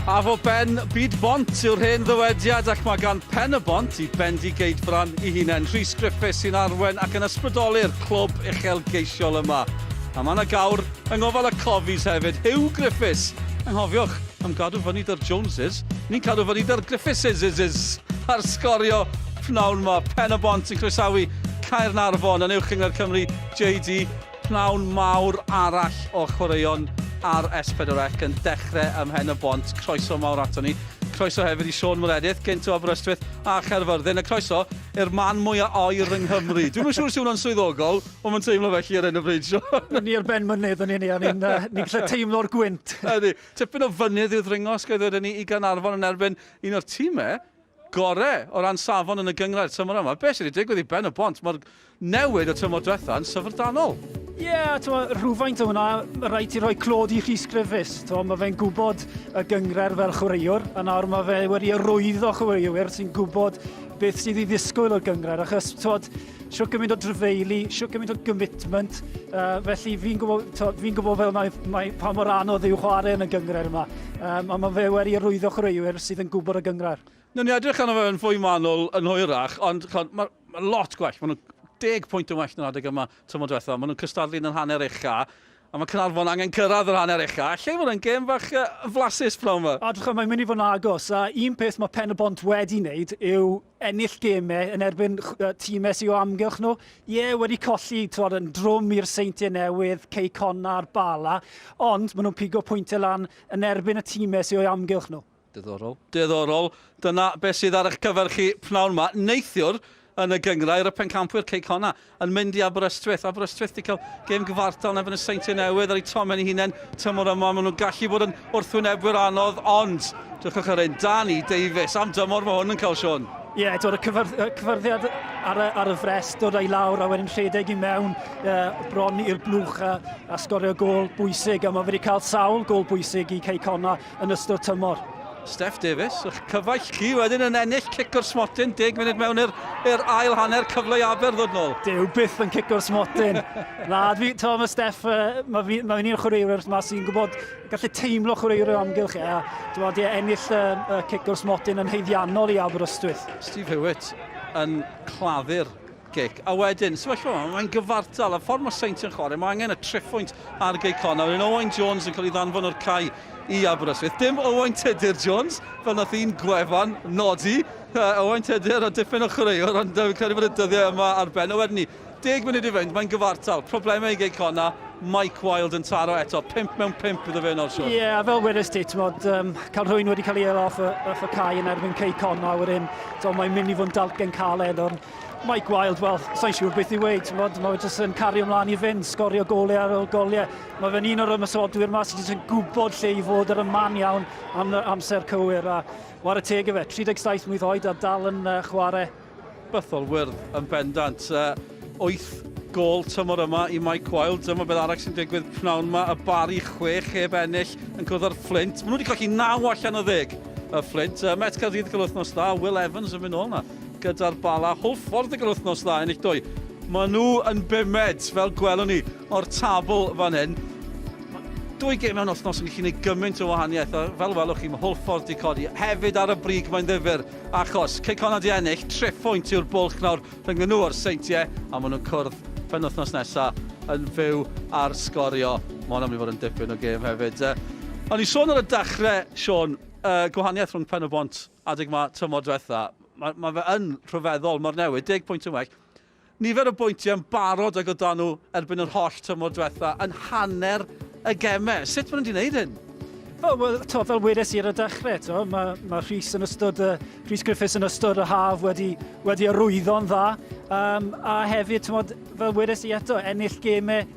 A fo Pen-y-bont yw'r hen ddywediad ac mae gan Pen-y-bont i bendigeidfran I hunain. Rhys Griffiths sy'n arwen ac yn ysbrydoli'r clwb uchelgeisiol yma. A mae yna gawr yng ngofal y cofis hefyd, Hugh Griffiths. Anghofiwch am gadw fyny dy'r Joneses, ni'n cadw fyny dy'r Griffithses a'r sgorio pnawn yma. Pen-y-bont yn croesawu Caernarfon yn uwch ynghlwm Cymru JD. Pnawn mawr arall o chwaraeon ar S4C yn dechrau ym Pen-y-bont. Croeso mawr ato ni. Croeso hefyd I Siôn Moredydd, gynt o Aberystwyth a Cherfyrddin. A croeso i'r man mwyaf oer yng Nghymru. Dwi'n yn siŵr sy'n hwnna'n swyddogol, ond mae'n teimlo felly ar hyn o bryd, Siôn. Ni'r ben mynydd yn ni, ni'n gallu teimlo'r gwynt. Ydy, tipyn o fynydd i'w ddringos gyda ni I Caernarfon yn erbyn un o'r tîmau gorau o ran safon yn y gyngred tymor yma. Be sydd wedi digwydd I Pen-y-bont? Mae'r newid o tymor diwetha'n syfrdanol. Ie, rhywfaint o hwnna, rhaid I roi clod I Rhys Griffiths. Mae fe'n gwybod y gyngred fel chwaraewr, a nawr mae fe wedi arwyddo chwaraewyr sy'n gwybod beth sydd I ddisgwyl o'r gyngred. Achos, siw gymaint o drefeili, siw gymaint o commitment. Felly, fi'n gwybod fel pa mor anodd yw chwarae yn y gyngred yma. A mae fe wedi arwyddo chwaraewyr sydd yn gwybod y gyngred. Nawr ni edrych arno fe yn fwy manwl yn hwyrach, ond mae lot gwell. Mae nhw'n 10 pwynt yn well na'r adeg yma tymor diwethaf. Mae nhw'n cystadlu yn hanner ucha, a mae Caernarfon angen cyrraedd yr hanner ucha. Lle fod yn gêm fach flasus pnawn yma? Mae'n mynd I fod yn agos. A un peth mae Pen-y-bont wedi wneud yw ennill gemau yn erbyn tîmau sydd o amgylch nhw. Ie, wedi colli yn drwm i'r Seintiau Newydd, Caernarfon, Bala, ond maen nhw'n pigo pwyntau lan yn erbyn y tîmau sydd o amgylch nhw. Diddorol. Dyna beth sydd ar eich cyfer chi pnawn yma. Neithiwr yn y gyngrair, y pencampwyr Caernarfon yn mynd I Aberystwyth. Aberystwyth wedi cael gêm gyfartal yn erbyn y Seintiau Newydd ar eu tomen I hunain tymor yma. Maen nhw'n gallu bod yn wrthwynebwyr anodd, ond diolch ar ein Dani Davies. Am dymor mae hwn yn cael, Siôn. Ie, y cyfyrddiad ar y frest dod ei lawr a wedyn rhedeg I mewn bron i'r blwch a sgorio gol bwysig. A mae wedi cael sawl gol bwysig I Caernarfon yn ystod tymor. Steff Davies, eich cyfaill chi wedyn yn ennill cicwr smotyn, 10 munud mewn i'r ail hanner cyfle I Aber ddod nôl. Dyw byth yn cicwr smotyn. Mae Steff, mae'n un o'r chwaraewyr yma sy'n gwybod, gallu teimlo chwaraewyr o amgylch e, a di ennill cicwr smotyn yn heiddiannol I Aberystwyth. Steve Hewitt yn claddu'r gic. A wedyn, mae'n gyfartal, a ffordd mae Saint yn chwarae, mae angen y triffwynt ar Caernarfon. A wedyn Owain Jones yn cael ei ddanfon o'r cae I Aberystwyth. Dim Owain Tudur Jones, fel nath un gwefan nodi. Owain Tudur a dipyn o chwaraewr, ond fi'n credu bod y dyddiau yma ar ben. A wedyn ni, 10 munud I fynd, mae'n gyfartal. Problemau I Caernarfon, Mike Wilde yn taro eto. 5 mewn 5 iddo fe yn o'r Siôn. Ie, fel wedys ti, cael rhywun wedi cael ei off y cae yn erbyn Caernarfon, a wedyn mae'n mynd I fod yn dalcen caled, ond Mike Wilde, wel, sa'n siŵr beth I weid. Mae jyst yn cario ymlaen I fynd, sgorio golau ar ôl goliau. Mae fe'n un o'r ymysodwyr yma sydd yn gwybod lle I fod ar y man iawn am amser cywir. A war y teg fe, 37 mlwydd oed a dal yn chwarae. Bythol wyrdd yn bendant. 8 gol tymor yma I Mike Wilde. Dyma beth arall sy'n digwydd pnawn yma. Y Bari 6 heb ennill yn cwrdd ar Flint. Maen nhw wedi colli 9 allan o 10 y Flint. Met Caerdydd cael wythnos dda. Will Evans yn mynd ôl na gyda'r Bala. Holford yn cael wythnos dda ennill 2. Maen nhw yn bimed, fel gwelwn ni, o'r tabl fan hyn. 2 gêm mewn wythnos yn gallu gwneud gymaint o wahaniaeth. Fel welwch chi, mae Holford wedi codi. Hefyd ar y brig mae'n ddifur, achos Caernarfon wedi ennill, triffwynt yw'r bwlch nawr rhwng nhw o'r Seintiau, a maen nhw'n cwrdd pen wythnos nesaf yn fyw ar Sgorio. Mae hwnna'n mynd I fod yn dipyn o gêm hefyd. Ond I sôn ar y dechrau, Siôn, gwahaniaeth rhwng Pen-y-bont adeg yma tymor diwetha. Mae fe yn rhyfeddol, mae'r newid, 10 pwynt yn well. Nifer o bwyntiau yn barod ag o dan nhw erbyn yr holl tymor diwetha yn hanner y gemau. Sut maen nhw wedi gwneud hyn? Fel wedes I ar y dechrau, mae Rhys Griffiths yn ystod y haf wedi arwyddo'n dda. A hefyd, fel wedes I eto, ennill gemau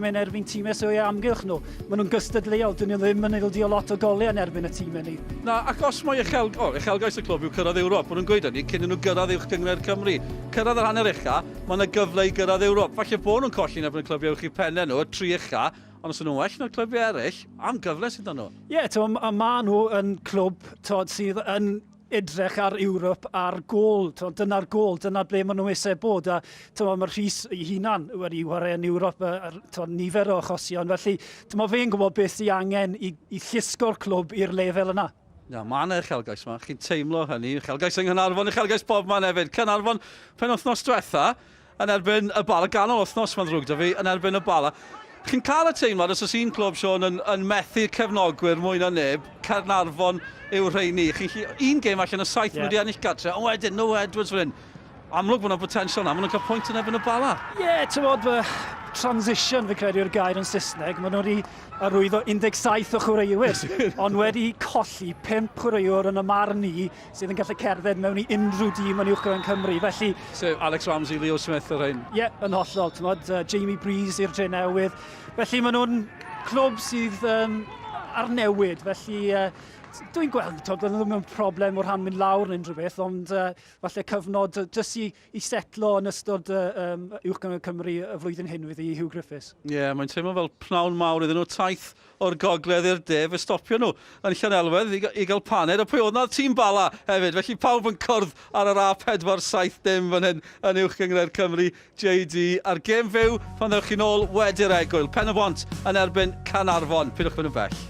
yn erbyn tîmau sy'n o'i amgylch nhw. Maen nhw'n gystadleuol, dyn nhw ddim yn ildio lot o golau yn erbyn y tîmau ni. Na, ac os mae uchelgais y clwb yw cyrraedd Ewrop, maen nhw'n gweud hynny, cyn nhw gyrraedd uwch gyngred Cymru. Cyrraedd yr hanner ucha, mae yna gyfle I gyrraedd Ewrop. Falle bod nhw'n colli yn erbyn y clwbiau uwch I pennau nhw, 3 ucha, ond os nhw'n well na'r clwbiau eraill, am gyfle sydd nhw. Ie, mae nhw yn clwb sydd yn edrych ar Ewrop a'r gol. Dyna'r gol, dyna ble maen nhw eisiau bod. A mae Rhys ei hunan wedi chwarae yn Ewrop nifer o achosion. Felly, fe'n gwybod beth I angen I llusgo'r clwb i'r lefel yna. Ia, mae yna uchelgais yma. Chi'n teimlo hynny. Uchelgais yng Nghynarfon, uchelgais bob man hefyd. Caernarfon, pen wythnos diwetha, yn erbyn y bala, ganol wythnos mae'n ddrwg da fi, yn erbyn y bala. Chi'n cael y teimlad, os oes un clwb, Sean, yn methu'r cefnogwyr mwy na neb, Caernarfon yw rheini. Un gêm allan y 7 nhw wedi ennill gatre, ond wedyn, no Edwards fan hyn. Amlwg bod yna potensial na, maen nhw'n cael pwynt yn erbyn y bala. Ie, ti'n bod, transition fi credu yw'r gair yn Saesneg. Maen nhw wedi arwyddo 17 o chwaraewyr, ond wedi colli 5 chwaraewr yn y marn ni sydd yn gallu cerdded mewn i unrhyw dîm yn uwchgyfen Cymru. Felly... So, Alex Ramsey, Leo Smith yr ein. Ie, yn hollol, ti'n bod, Jamie Breeze i'r dre newydd. Felly maen nhw'n clwb sydd ar newid, felly... Dwi'n gweld, doedd ddim yn problem o'r rhan mynd lawr yn unrhyw beth, ond falle cyfnod jyst i setlo yn ystod uwchgyngor Cymru y flwyddyn hyn fydd i Hugh Griffiths. Ie, mae'n teimlo fel pnawn mawr iddyn nhw, taith o'r gogledd i'r de, fe stopio nhw yn Llanelwedd i gael paned, a pwy oedd na'r tîm bala hefyd, felly pawb yn cwrdd ar yr A470 dim fan hyn yn uwchgyngor Cymru JD. A'r gêm fyw, pan ddewch chi nôl wedi'r egwyl, Pen-y-bont yn erbyn Caernarfon, pidwch fynd yn bell.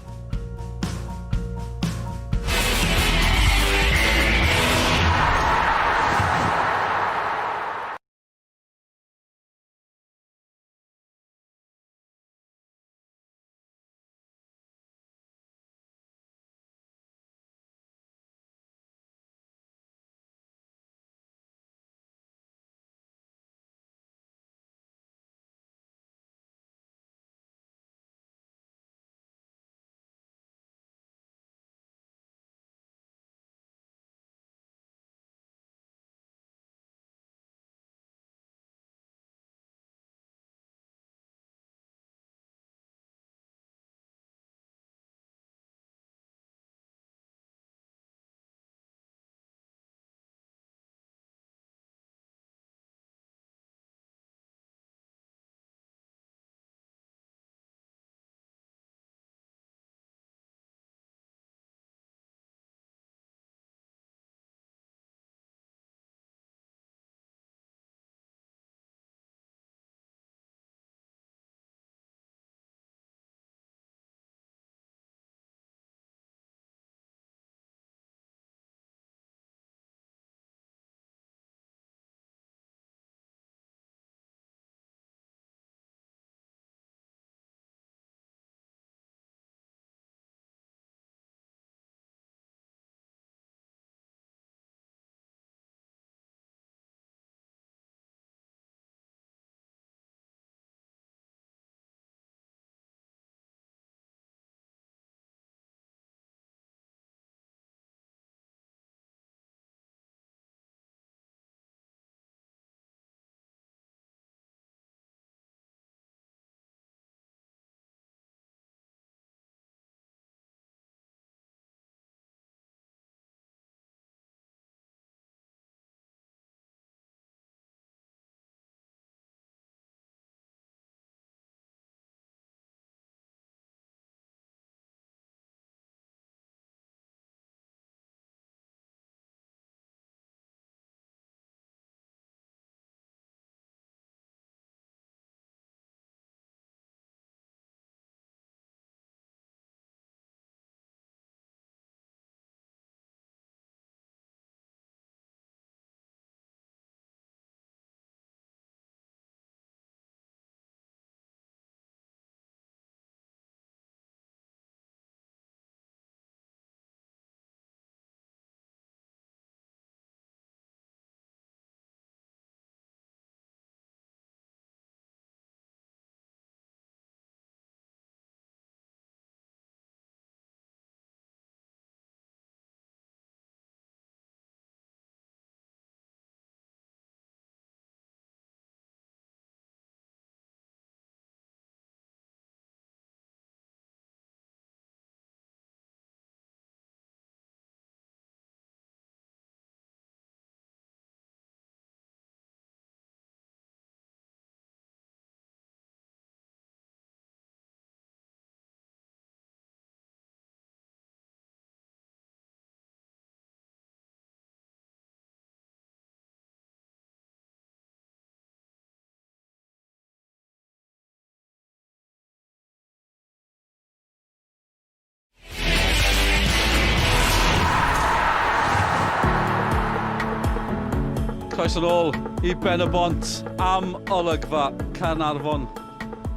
Croes yn ôl I Pen-y-bont am olygfa Caernarfon.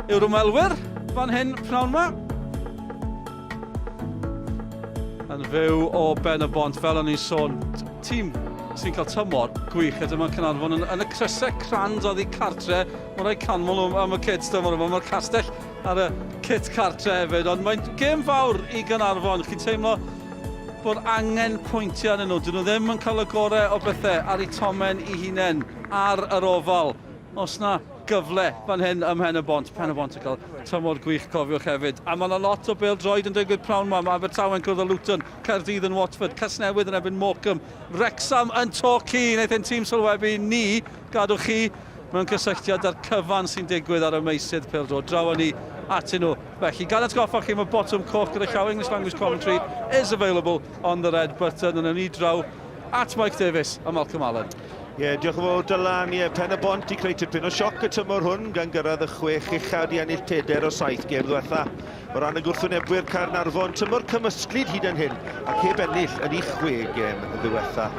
Yw'r ymwelwyr fan hyn pnawn yma. Yn fyw o Pen-y-bont, fel o'n i'n sôn, tîm sy'n cael tymor gwych ydym yn Caernarfon yn y crysau crand oedd I cartre. Mae'n rhaid canmol am y kids dymor yma, mae'r castell ar y kit cartre hefyd, ond mae'n gêm fawr I Caernarfon. Chi'n teimlo bod angen pwyntiau yn nhw. Dyn nhw ddim yn cael y gorau o bethau ar eu tomen I hunain ar yr ofal. Os na gyfle fan hyn ym Pen-y-bont. Pen-y-bont yn cael tymor gwych, cofiwch hefyd. A mae yna lot o bêl-droed yn digwydd prawn yma. Mae Abertawe yn gwrdd â Luton, Caerdydd yn Watford, Casnewydd yn ebyn Morecambe, Wrexham yn Torquay. Wneud ein tîm sylwebu ni, gadwch chi, mewn cysylltiad â'r cyfan sy'n digwydd ar y meisydd pêl-droed. Draw ni atyn nhw. Felly, gan atgoffa chi, mae bottom cork gyda llaw English language commentary is available on the red button. Yn ni draw at Mike Davies a Malcolm Allen. Diolch yn fawr Dylan. Pen-y-bont I creu tipyn o sioc y tymor hwn gan gyrraedd y 6 uchaf I ennill 4 o 7 gêm ddiwetha. O ran y gwrthwynebwyr Caernarfon, tymor cymysglyd hyd yn hyn ac heb ennill yn 6 gêm ddiwetha.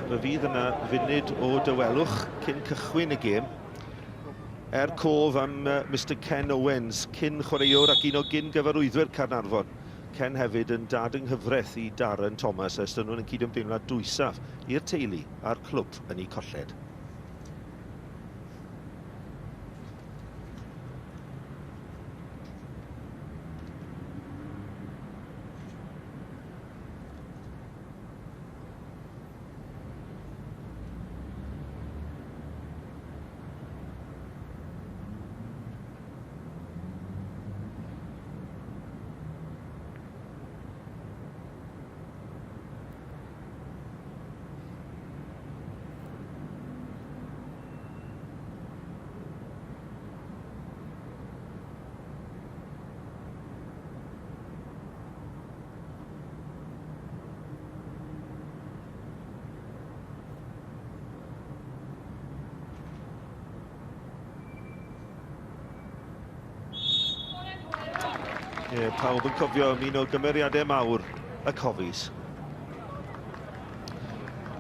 Fe fydd yna funud o dywelwch cyn cychwyn y gêm. Cof am Mr Ken Owens, cyn chwaraewr ac un o gyn-gyfarwyddwyr Caernarfon. Ken hefyd yn dad yng nghyfraith I Darren Thomas, a ystod nhw'n cydymdeimlad dwysaf i'r teulu a'r clwb yn eu colled. Pawb yn cofio un o gymeriadau mawr y cofis.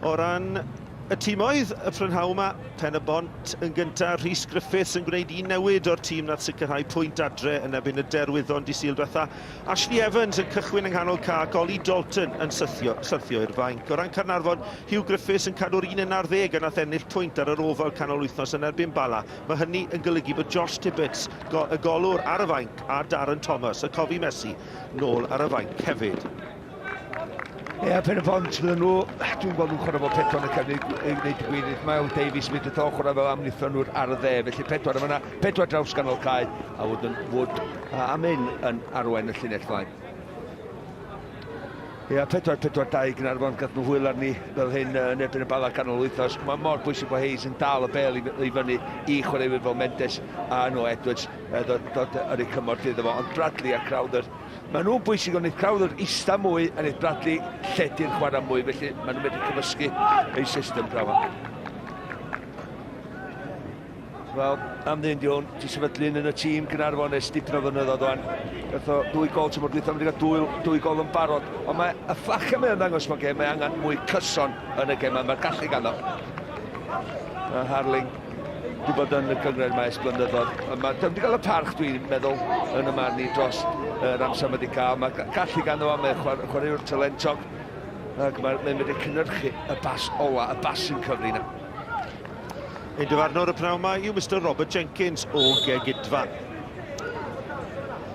O ran y tîmoedd y prynhaw yma, Pen-y-bont yn gyntaf, Rhys Griffiths yn gwneud un newid o'r tîm nath sicrhau pwynt adre yn ebyn y derwyddon Dydd Sul diwetha. Ashley Evans yn cychwyn yng nghanol cac, Oli Dalton yn syrthio i'r fainc. O ran Caernarfon, Hugh Griffiths yn cadw'r 11 a nath ennill pwynt ar yr ofal canol wythnos yn erbyn Bala. Mae hynny yn golygu bod Josh Tibbets, y golwr ar y fainc, a Darren Thomas, y cofi Messi, nôl ar y fainc hefyd. Pen-y-bont fydden nhw, dwi'n gweld nhw'n chwarae fel pedwar yn y cefnig i wneud y gwynydd. Miles Davies mynd eto chwarae fel amddiffyn nhw'r ar y dde, felly pedwar yma, pedwar draws ganol cae, a Wood a Myn yn arwain y llinell flaen. 4-4-2 Caernarfon, gath nhw hwyl arni fel hyn yn erbyn y Bala canol wythnos. Mae mor bwysig bod Hayes yn dal y bel I fyny I chwaraewyr fel Mendes a nhw Edwards dod ar eu cymorth iddo fo, ond Bradley a Crowther. Mae nhw'n bwysig ond Crowther ista mwy a wneud Bradley lledu'r chwarae mwy, felly maen nhw'n medru cymysgu eu system draw. Wel, am ddyn diwn, ti sefydlu'n yn y tîm Caernarfon ers dipyn o flynyddoedd o'n. Gath o 2 gol tymor dwytha, wedi cael 2 gol yn barod. Ond mae y ffach yma yn ddangos mewn gêm, mae angen mwy cyson yn y gêm, mae'r gallu ganddo. Harling wedi bod yn y cyngred yma ers blynyddoedd. Mae wedi cael y parch dwi'n meddwl yn y marn I dros yr amser mae wedi cael. Mae gallu ganddo am chwaraewr talentog. Ac mae'n wedi cynhyrchu y bas ola, y bas sy'n cyfri yna. Ein dyfarnwr y pnawn yma yw Mr Robert Jenkins o Gegidfan.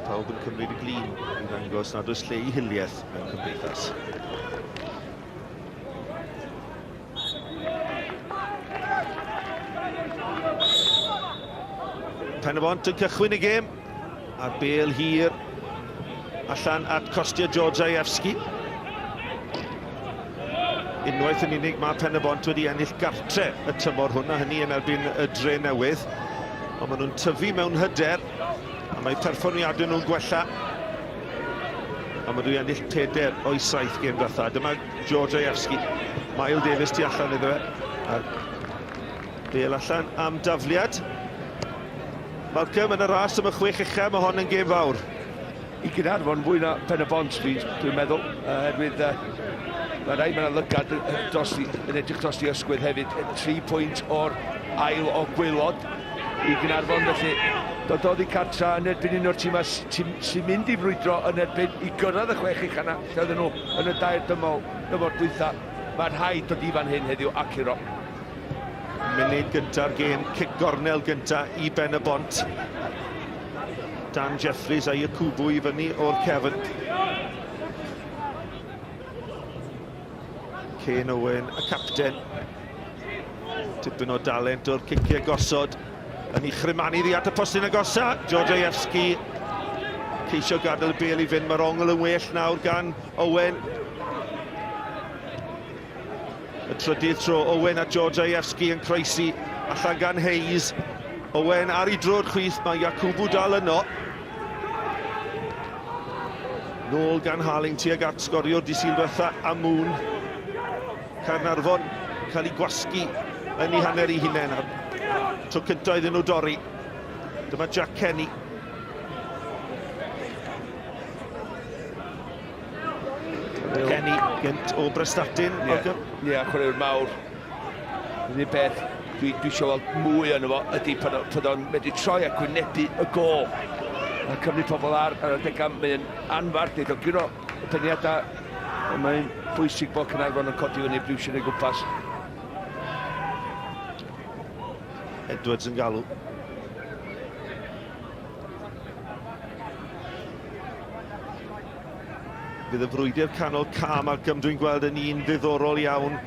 Pawb yn cymryd y glin I ddangos nad oes lle I hiliaeth mewn cymdeithas. Pen-y-bont yn cychwyn y gêm, a bêl hir allan at Kostya Georgievski. Unwaith yn unig mae Pen-y-bont wedi ennill gartre y tymor hwn, a hynny yn erbyn y dre newydd. Ond maen nhw'n tyfu mewn hyder, a mae perfformiadau nhw'n gwella. A maen nhw'n ennill 4 o'i 7 gêm ddiwetha. Dyma Georgievski, Miles Davies tu allan iddo fe. Bel allan am dafliad. Malcolm yn y ras am y 6 uchaf, mae hon yn gêm fawr. I Caernarfon fwy na Pen-y-bont, dwi'n meddwl. Herwydd mae rhaid mae'n lygad yn edrych dros i ysgwydd hefyd. 3 pwynt o'r ail o gwylod i Caernarfon. Felly, dod i cartra yn erbyn un o'r tîmau sy'n mynd i frwydro yn erbyn i gyrraedd y 6 uchaf yna. Lle oedden nhw yn y dair dymor dwytha. Mae'n rhaid dod i fan hyn heddiw ac iro. Munud gynta'r gêm, cic gornel gynta i Pen-y-bont. Dan Jeffries a Iacubu i fyny o'r cefn. Cain Owen, y capten. Tipyn o dalent o'r ciciau gosod. Yn ei chrymanu ddi at y postyn agosa. Georgievski ceisio gadael y bel i fynd. Mae'r ongl yn well nawr gan Owen. Y trydydd tro, Owen a Georgievski yn croesi allan gan Hayes. Owen ar ei drod chwith, mae Iacubu dal yno. Nôl gan Harling tuag at Sgorio di Sul diwetha a Moon. Caernarfon cael ei gwasgu yn ei hanner ei hunain. Tro cyntaf iddyn nhw dorri. Dyma Jack Kenny. Kenny gynt o Brestatyn. Ie, chwaraewr mawr. Unig beth dwi eisiau weld mwy yno fo ydy pan o'n medru troi a gwynebu y gol. A cyfnod pobl ar y degam, mae'n anfarth nid o gyro y peniadau. Mae'n bwysig bod Caernarfon yn codi fyny briwsion ei gwmpas. Edwards yn galw. Bydd y frwydr canol cam ac dwi'n gweld yn un ddiddorol iawn.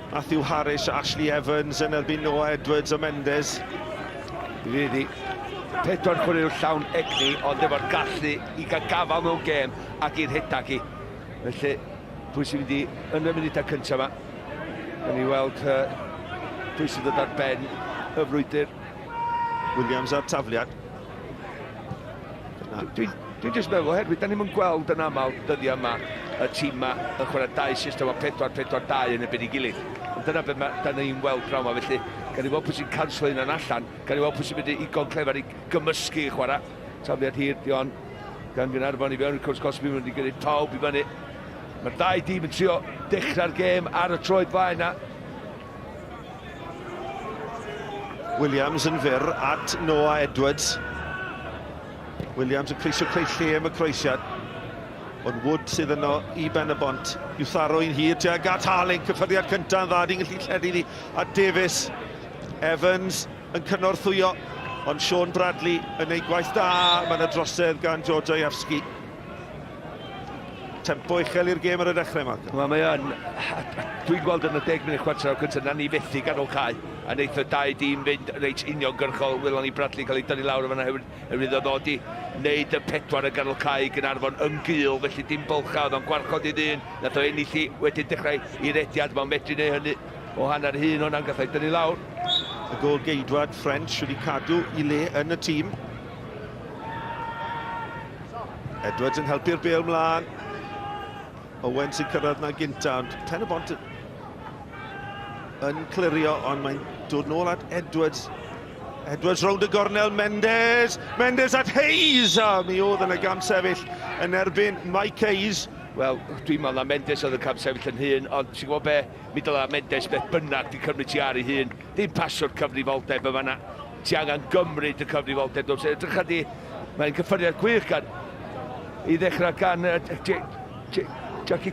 Matthew Harris, Ashley Evans yn erbyn Noah Edwards a Mendes. Ryddi, 4 chwaraewr llawn egni, ond efo'r gallu i gael gafal mewn gêm ac i'r hydag i. Felly, pwy sy'n mynd i yn y munudau cyntaf yma. Yn i weld pwy sy'n dod ar ben y frwydr. Williams ar tafliad. Dwi'n jyst meddwl, herwydd, da ni'n mynd gweld yn aml dyddiau yma y tîm yma yn chwarae 2 system o 4-4-2 yn ebyn i gilydd. Ond dyna beth da ni'n weld draw yma, felly gan i weld pwy sy'n canslo un yn allan, gan i weld pwy sy'n mynd i igon clefar i gymysgu i chwarae. Tafliad hir, dion, gan Caernarfon i fewn i'r cwrs Cosby, mynd i gyrraedd pawb i fyny. Mae'r 2 dîm yn trio dechrau'r gêm ar y troed blaen yna. Williams yn fyr at Noah Edwards. Williams yn creisio creu lle am y croesiad. Ond Wood sydd yno i Pen-y-bont. I'w tharo un hir tuag at Harling. Cyffyriad cyntaf yn dda, di'n gallu lledu ni. A Davies. Evans yn cynorthwyo. Ond Sean Bradley yn ei gwaith da. Mae'n y drosedd gan Georgievski. Tempo uchel i'r gêm ar y dechrau yma. Mae yn... Dwi'n gweld yn y 10 munud chwarter o'r cyntaf, na ni fethu ganol cae. A wneud y 2 dîm fynd reit uniongyrchol. Welon ni Bradley cael ei dynnu lawr o fanna hefyd o ddod i wneud y 4 y ganol cae i Caernarfon yn gul. Felly dim bolchawd, ond gwarchod i ddyn. Nath o ennill i wedyn dechrau i rediad. Mae'n medru neu hynny o hanner hun o'n gath ei dynnu lawr. Y gol geidwad French wedi cadw i le yn y tîm. Edwards yn helpu'r bel mlaen. Owen sy'n cyrraedd na gynta, ond Pen-y-bont yn clirio, ond mae'n dod nôl at Edwards. Edwards rownd y gornel, Mendes! Mendes at Hayes! Mi oedd yn y gam sefyll yn erbyn Mike Hayes. Wel, dwi'n meddwl na Mendes oedd y cam sefyll yn hun, ond ti'n gwybod be, mi dylai Mendes beth bynnag di cymryd ti ar ei hun. Dim pasio'r cyfrifoldeb yma na. Ti angen gymryd y cyfrifoldeb. Edrych ar di, mae'n cyffyriad gwych gan i ddechrau gan Jack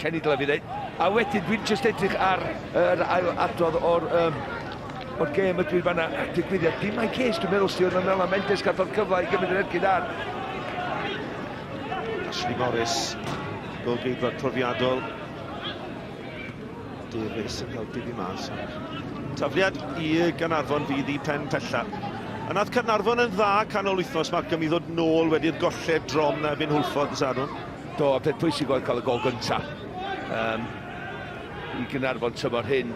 Kenny dyle fi ddeud. A wedyn dwi'n just edrych ar yr ail adrodd o'r gêm ydw i'n fanna digwyddiad. Dim mae'n ces, dwi'n meddwl sydd yn meddwl a Mendes gadael cyfle i gymryd yr ergyd ar. Ashley Morris, gol geidwad profiadol. Davies yn helpu fi mas. Tafliad i Caernarfon fydd i pen pella. A nath Caernarfon yn dda canol wythnos, Malcolm, i ddod nôl wedi'r golled drom na erbyn Hwlffordd yn Sadwrn. Do, a peth pwysig oedd cael y gol gyntaf. I Caernarfon tymor hyn,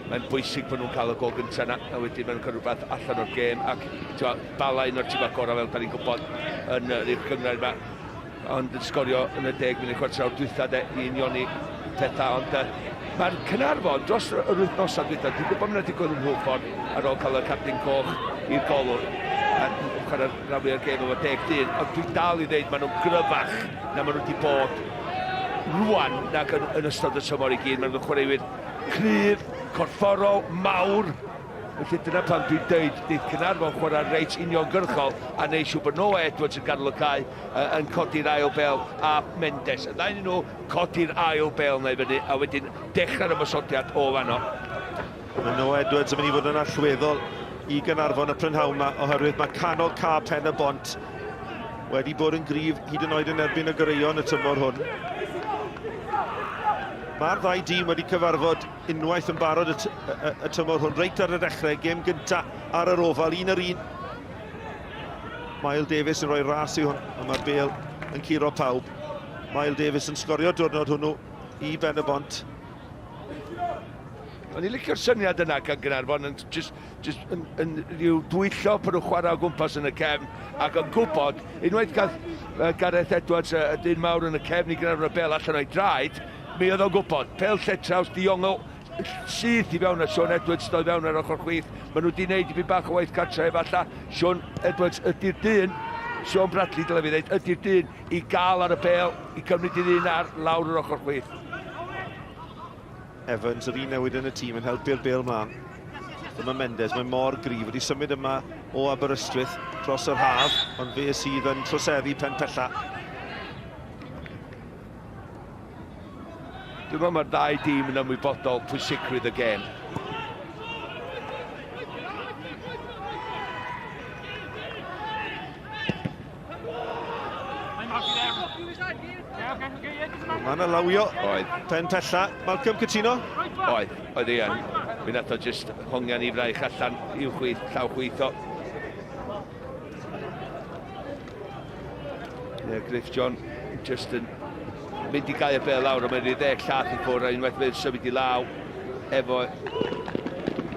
mae'n bwysig bod nhw'n cael y gol gyntaf yna, a wedyn mae'n cael rhywbeth allan o'r gêm, ac bala un o'r tîm agorau fel da ni'n gwybod yn yr gyngor yma. Ond yn Sgorio yn y 10 munud chwarter awr dwytha i unioni pethau, ond Mae'r Caernarfon dros yr wythnosau dwytha, dwi'n gwybod mynd i gwybod yn hwffordd ar ôl cael y captain coch i'r golwr. Chwarae'r rhan o'r gêm efo 10-1, ond dwi'n dal i ddweud maen nhw'n gryfach na maen nhw wedi bod rwan nag yn ystod y tymor i gyd. Maen nhw'n chwaraewyr cryf, corfforol, mawr. Felly dyna pan dwi'n dweud, dydd Caernarfon chwarae reit uniongyrchol a neu siw bod Noah Edwards yn gadw y cae yn codi'r ail bel a Mendes. Y ddau nhw codi'r ail bel neu fyny a wedyn dechrau'r ymwysodiad o fanno. Noah Edwards yn mynd i fod yn allweddol i Caernarfon y prynhawn yma oherwydd mae canol ca Pen-y-bont wedi bod yn gryf hyd yn oed yn erbyn y gyreuon y tymor hwn. Mae'r ddau dîm wedi cyfarfod unwaith yn barod y tymor hwn reit ar y dechrau, gêm gynta ar yr ofal, un ar un. Miles Davies yn rhoi ras i hwn, a mae'r bêl yn curo pawb. Miles Davies yn sgorio diwrnod hwnnw i Pen-y-bont. O'n i'n licio'r syniad yna gan Caernarfon yn yn rhyw dwyllo pan nhw'n chwarae o gwmpas yn y cefn ac yn gwybod, unwaith gael Gareth Edwards y dyn mawr yn y cefn i Caernarfon y bel allan o'i draed, mi oedd o'n gwybod, pel lletraws diongol syth i fewn a Sean Edwards doedd fewn ar ochr chwith. Maen nhw wedi gwneud i fi bach o waith cartre efalla. Sean Edwards ydy'r dyn, Sean Bradley dyle fi ddweud, ydy'r dyn i gael ar y bel, i cymryd i ddyn ar lawr yr ochr chwith. Evans, yr un newid yn y tîm, yn helpu'r bêl mlaen. Dyma Mendes, mae mor gryf, wedi symud yma o Aberystwyth dros yr haf, ond fe sydd yn troseddu pen pella. Dwi'n meddwl mae'r ddau dîm yn ymwybodol pwysigrwydd y gêm. Mae yna lawio pen pella. Malcolm Coutinho? Oedd ei yn. Fe nath o jyst hongian i fraich allan i'w chwith, llaw chwith o. Griff John jyst yn mynd i gael y bel lawr, a mae'n rhaid ddeg llath i ffwrdd, a unwaith fe'n symud i law efo...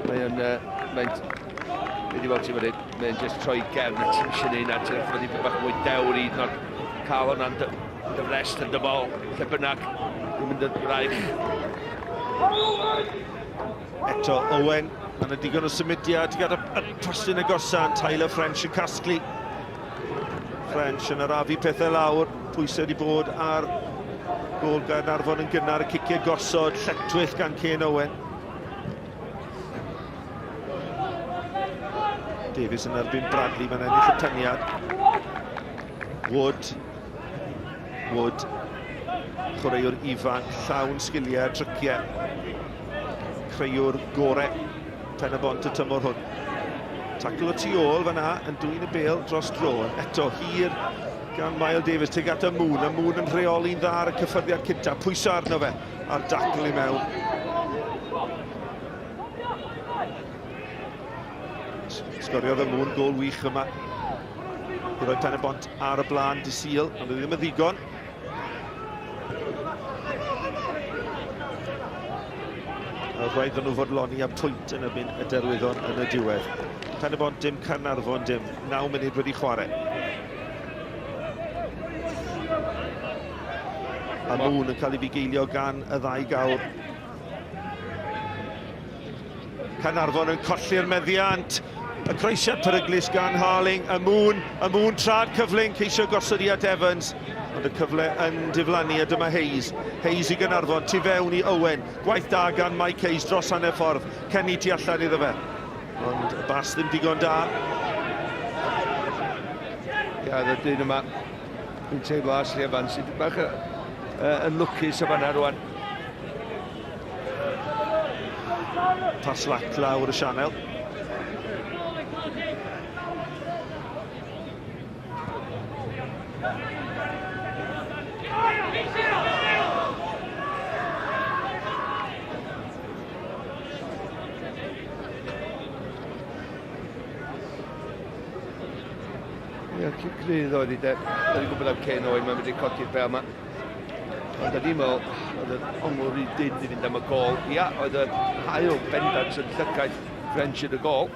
Mae'n wedi bod ti'n mynd, mae'n jyst troi gefn a ti'n eisiau neud na, ti'n ffordd i bach mwy dewr i nod cael hwnna'n dyfrest yn dybol, lle bynnag, yn mynd yn braich. Eto Owen, mae'n digon o symudiad, gyda y postyn agosau, Tyler French yn casglu. French yn arafu pethau lawr, pwysau wedi bod ar gol Caernarfon yn gynnar, y ciciau gosod, lletwyth gan Caen Owen. Davies yn erbyn Bradley, mae'n ennill y tyniad. Wood, chwaraewr ifanc, llawn sgiliau, tryciau. Creuwr gorau Pen-y-bont y tymor hwn. Tacl o tu ôl fan'na yn dwyn y bêl dros Drowan. Eto hir gan Miles Davies tuag at y Moon. Y Moon yn rheoli'n dda ar y cyffyrddiad cynta. Pwyso arno fe a'r dacl i mewn. Sgoriodd y Moon gol wych yma. I roi Pen-y-bont ar y blaen di Sul, ond ddim yn ddigon. Rhaid nhw fodloni a pwynt yn ymyn y derwyddon yn y diwedd. Pen-y-bont dim, Caernarfon dim. 9 munud wedi chwarae. A Moon yn cael ei fugeilio gan y ddau gawr. Caernarfon yn colli'r meddiant. Y croesiad peryglus gan Harling. Y Moon trad cyflym ceisio gosod i at Evans. Ond y cyfle yn diflannu, a dyma Hayes. Hayes i Caernarfon, tu fewn i Owen. Gwaith da gan Mike Hayes dros hanner ffordd. Kenny tu allan iddo fe. Ond y bas ddim digon da. Y dyn yma, dwi'n teimlo Ashley Evans, sydd bach yn lwcus o fanna rwan. Pas lac lawr y sianel. Grydd oedd i de, dwi'n gwybod am Caen Owen, mae'n wedi codi'r bel yma. Ond o'n i'n meddwl, oedd yn ongl rhy dyn i fynd am y gol. Ia, oedd y hael bendant yn llygaeth French yn y gol.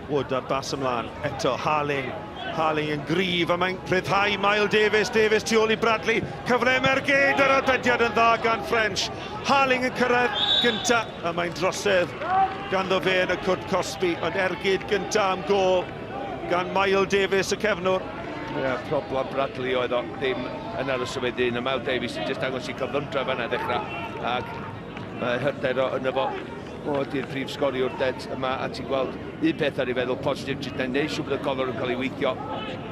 Wood ar bas ymlaen, eto Harling yn gryf, a mae'n rhyddhau Miles Davies tu ôl i Bradley, cyfle merged ar arbediad yn dda gan French. Harling yn cyrraedd gynta, a mae'n drosedd ganddo fe yn y cwrt Cosby, ond ergyd gynta am gol gan Miles Davies y cefnwr. Problem Bradley oedd o ddim yn ar y symudyn, a Miles Davies yn just dangos i cyflwyndra fan'na ddechrau, ac mae hyder o yna fo. O, di'r prif sgoriwr dead yma, a ti'n gweld un peth ar ei feddwl positif, jyst yn neud siŵr bod y golwr yn cael ei weithio.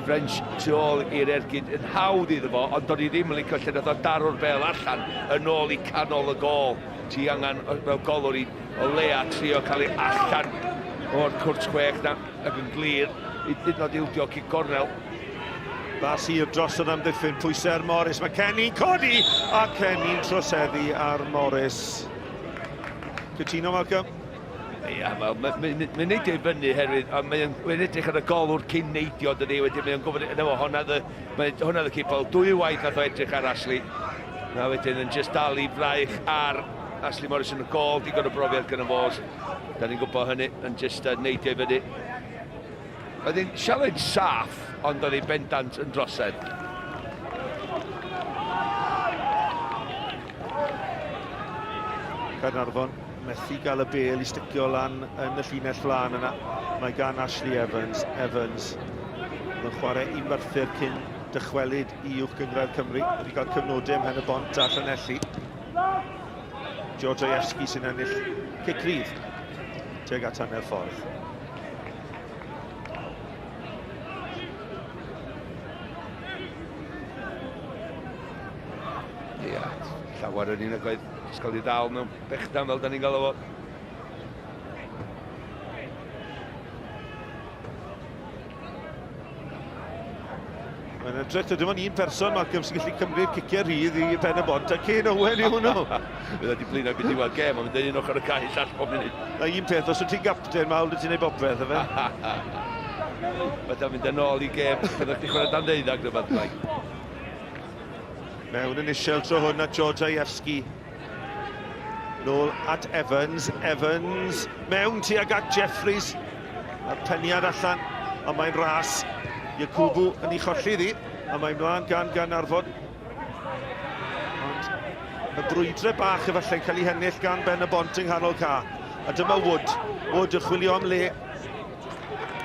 French tu ôl i'r ergyd yn hawdd iddo fo, ond do'n i ddim yn licio lle nath o daro'r bel allan yn ôl i canol y gol. Ti angen fel golwr i o lea trio cael ei allan o'r cwrt chwech na, ac yn glir i hyd nod ildio cic gornel. Bas i'r drosodd am ddiffyn, pwysau'r Morris, mae Kenny'n codi, a Kenny'n troseddu ar Morris. Cytuno, Malcolm? Ia, mae'n neidio i fyny herwydd, a mae'n edrych ar y golwr cyn neidio, dydy, wedyn mae'n gwybod yna fo, hwnna y cipol, dwy waith nath o edrych ar Ashley. Na wedyn yn just dal i fraich ar Ashley Morris yn y gol, digon o brofiad gyda fos. Da ni'n gwybod hynny, yn just neidio i fyny. Oedd hi'n challenge saff, ond oedd hi bendant yn drosedd. Caernarfon methu gael y bel i sticio lan yn y llinell flan yna. Mae gan Ashley Evans. Mae'n chwarae i Merthyr cyn dychwelyd i uwch gyngradd Cymru. Wedi cael cyfnodau ym Pen-y-bont a Llanelli. Georgievski sy'n ennill cic rhydd tuag at hanner ffordd. Ia, llawer yn un agwedd. Jyst cael ei ddal mewn bechdan fel da ni'n gael o fo. Mae'n edrych, dim ond un person, Malcolm, sy'n gallu cymryd ciciau rhydd i Pen-y-bont, a Cain Owen i hwnnw. Bydd wedi blino beth i weld gem, ond mynd un ochr y cae llall bob munud. A un peth, os wyt ti'n gapten, mawr wyt ti'n gwneud bobeth, efe? Bydd mynd yn ôl i gem, byddwch chi chwarae dan deuddag na fath mai. Mewn yn isiel tro hwn at Georgievski. Nôl at Evans, mewn tuag at Jeffries. A'r peniad allan, a mae'n ras. Iacubu yn ei cholli ddi, a mae'n mlaen gan Caernarfon. Ond y brwydrau bach efallai'n cael ei hennill gan Pen-y-bont yng nghanol ca. A dyma Wood yn chwilio am le.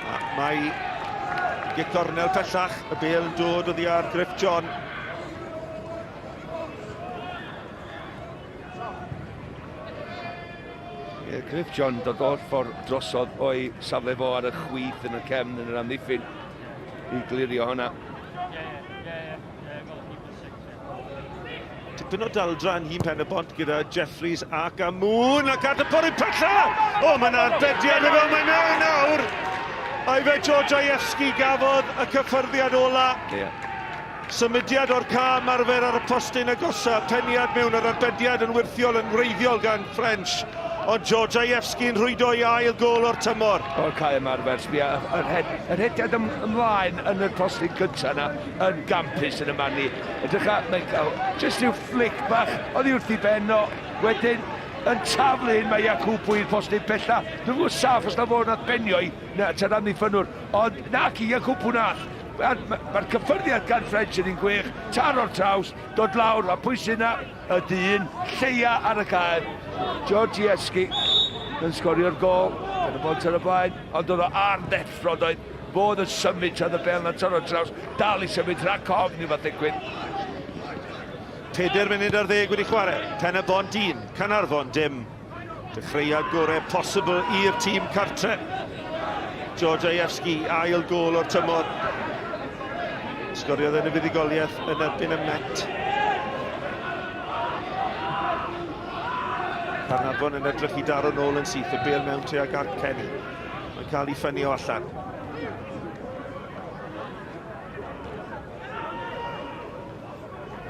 A mae gic gornel pellach, y bel yn dod oddi ar Griff John. Griff John dod o'r ffordd drosodd o'i safle fo ar y chwith yn y cefn yn yr amddiffyn i glirio hwnna. Tipyn o daldra yn hun Pen-y-bont gyda Jeffries ac Amoon ac at y pori pella! O, mae'n arbediad y fel mae'n mewn nawr! A'i fe Georgievski gafodd y cyffyrddiad ola. Symudiad o'r ca marfer ar y postyn agosa, peniad mewn ar arbediad yn wirthiol yn wreiddiol gan French. Ond Georgievski yn rhwydo i ail gol o'r tymor. O'r cae ymarfer, sbia, yr hediad ymlaen yn y postyn cyntaf yna, yn gampus yn y mani. Edrycha, mae'n cael just yw flic bach, oedd i wrth i benno, wedyn yn taflu'n mae Iacubu i'r postyn bella. Dwi'n gwybod saff os na fod nath benio i, na, ta'r amddiffynwr, ond nac i Iacubu nath. Mae'r cyffyrddiad gan French yn un gwych, taro'r traws, dod lawr, a pwy sy'n yna, y dyn, lleia ar y cae. Georgievski yn sgorio'r gol, yn y bont ar y blaen, ond oedd o ar ddeffrod oedd bod yn symud tra'n y bel na taro'r traws, dal i symud rhag cofn i fath digwydd. 4 munud ar 10 wedi chwarae, Pen-y-bont 1, Caernarfon dim. Dechreuad gorau posibl i'r tîm cartre. Georgievski, ail gol o'r tymor. Sgoriodd yn y fuddugoliaeth yn erbyn y Met. Caernarfon yn edrych i daro nôl yn syth, y bel mewn tuag at Kenny. Mae'n cael ei ffynnu o allan.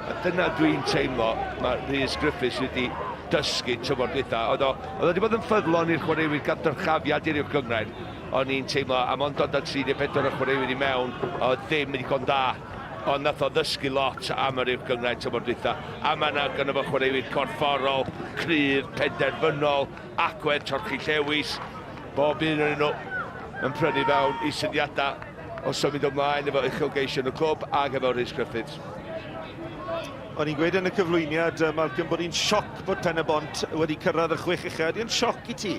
A dyna dwi'n teimlo, mae Rhys Griffiths wedi dysgu tymor dwytha. Oedd o wedi bod yn ffyddlon i'r chwaraewyr gael dyrchafiad i'r uwch gyngrair. O'n i'n teimlo, am ond dod â 34 o chwaraewyr i mewn, o ddim wedi con da. Ond nath o ddysgu lot am yr uwch gyngrair tymor dwytha. A mae yna gyda fo chwaraewyr corfforol, cryf, penderfynol, agwedd, torchi llewis, bob un yn nhw. yn prynu fewn I syniadau o symud ymlaen efo uchelgeisio yn y clwb ac efo Rhys Griffiths. O'n i'n gweud yn y cyflwyniad, Malcolm, bod hi'n sioc bod Pen-y-bont wedi cyrraedd y 6 uchod. Ydy'n sioc I ti?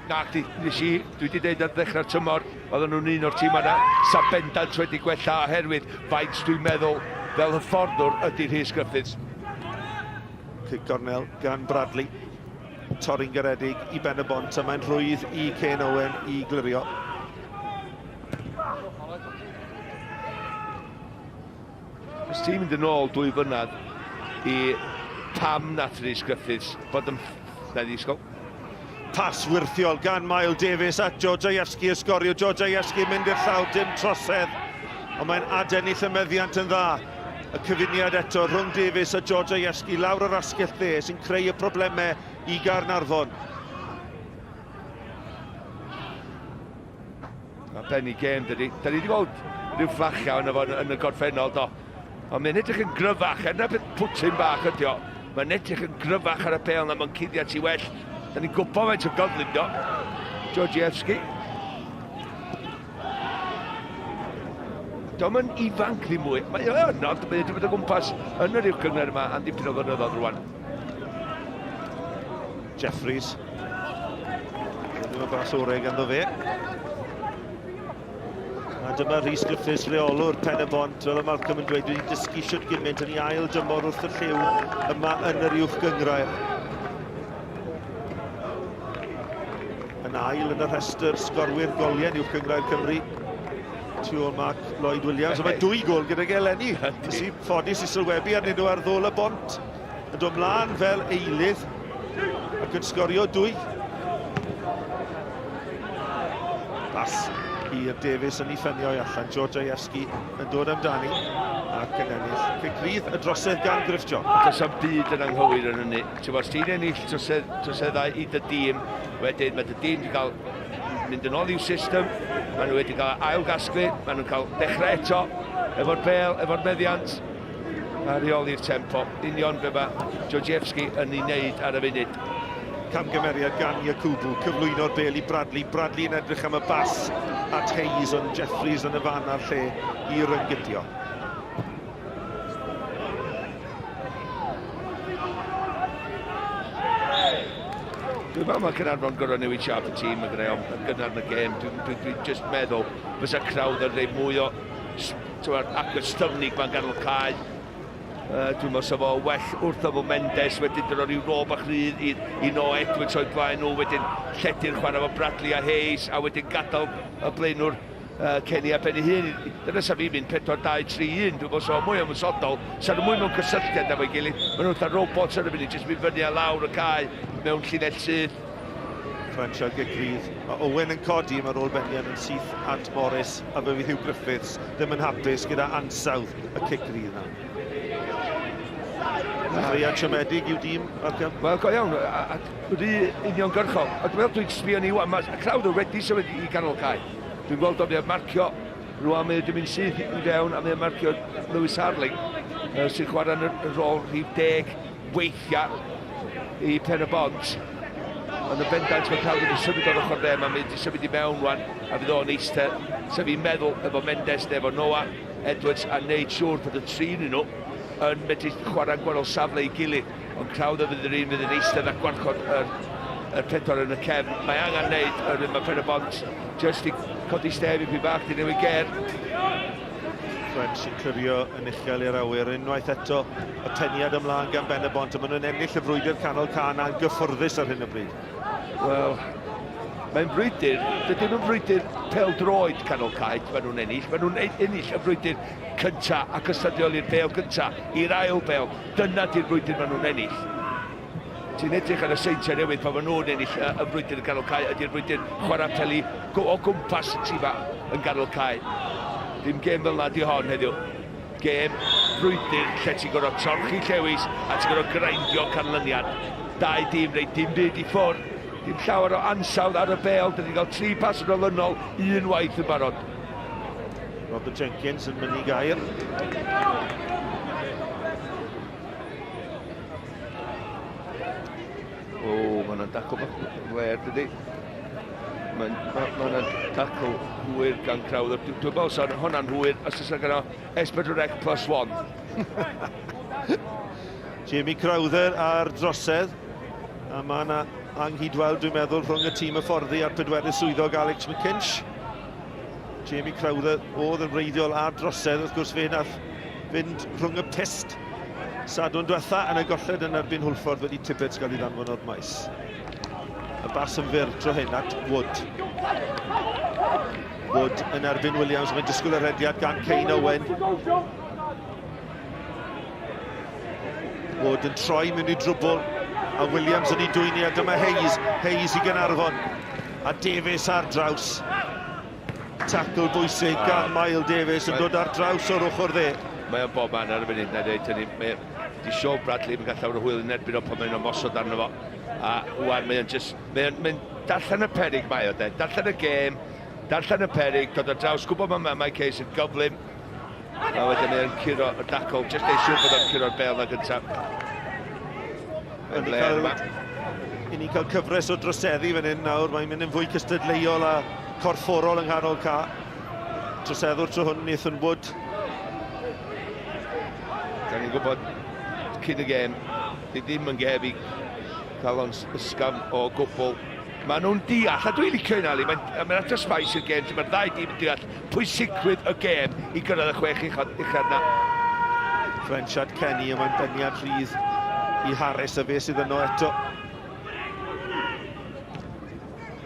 Nag, dwi wedi dweud ar ddechrau'r tymor, oedden nhw'n un o'r tîm yna, sa bendant wedi gwella oherwydd faint dwi'n meddwl fel hyfforddwr ydy Rhys Griffiths. Cic gornel gan Bradley. Torri'n garedig I Pen-y-bont, a mae'n rhwydd I Caen Owen I glirio. Os ti'n mynd yn ôl 2 flynedd I pam nath Rhys Griffiths bod yn ddisgol. Pas wirthiol gan Mael Davies at Georgievski y Sgorio. Georgievski mynd i'r llaw, dim trosedd. Ond mae'n adennill y meddiant yn dda. Y cyfuniad eto rhwng Davies a Georgievski lawr yr asgell dde sy'n creu y problemau I Caernarfon. A benni gêm dydi. Da ni wedi gweld rhyw fflachio yn y gorffennol do. Ond mae'n edrych yn gryfach, yna beth pwtyn bach ydi o. Mae'n edrych yn gryfach ar y pêl na mae'n cuddiad I well. Da ni'n gwybod faint o gyflym do. Georgievski. Do mae'n ifanc ddim mwy. Mae'n nod, mae wedi bod o gwmpas yn yr uwch gyngor yma am dipyn o flynyddoedd rwan. Jeffries. Ddim yn bas orau ganddo fe. A dyma Rhys Griffiths, reolwr Pen-y-bont, fel y Malcolm yn dweud, wedi dysgu siwt gymaint yn ei ail dymor wrth y lliw yma yn yr uwch gyngrair. Yn ail yn y rhestr sgorwyr goliau uwch gyngrair Cymru. Tu ôl Mark Lloyd Williams, a mae 2 gol gyda Eleni. Sy'n ffodus I sylwebu arnyn nhw ar ddôl y bont. Yn dod mlaen fel eilydd ac yn sgorio 2. Bas i'r Davies yn ei ffenio I allan. Georgievski yn dod amdani ac yn ennill. Cegrydd y drosedd gan Griff John. Does am byd yn anghywir yn hynny. Ti'n ennill troseddau I dy dîm. Wedyn mae dy dîm wedi cael mynd yn ôl i'w system. Maen nhw wedi cael ailgasglu. Maen nhw'n cael dechrau eto efo'r bêl, efo'r meddiant. A reoli'r tempo. Union be mae Georgievski yn ei wneud ar y funud. Camgymeriad gan Iakubu, cyflwyno'r bêl I Bradley. Bradley yn edrych am y bas at Hayes, ond Jeffries yn y fan ar lle I ryngydio. Dwi'n meddwl mae Caernarfon gorau newid siarad y tîm yn greu yn gynnar yn y gêm. Dwi'n just meddwl fysa crawd yn rhaid mwy o agwestyfnig ma'n ganol cae. Dwi'n meddwl sef o well wrth efo Mendes, wedyn dyn nhw'n rhyw rob a'ch rydd I no Edwards o'i blaen nhw, wedyn lledu'r chwarae efo Bradley a Hayes, a wedyn gadael y blaenwr Kenny a Benny Hyn. Dyna sa fi'n mynd 4-2-3-1, dwi'n meddwl so mwy ymwysodol, sa'n nhw mwy mewn cysylltiad efo'i gilydd. Maen nhw'n dda robots ar y funud, jyst mynd fyny a lawr y cae mewn llinell sydd. Crensio Gegrydd. Mae Owen yn codi, mae'r ôl Bennian yn syth at Morris, a fe fydd Hugh Griffiths ddim yn hapus gyda ansawdd y Gegrydd na. Ffriad siomedig i'w dîm, Malcolm? Wel, go iawn, wedi uniongyrchol. A dwi'n meddwl dwi'n sbio ni wan, mae crawd wedi symud I ganol cae. Dwi'n gweld o fe'n marcio, rwan mae wedi mynd sydd I fewn, a mae'n marcio Lewis Harling, sy'n chwarae yn y rôl rhif 10 weithiau I Pen-y-bont. Ond y bendant mae crawd wedi symud o'r ochr dde, mae wedi symud I mewn rwan, a fydd o'n eistedd. So fi'n meddwl efo Mendes, efo Noah, Edwards, a wneud siŵr bod y trin nhw yn medru chwarae'n gwahanol safle I gilydd, ond crawd o fydd yr un fydd yn eistedd ac gwarchod y pedwar yn y cefn. Mae angen wneud yr un mae Pen-y-bont jyst I codi stef I fi bach di newid ger. French sy'n clirio yn uchel i'r awyr. Unwaith eto y peniad ymlaen gan Pen-y-bont, a maen nhw'n ennill y frwydr canol can a'n gyffwrddus ar hyn o bryd. Wel, mae'n frwydr, dydyn nhw'n frwydr pêl-droed canol caet, maen nhw'n ennill. Maen nhw'n ennill y frwydr cynta ac ystydiol i'r bêl cynta, i'r ail bêl. Dyna di'r frwydr maen nhw'n ennill. Ti'n edrych ar y seintiau newydd pan maen nhw'n ennill y frwydr yn canol caet, ydy'r frwydr chwarae peli o gwmpas y tîm yn canol caet. Dim gêm fel na di hon heddiw. Gêm frwydr lle ti'n gorfod torchi llewis a ti'n gorfod grindio canlyniad. Dau dîm neu dim byd I ffwrdd. Dim llawer o ansawdd ar y bêl, dyn ni'n cael 3 pas yn olynol, un waith yn barod. Robert Jenkins yn mynd I gair. O, ma'n dacw bach fler, dydi. Mae'n tacl hwyr gan Crowther. Dwi'n meddwl sy'n hwnna'n hwyr, os ys gyda S4C+1. Jamie Crowther ar drosedd. A mae yna anghydweld, dwi'n meddwl, rhwng y tîm y fforddi a'r pedwerydd swyddog Alex McKinch. Jamie Crowther oedd yn reiddiol ar drosedd, wrth gwrs fe nath fynd rhwng y pist. Sadwrn diwetha yn y golled yn erbyn Hwlffordd wedi Tibbets gael ei ddanfon o'r maes. Y bas yn fyr tro hyn at Wood. Wood yn erbyn Williams, mae'n disgwyl y rediad gan Cain Owen. Wood yn troi mewn i drwbl, a Williams yn ei dwyni, a dyma Hayes i Caernarfon. A Davies ar draws. Tacl bwysig gan Mael Davies yn dod ar draws o'r ochr dde. Mae o'n bob man ar y munud na dweud hynny. Di Sean Bradley yn gallawr o hwyl yn erbyn o pan mae'n ymosod arno fo. A wan mae'n darllen y perig mae o de. Darllen y gêm, darllen y perig, dod ar draws, gwybod mae Case yn gyflym. A wedyn mae'n curo y dacl, jyst ei siŵr bod o'n curo'r bel na gyntaf. I ni cael cyfres o droseddu fan hyn nawr, mae'n mynd yn fwy cystadleuol a corfforol yng nghanol ca. Troseddwr tro hwn, Nathan Wood. Da ni'n gwybod cyn y gêm, di ddim yn gêm i cael o'n ysgam o gwbl. Maen nhw'n deall, a dwi'n licio un ali, mae'n at ysmaes i'r gêm, mae'r ddau dim yn deall pwysigrwydd y gêm i gyrraedd y chwech uchel na. Frenchard Kenny, a mae'n beniad rhydd i Harris a fe sydd yno eto.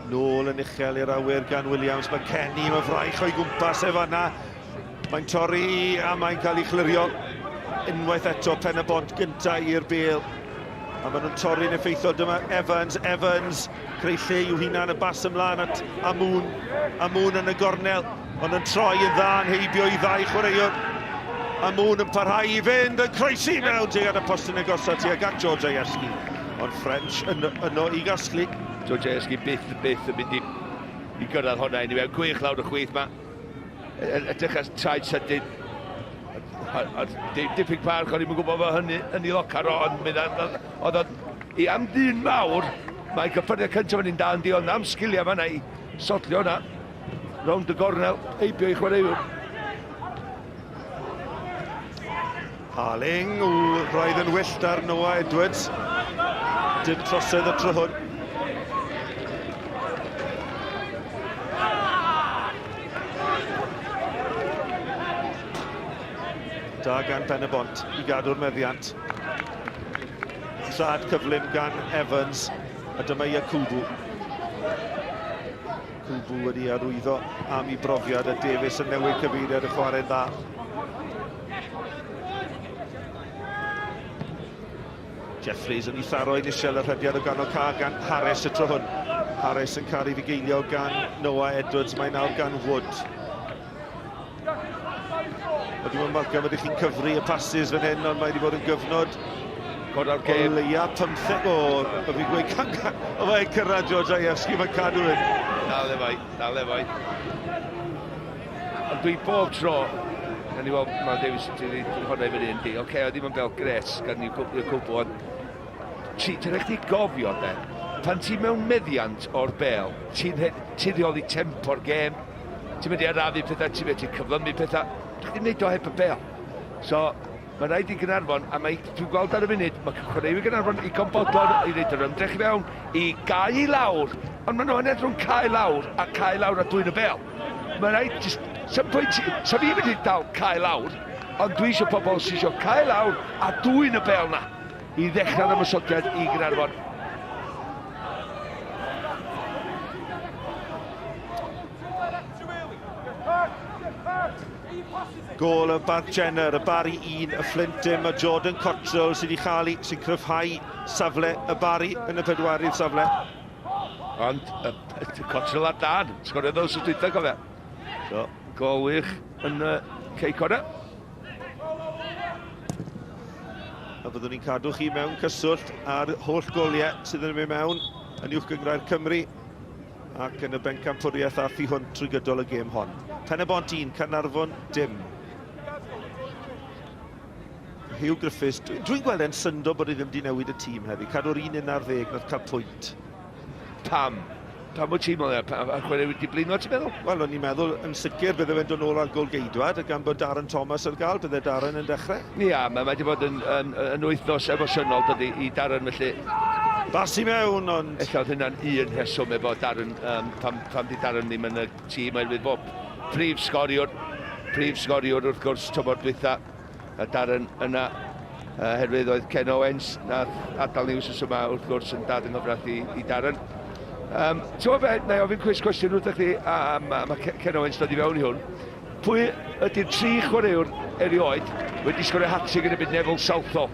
Nôl yn uchel i'r awyr gan Williams, mae Kenny, mae fraich o'i gwmpas efo yna. Mae'n torri a mae'n cael ei chlirio. Unwaith eto Pen-y-bont gyntaf i'r bêl. A maen nhw'n torri'n effeithiol. Dyma Evans, creu lle i'w hunan y bas ymlaen at Amoon. Amoon yn y gornel, ond yn troi yn dda yn heibio i ddau chwaraewr. Amoon yn parhau i fynd, yn croesi mewn tuag at y post yn y gosod tuag at George Aiersky. Ond French yno i gasglu. George Aiersky byth yn mynd i gyrraedd hwnna i ni mewn. Gwych lawr y chwith ma. Edrych as traed sydyn. Diffyg parch, o'n i'n gwybod fo hynny yn ei locar o, ond oedd o'n i am dyn mawr, mae gyffyrddiau cyntaf yn un da yn di, ond am sgiliau fan'na i sotlio hwnna, rownd y gornel, eibio i chwaraewr. Harling, roedd yn wyllt ar Noah Edwards. Dim trosedd y tro hwn. Da gan Pen-y-bont i gadw'r meddiant. Trad cyflym gan Evans, a dyma Iakubu. Kubu wedi arwyddo am ei brofiad, a Davies yn newid cyfeiriad y chwarae dda. Jeffries yn ei tharo inisial y rhediad o ganol ca gan Harris y tro hwn. Harris yn cael ei fugeilio gan Noah Edwards, mae nawr gan Wood. Dwi'n marcio fod chi'n cyfru y passes fan hyn, ond mae wedi bod yn gyfnod. Goda'r gêm. O leia 15 o fi gweud can. O fe'n cyrraedd George Aiersky, mae'n cadw hyn. Dal efo. Ond dwi bob tro, gan i weld, mae Davies wedi hwnna i fyny yn di. Oce, oedd ddim yn bel gres gan i'w cwbl, ond ti'n rhaid i gofio, de. Pan ti mewn meddiant o'r bel, ti'n reoli tempo'r gêm. Ti'n mynd i arafu pethau, ti'n mynd i cyflymu pethau. Dwi'n ddim wneud o heb y bel. So, mae rhaid i Caernarfon, a dwi'n gweld ar y funud, mae chwaraewyr Caernarfon i gombodlon i wneud yr ymdrech i fewn, i gau i lawr, ond maen nhw'n edrych rhwng cau lawr a dwy'n y bel. Mae rhaid, sa fi mynd i dal cau lawr, ond dwi eisiau pobl sy'n eisiau cau lawr a dwy'n y bel na, i ddechrau'r ymwysodiad i Caernarfon. Gôl y Bart Jenner, y Bari 1, y Flint dim, a Jordan Cottrell sydd sy'n cryfhau safle y Bari yn y pedwarydd safle. Ond Cottrell ar dan, sgorio ddod sy'n dwyta gofio. So, gol wych yn Ceicona. A fyddwn ni'n cadw chi mewn cyswllt ar holl goliau sydd yn mynd mewn yn uwch gyngrair Cymru ac yn y bencampwriaeth a thu hwnt trwy gydol y gêm hon. Pen-y-bont 1, Caernarfon dim. Hugh Griffiths, dwi'n gweld e'n syndo bod i ddim wedi newid y tîm heddi. Cadw'r 1 un ar 10 nath cael pwynt. Pam? Pa mwy tîm o'n a chwarae wedi blino, ti'n meddwl? Wel, o'n i'n meddwl yn sicr bydde fe'n dod nôl ar gol geidwad, gan bod Darren Thomas ar gael, bydde Darren yn dechrau. Ia, mae wedi bod yn wythnos emosiynol dydy i Darren, felly Bas i mewn, ond... ella oedd hynna'n un heswm efo Darren, pam di Darren ddim yn y tîm, oherwydd bod prif sgoriwr wrth gwrs tymor dwytha, a Darren yna, herwydd oedd Ken Owens, na Adal News ys yma wrth gwrs yn dad yng nghyfraith i Darren. Ti'n fe, na i ofyn cwestiwn wrth chi, a mae Ken Owens dod i fewn i hwn. Pwy ydy'r 3 chwaraewr erioed wedi sgorio hat-trick yn y byd Neville Southall?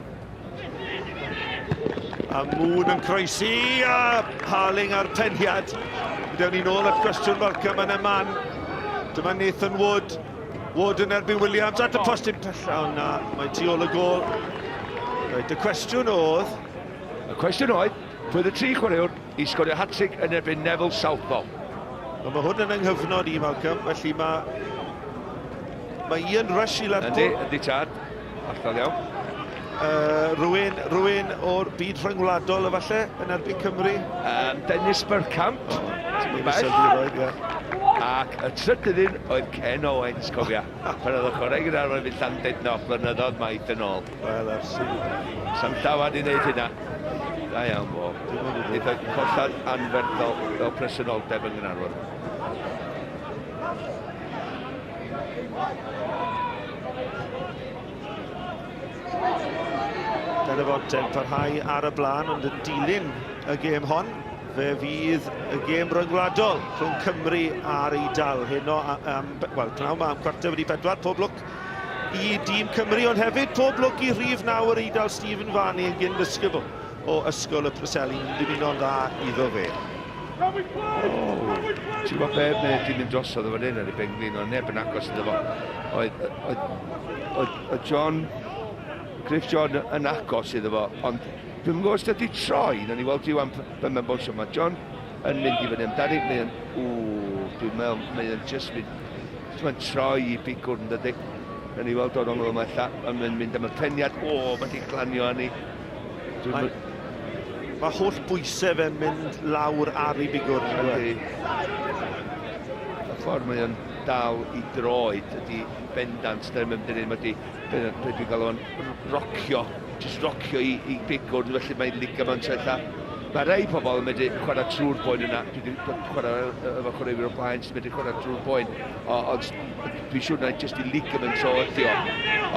A Moon yn croesi, a Harling ar peniad. Dewn ni nôl at cwestiwn Malcolm yn y man. Dyma Nathan Wood. Wood yn erbyn Williams at y postyn pella. Na, mae tu ôl y gol. Rhaid, y cwestiwn oedd... Y cwestiwn oedd, pwy y 3 chwaraewr i sgorio hat-trick yn erbyn Neville Southall? Mae hwn yn ynghyfnod i Malcolm, felly mae Ian Rush i Lerpwl. Ydy tad, allal iawn. Rhywun o'r byd rhyngwladol efallai yn erbyn Cymru. Dennis Bergkamp. Ac y trydydd un oedd Ken Owens, cofia. Pan oedd y chwarae gyda'r rhaid i Llandudno blynyddoedd maith yn ôl. Wel, Sam dawad i wneud hynna. Da iawn, bo. Nid oedd collad anferthol fel presenoldeb yn Gaernarfon. Pen-y-bont yn parhau ar y blaen, ond yn dilyn y gêm hon. Fe fydd y gêm ryngwladol rhwng Cymru a'r Eidal. Heno, wel, pnawn ma am cwarter wedi 4, pob lwc i dîm Cymru, ond hefyd pob lwc i rhif 9 yr Eidal Stephen Varney yn gyn-ddisgybl o ysgol y Preseli. Dymuno'n dda iddo fe. Ti'n gwybod be, wedi mynd drosodd o fan hyn ar ei benglin, ond neb yn agos iddo fo. Oedd Griff John yn agos iddo fo, ond dwi'n gwybod os ydy troi, na ni weld Iwan ben mewn bosio. Mae John yn mynd i fyny amdani, dwi'n meddwl mae yn just mynd troi i bigwr yn dydy. Na ni weld o'n ongl yma ella, yn mynd am y peniad, mae di glanio ani. Mae holl bwysau fe'n mynd lawr ar ei bigwr. Y ffordd mae yn dal i droed ydy bendant, dyna mynd i'n wedi dwi'n gael o'n rocio i bigwr, felly mae'n ligament ella. Mae rei pobl yn mynd i chwarae trwy'r boen yna, dwi wedi chwarae efo chwaraewyr o blaen sy'n mynd i chwarae trwy'r boen, ond dwi'n siŵr na jyst i ligament o ydi o,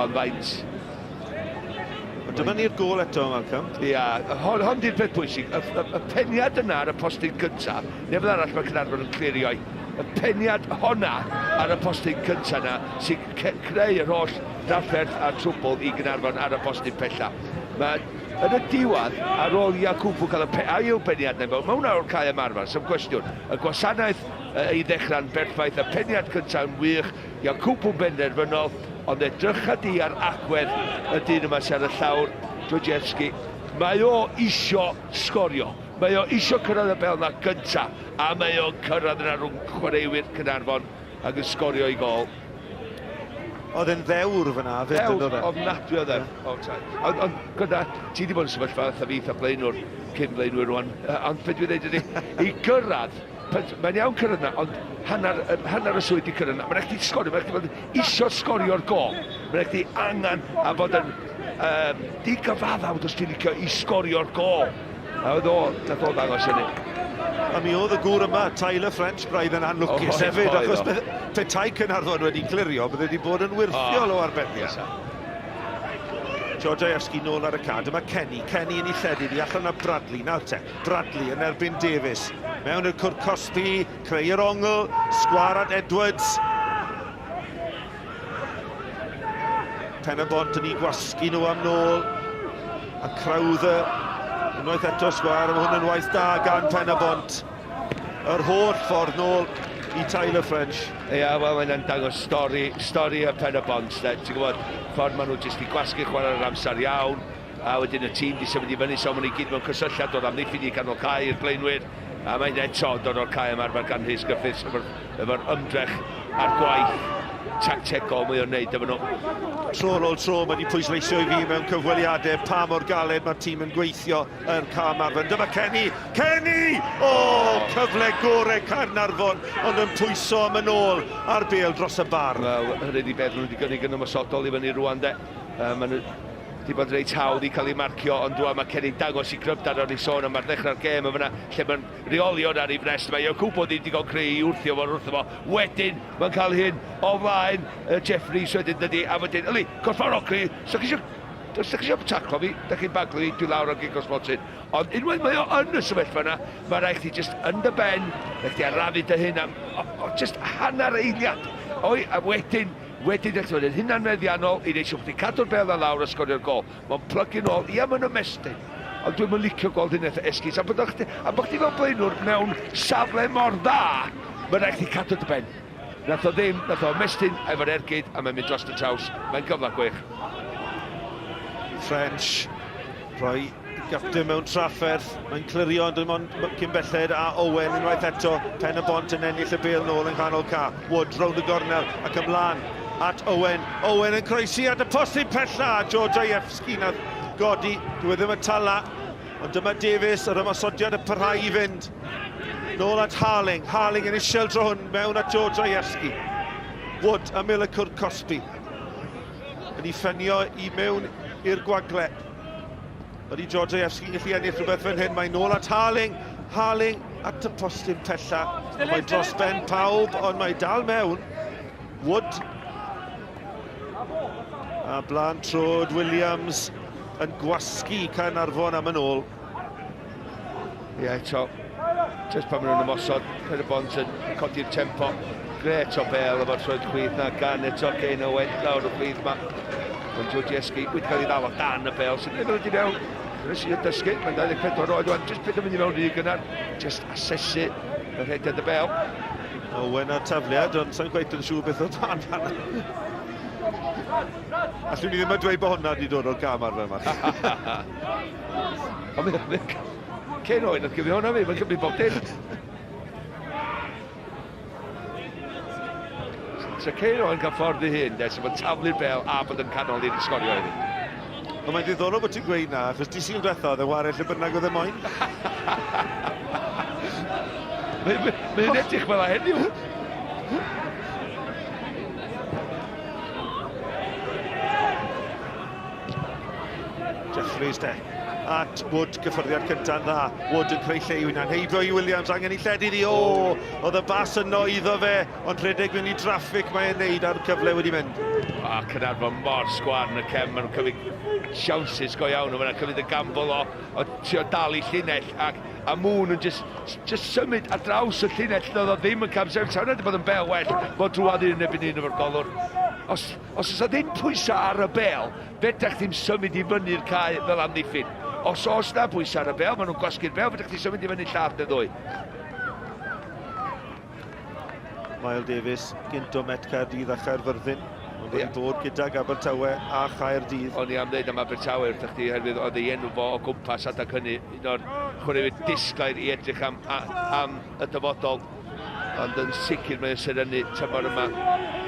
ond faint. Dyma ni'r gol eto, Malcolm. Ia, hon di'r peth bwysig, y peniad yna ar y postyn cyntaf, nefyd arall mae Caernarfon yn clirio y peniad honna ar y postyn cyntaf yna sy'n creu yr holl drafferth a trwbl i Gaernarfon ar y postyn pella. Yn y diwedd, ar ôl Iacubu cael y ail peniad neu mae hwnna o'r cael ymarfer, sy'n cwestiwn. Y gwasanaeth i ddechrau'n berffaith, y peniad cyntaf yn wych, Iacubu'n benderfynol, ond edrycha di ar agwedd y dyn yma sy'n ar y llawr, Dwdziewski. Mae o isio sgorio. Mae o isio cyrraedd y bel na gynta, a mae o'n cyrraedd yna rhwng chwaraewyr Caernarfon ac yn sgorio i gol. Oedd yn ddewr fyna, fyd yn dod e? Ofnadwy oedd e. Ond gyda, ti wedi bod yn sefyllfa fatha fi, eitha blaenwr, cyn blaenwr rwan, ond beth dwi'n dweud ydy, i gyrraedd, mae'n iawn cyrraedd yna, ond hanner y swydd i cyrraedd yna, mae'n eich di sgorio, mae'n eich di bod isio sgorio'r gol, mae'n eich di angen a fod yn digyfaddawd os ti'n licio i sgorio'r gol. A oedd o, nath o ddangos hynny. A mi oedd y gŵr yma, Tyler French, braidd yn anlwcus hefyd, achos petai Caernarfon wedi clirio, bydde wedi bod yn wirthiol o arbeniad. Dwdziewski nôl ar y cad, yma Kenny yn ei lledu, di allan a Bradley, nawr te, Bradley yn erbyn Davies. Mewn i'r cwrt Cosby, creu'r ongl, sgwar at Edwards. Pen-y-bont yn ei gwasgu nhw am nôl, a Crowther. Unwaith eto sgwar, mae hwn yn waith da gan Pen-y-bont. Yr holl ffordd nôl i Tyler French. Ia, wel, mae'n dangos stori y Pen-y-bont. Ti'n gwybod, ffordd maen nhw jyst i gwasgu chwarae ar amser iawn, a wedyn y tîm di symud i fyny, so maen nhw gyd mewn cysylltiad o'r amddiffyn i ganol cae i'r blaenwyr, a mae'n eto dod o'r cae ymarfer gan Rhys Griffiths efo'r ymdrech a'r gwaith tactegol mae o'n neud efo nhw. Tro ar ôl tro, mae wedi pwysleisio I fi mewn cyfweliadau pa mor galed mae'r tîm yn gweithio yn Caernarfon. Dyma Ken-y! Ken-y! O, cyfle gorau Caernarfon, ond yn pwyso am yn ôl ar bêl dros y bar. Wel, yr unig beth nhw wedi gynnig yn ymosodol I fyny rwan de. Maen wedi bod reit hawdd I cael ei marcio, ond dwi'n mae Ken-y dangos I gryfdar o'n ei sôn am ar ddechrau'r gêm yma, lle mae'n reoli o'n ar ei frest. Mae o'n gwybod I wedi cael creu I wrthio fo. Wedyn, mae'n cael hyn o flaen Jeffries wedyn dydi, a wedyn, yli, gorfforoglu, so chi eisiau taclo fi, da chi'n baglu fi, dwi lawr o'n gigos blotyn. Ond unwaith mae o yn y sefyllfa yna, mae rhaid chi just yn dy ben, rhaid chi arafu dy hyn am, just hanner eiliad. Oi, a wedyn, hynna'n meddiannol I wneud siwch chi cadw'r bel a lawr a sgorio'r gol. Mae'n plygu nôl, ia mae'n ymestyn. Ond dwi'n mynd licio gweld hyn eitha esgus. A bod chdi fel blaenwr mewn safle mor dda, mae'n rhaid chi cadw dy ben. Nath o ymestyn efo'r ergyd a mae'n mynd dros y traws. Mae'n gyfla gwych. French, rhoi gafter mewn trafferth, mae'n clirio ond dim ond cyn belled a Owen unwaith eto, Pen-y-bont yn ennill y bêl nôl yn canol ca. Wood rownd y gornel ac ymlaen at Owen. Owen yn croesi at y postyn pella. Georgievski na godi, dwi ddim yn tala. Ond dyma Davies, yr ymosodiad y parhau I fynd. Nôl at Harling. Harling yn isiel dro hwn mewn at Georgievski. Wood a Millicwr Cosby. Yn ei ffenio I mewn i'r gwagle. Ydy Georgievski'n gallu ennill rhywbeth fan hyn. Mae nôl at Harling. Harling at y postyn pella. Mae dros ben pawb, ond mae dal mewn. Wood. A blaen trod Williams yn gwasgu Caernarfon am yn ôl. Ie, eto, just pan maen nhw'n ymosod, Pen-y-bont yn codi'r tempo. Gret o bel efo'r troed chwith na gan eto Cain Owen lawr o chwith ma. Ond Georgievski wedi cael ei ddal o dan y bel, sy'n ei wedi mewn. Rwy'n i'r dysgu, mae'n 24 oed o'n just beth yn mynd I mewn I gynnar. Just asesu y rhediad y bel. Owen ar tafliad, ond sa'n gweithio'n siŵr beth o dan fanna. Allwn ni ddim yn dweud bod hwnna wedi dod o'r gamar fe yma. Ond mae'n Cain Owen yn gyfio hwnna fi, mae'n cymryd bob dim. So Cain Owen cael ffordd I hyn, so mae'n taflu'r bel a bod yn canol i'r sgorio hefyd. Ond mae'n ddiddorol bod ti'n gweud na, achos di sy'n diwetha oedd y wario lle bynnag oedd y moyn. Mae'n edrych fel a heddiw. Jeffries de. At Wood, gyffyrddiad cynta'n dda. Wood yn creu lle I hwnna'n heibio I Williams, angen I lledu di. O, oedd y bas yn noeddo fe, ond rhedeg mewn I draffic mae'n neud ar cyfle wedi mynd. A Caernarfon mor sgwar yn y cefn, maen nhw'n cymryd siawnsys go iawn, maen nhw'n cymryd y gamble o trio dal I llinell, a Moon yn just symud ar draws y llinell, oedd o ddim yn cam sef, sa'n wedi bod yn bel well, bod drwad un ebyn un efo'r golwr. Os oes ddim pwysau ar y bel, fedrach ddim symud I fyny'r cae fel amddiffyn. Os na bwysau ar y bel, maen nhw'n gwasgu'r bel, fedrach ddim symud I fyny lladd neu ddwy. Miles Davies, gynt o Met Caerdydd a Caerfyrddin. Ond wedi bod gydag Abertawe a Chaerdydd. O'n I am ddeud am Abertawe wrthych chi, herwydd oedd ei enw fo o gwmpas adag hynny. Un o'r chwaraewyr disglair I edrych am y dyfodol. Ond yn sicr mae'n syrynnu tymor yma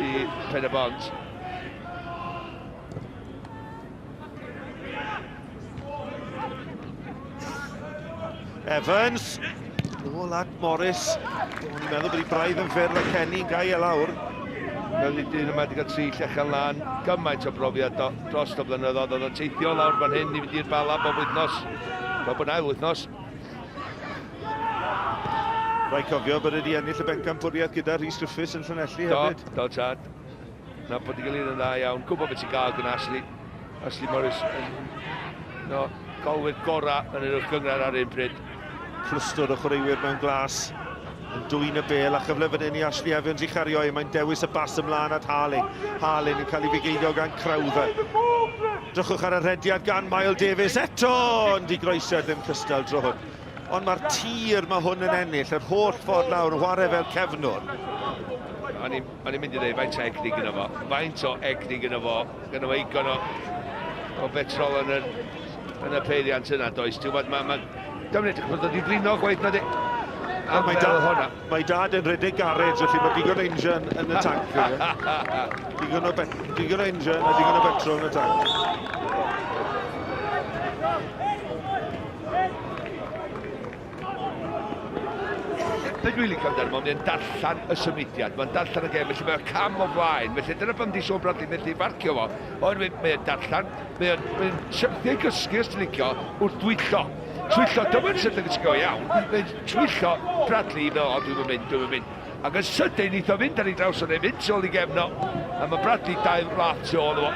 I Pen-y-bont. Evans, nôl at Morris. O'n i'n meddwl bod I braidd yn ffyrdd a Kenny yn gael lawr. Fel ni dyn yma wedi cael 3 llechan lan, gymaint o brofiad dros o blynyddoedd. Oedd o'n teithio lawr fan hyn I fynd i'r bala bob wythnos. Bob yn ail wythnos. Rai cofio bod wedi ennill y bencampwriaeth gyda Rhys Griffiths yn Llanelli hefyd. Do, tad. Na bod I gilydd yn dda iawn. Gwybod beth I gael gan Ashley. Ashley Morris yn golwyr gora yn yr gyngor ar un pryd. Clwstwr o chwaraewyr mewn glas. Yn dwy'n y bel a chyfle fan hyn I Ashley Evans I chario mae'n dewis y bas ymlaen at Harling. Harling yn cael ei fugeiddio gan Crowther. Drychwch ar y rhediad gan Miles Davies eto, ond I groesiad ddim cystal dro hwn. Ond mae'r tir mae hwn yn ennill, yr holl ffordd lawr yn chwarae fel cefnwr. O'n i'n mynd I ddeud faint o egni gyda fo. Faint o egni gyda fo. Gyda fo eigon o betrol yn y peiriant yna, does. Dwi'n meddwl, mae'n edrych bod wedi blino gwaith na di. Mae dad yn rhedeg garej, felly mae digon o injan yn y tank. Digon o injan a digon o betrol yn y tank. Be dwi'n licio amdano, mae'n darllan y symudiad, mae'n darllan y gem, felly mae'n cam o flaen, felly dyna pam di sôn Bradley methu farcio fo, ond mae'n darllan, mae'n syrthio gysgu os dwi'n licio wrth dwyllo. Twyllo, dyma'n syrthio gysgu o iawn, mae'n twyllo Bradley i fel, o dwi'n mynd. Ac yn sydyn, eitho fynd ar ei draws o'n ei mynd sy'n ôl i gefno, a mae Bradley dau rat sy'n ôl o.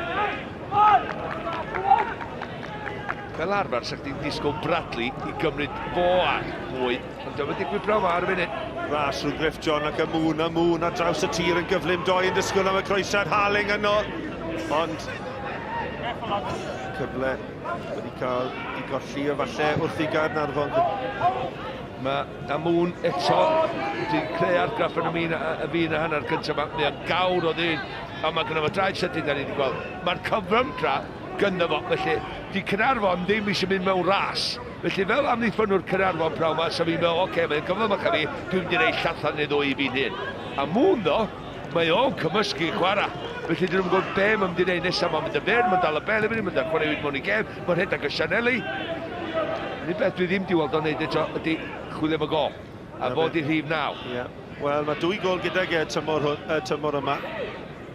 Fel arfer, sa'ch di'n disgwyl Bradley i gymryd fo ar mwy, ond dyma'n digwydd braw ma ar y funud. Ras rhwng Griff John ac Moon a draws y tir yn gyflym, doi yn disgwyl am y croesiad, Harling yno. Ond cyfle wedi cael ei golli efallai wrth i Caernarfon. Mae Moon eto wedi creu argraff yn y fin a hanner cyntaf, mae'n gawr o ddyn, a mae gyda fo draed sydyn da ni wedi gweld. Mae'r cyfrymdra gynno fo, felly di Caernarfon ddim eisiau mynd mewn ras. Felly fel amddiffynwr Caernarfon praw ma, sa fi'n meddwl, oce, mae'n gyfle ma fi, dwi'n mynd i wneud llathan neu ddwy i fi'n hyn. A Moon ddo, mae o'n cymysgu chwarae. Felly dyn nhw'n gwybod be mae'n mynd i wneud nesaf, mae'n mynd i fer, mae'n dal y bel i fyny, mae'n dal chwarae mewn i gem, mae'n rhedeg y Sianeli. Unig beth dwi ddim di weld o'n neud eto ydy chwilio am y gol. A fod i rhif 9. Wel, mae 2 gol gydag tymor yma.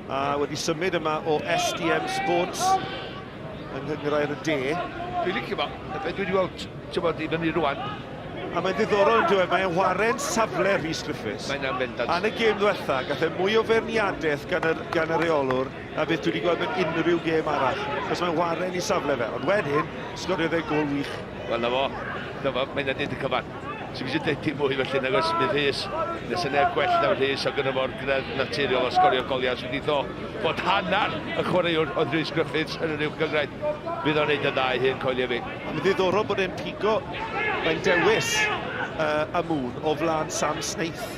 A wedi symud yma o SDM Sports yng Nghyngrair y De. Dwi'n licio fo, beth dwi wedi weld, i fyny rwan. A mae'n ddiddorol yn dweud, mae'n warren safle Rhys Griffiths. Mae'n amendant. Yn y gêm ddiwetha, gath e mwy o ferniadaeth gan y reolwr a beth dwi wedi gweld mewn unrhyw gêm arall. Cos mae'n warren i safle fe, ond wedyn, sgoriodd e gol wych. Wel, na fo, mae'n adeg y cyfan. So fi eisiau dweud ti mwy felly nag os bydd Rhys, nes y neb gwell na'r Rhys o gynnu fo'r gredd naturiol o sgorio goliau. So wedi ddo bod hannar y chwaraewr o Rhys Griffiths yn yr uwch gyngraid. Bydd o'n neud y ddau hyn coelio fi. A mae'n ddiddorol bod e'n pigo, mae'n dewis y Moon o flaen Sam Snaith.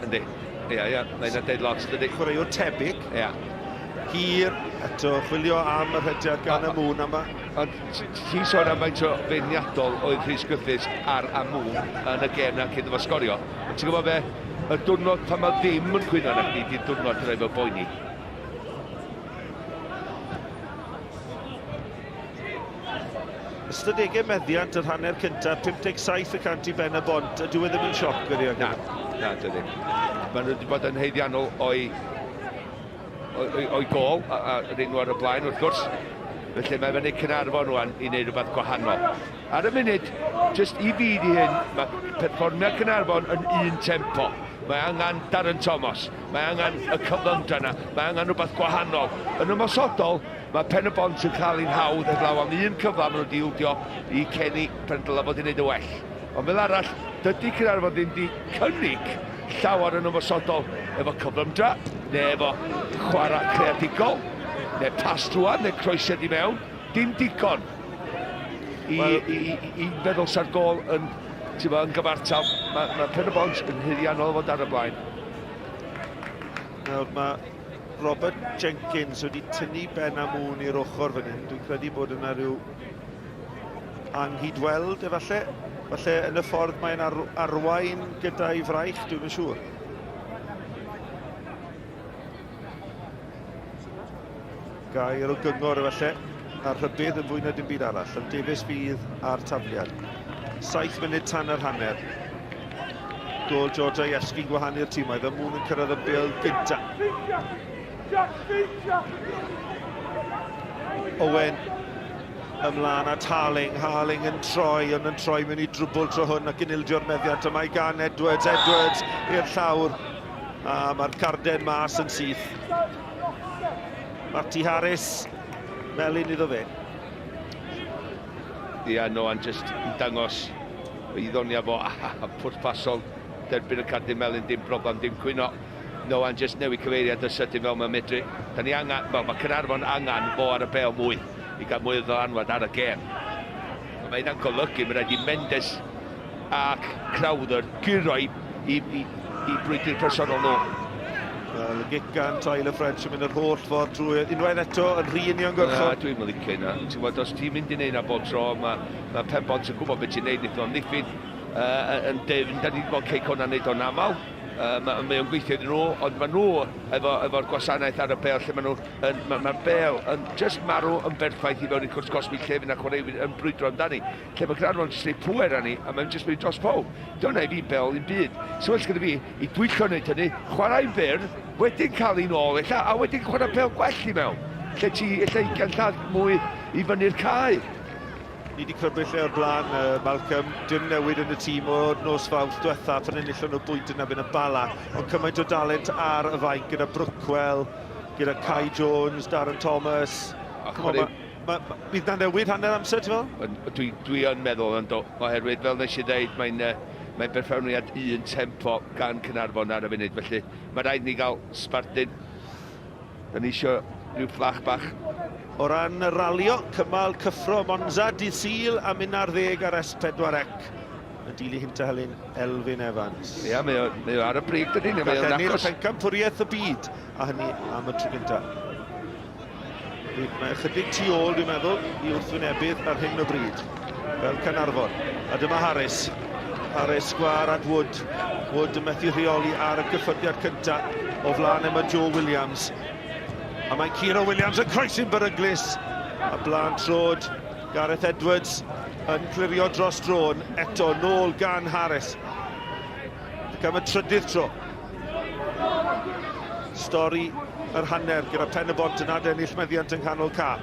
Yndi, ia, mae'n adeud lot, dydy. Chwaraewr tebyg. Ia. Hir, eto chwilio am y rhediad gan y Moon yma. Ond ti'n sôn am faint o feirniadol oedd Rhys Griffiths ar y Moon yn y gem na cyn efo sgorio. Ti'n gwybod fe, y diwrnod pan mae ddim yn cwyno na chdi, di'r diwrnod yn efo boeni. Ystadegau meddiant yr hanner cyntaf, 57% i Pen-y-bont, ydw e ddim yn sioc wedi ag Na, dydy. Maen nhw wedi bod yn heiddiannol o'i gol, a rhaid nhw ar y blaen wrth gwrs. Felly mae fyny Caernarfon rwan i wneud rhywbeth gwahanol. Ar y munud, jyst i fi di hyn, mae perfformio Caernarfon yn un tempo. Mae angen Darren Thomas, mae angen y cyflymdra yna, mae angen rhywbeth gwahanol. Yn ymosodol, mae Pen-y-bont yn cael ein hawdd heblaw am un cyfle maen nhw wedi ildio i Kenny Prendl a fod i wneud y well. Ond fel arall, dydy Caernarfon ddim wedi cynnig llawer yn ymosodol efo cyflymdra, neu efo chwarae creadigol, neu pas drwan, neu croesiad i mewn, dim digon i feddwl sa'r gol yn gyfartal. Mae Pen-y-bont yn hiriannol fod ar y blaen. Nawr mae Robert Jenkins wedi tynnu Ben a Moon i'r ochr fan hyn. Dwi'n credu bod yna rhyw anghydweld efallai. Falle yn y ffordd mae'n arwain gyda'i fraich, dwi'n yn siŵr. Gair o gyngor efallai, a'r rhybydd yn fwy na dim byd arall, ond Davies fydd ar tafliad. 7 munud tan yr hanner. Gol George Ajewski'n gwahanu'r tîmau, y Moon yn cyrraedd y bil gynta. Owen ymlaen at Harling yn troi, ond yn troi mewn i drwbl tro hwn ac yn ildio'r meddiant. A mae gan Edwards i'r llawr. A mae'r carden mas yn syth. Marty Harris, melyn iddo fe. Ia, Noan jyst yn dangos i ddonia fo a pwrpasol derbyn y carden melyn, dim broblem, dim cwyno. Noan jyst newid cyfeiriad y sydyn fel mae'n medru. Da ni angen, mae Caernarfon angen fo ar y bel mwy i gael mwy o ddylanwad ar y gem. Mae hynna'n golygu, mae'n rhaid i Mendes ac Crowther gyrro i brwydr personol nhw. Wel, y gic gan Tyler French yn mynd yr holl ffordd drwy unwaith eto yn rhin i ongorchol. Na, dwi'n licio yna. Ti'n gwybod, os ti'n mynd i wneud na bob tro, mae Pen-y-bont yn gwybod beth ti'n wneud, nid o'n ddiffyn yn dyfn, da ni'n gweld ceic hwnna'n neud o'n aml. Mae o'n gweithio iddyn nhw, ond maen nhw efo'r gwasanaeth ar y bel lle mae'r bel yn just marw yn berffaith i fewn i cwrs gosbi lle fy'n chwaraewyr yn brwydro amdani. Lle mae Caernarfon jyst ei pwer arni, a mae'n jyst mynd dros pob. Dyna i fi bel i'n byd. So well gyda fi, i dwyllio wneud hynny, chwarae'n fyr, wedyn cael un ôl, a wedyn chwarae bel gwell i mewn. Lle ti illa 20 lladd mwy i fyny'r cae. Ni wedi crybwyll lle o'r blaen, Malcolm, dim newid yn y tîm o'r nos Fawrth diwetha pan enillon nhw bwynt yn ebyn y Bala, ond cymaint o dalent ar y fainc gyda Brookwell, gyda Kai Jones, Darren Thomas. Bydd na newid hanner amser, ti'n fel? Dwi yn meddwl yn do, oherwydd fel nes i ddeud, mae'n berfformiad un tempo gan Caernarfon ar y funud, felly mae rhaid ni gael sbartyn. Da ni eisiau rhyw fflach bach. O ran y ralio, cymal cyffro Monza, dydd Sul a mynd ar 10 ar S4C. Yn dili hynta Helyn Elfyn Evans. Ia, mae o ar y brig dydyn ni. Gall ennill pencampwriaeth y byd, a hynny am y tro gynta. Mae ychydig tu ôl, dwi'n meddwl, i wrthwynebydd ar hyn o bryd, fel Caernarfon. A dyma Harris. Harris gwar at Wood. Wood yn methu rheoli ar y gyffyrddiad cynta o flaen yma Joe Williams. A mae Ciara Williams yn croesi'n beryglus. A blaen trod Gareth Edwards yn clirio dros drôn. Eto nôl gan Harris. Ac am y trydydd tro. Stori yr hanner gyda Pen-y-bont yn adennill meddiant yng nghanol ca.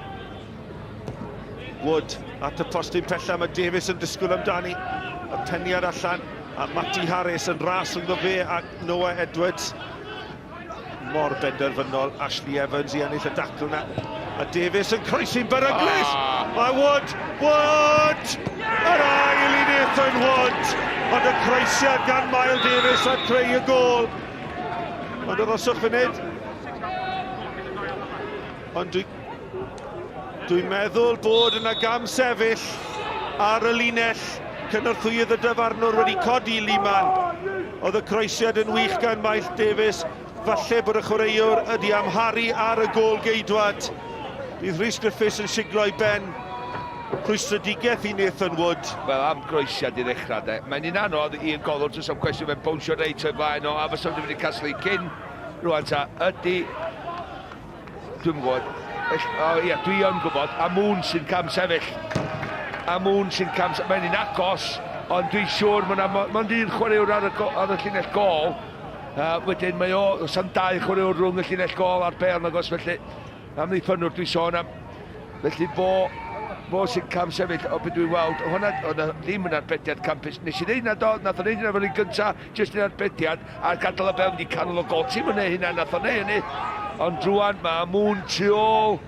Wood at y postyn pella, mae Davies yn disgwyl amdani. Y peniad allan, a Matty Harris yn ras rhwngddo fe ac Noah Edwards. Mor benderfynol, Ashley Evans i ennill y dacl yna. A Davies yn croesi'n beryglus. Mae Wood! Yr ail i Nathan Wood! Ond y croesiad gan Mael Davies a creu y gol. Ond yr oswch funud. Ond dwi'n meddwl bod yna gam sefyll ar y linell. Cynorthwyydd y dyfarnwr wedi codi Liman. Oedd y croesiad yn wych gan Mael Davies. Falle bod y chwaraewr ydi amharu ar y gôl geidwad. Bydd Rhys Griffiths yn siglo i ben. Rhwystredigaeth i Nathan Wood. Wel, am groesiad i ddechrau, de. Mae'n un anodd i'r golwr, jyst am cwestiwn fe'n bwnsio reit o'i blaen o, a fysa wedi wedi casglu cyn. Rwan ta, ydy... Dwi'n gwybod. Dwi yn gwybod, a mwn sy'n cam sefyll. Mae'n un agos, ond dwi'n siŵr mae'n un chwaraewr ar y llinell gol. Wedyn mae o, sa'n dau chwaraewr rhwng y llinell gol a'r bel nagos, felly am ddiffynwr dwi'n sôn am. Felly bo sy'n cam sefyll o beth dwi'n weld, hwnna ddim yn arbediad campus. Nes i ddeud na do, nath o'n neud yna fel un gyntaf, jyst yn arbediad, a'r gadael y bel wedi canol o gol. Ti'n mynd hynna, nath o'n neud hynny. Ond drwan mae mwn tu ôl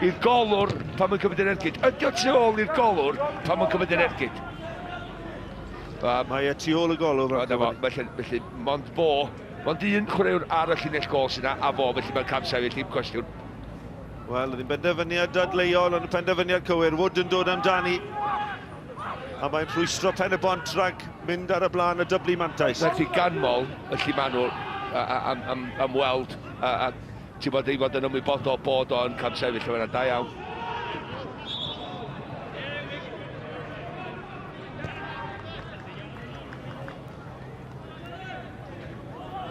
i'r golwr pan mae'n cymryd yn ergyd. Ydy o tu ôl i'r golwr pan mae'n cymryd yn ergyd. Mae e tu ôl y golwr. Felly, mond un chwaraewr ar y llinell gol sy'n a fo, felly mae'n cam sefyll, ddim cwestiwn. Wel, ydy'n benderfyniad dadleuol, ond y penderfyniad cywir. Wood yn dod amdani. A mae'n rhwystro Pen-y-bont rhag mynd ar y blaen y dyblu mantais. Felly ganmol, y llimanwr, am weld, a ti'n bod ei fod yn ymwybodol bod o'n cam sefyll, yma'n da iawn.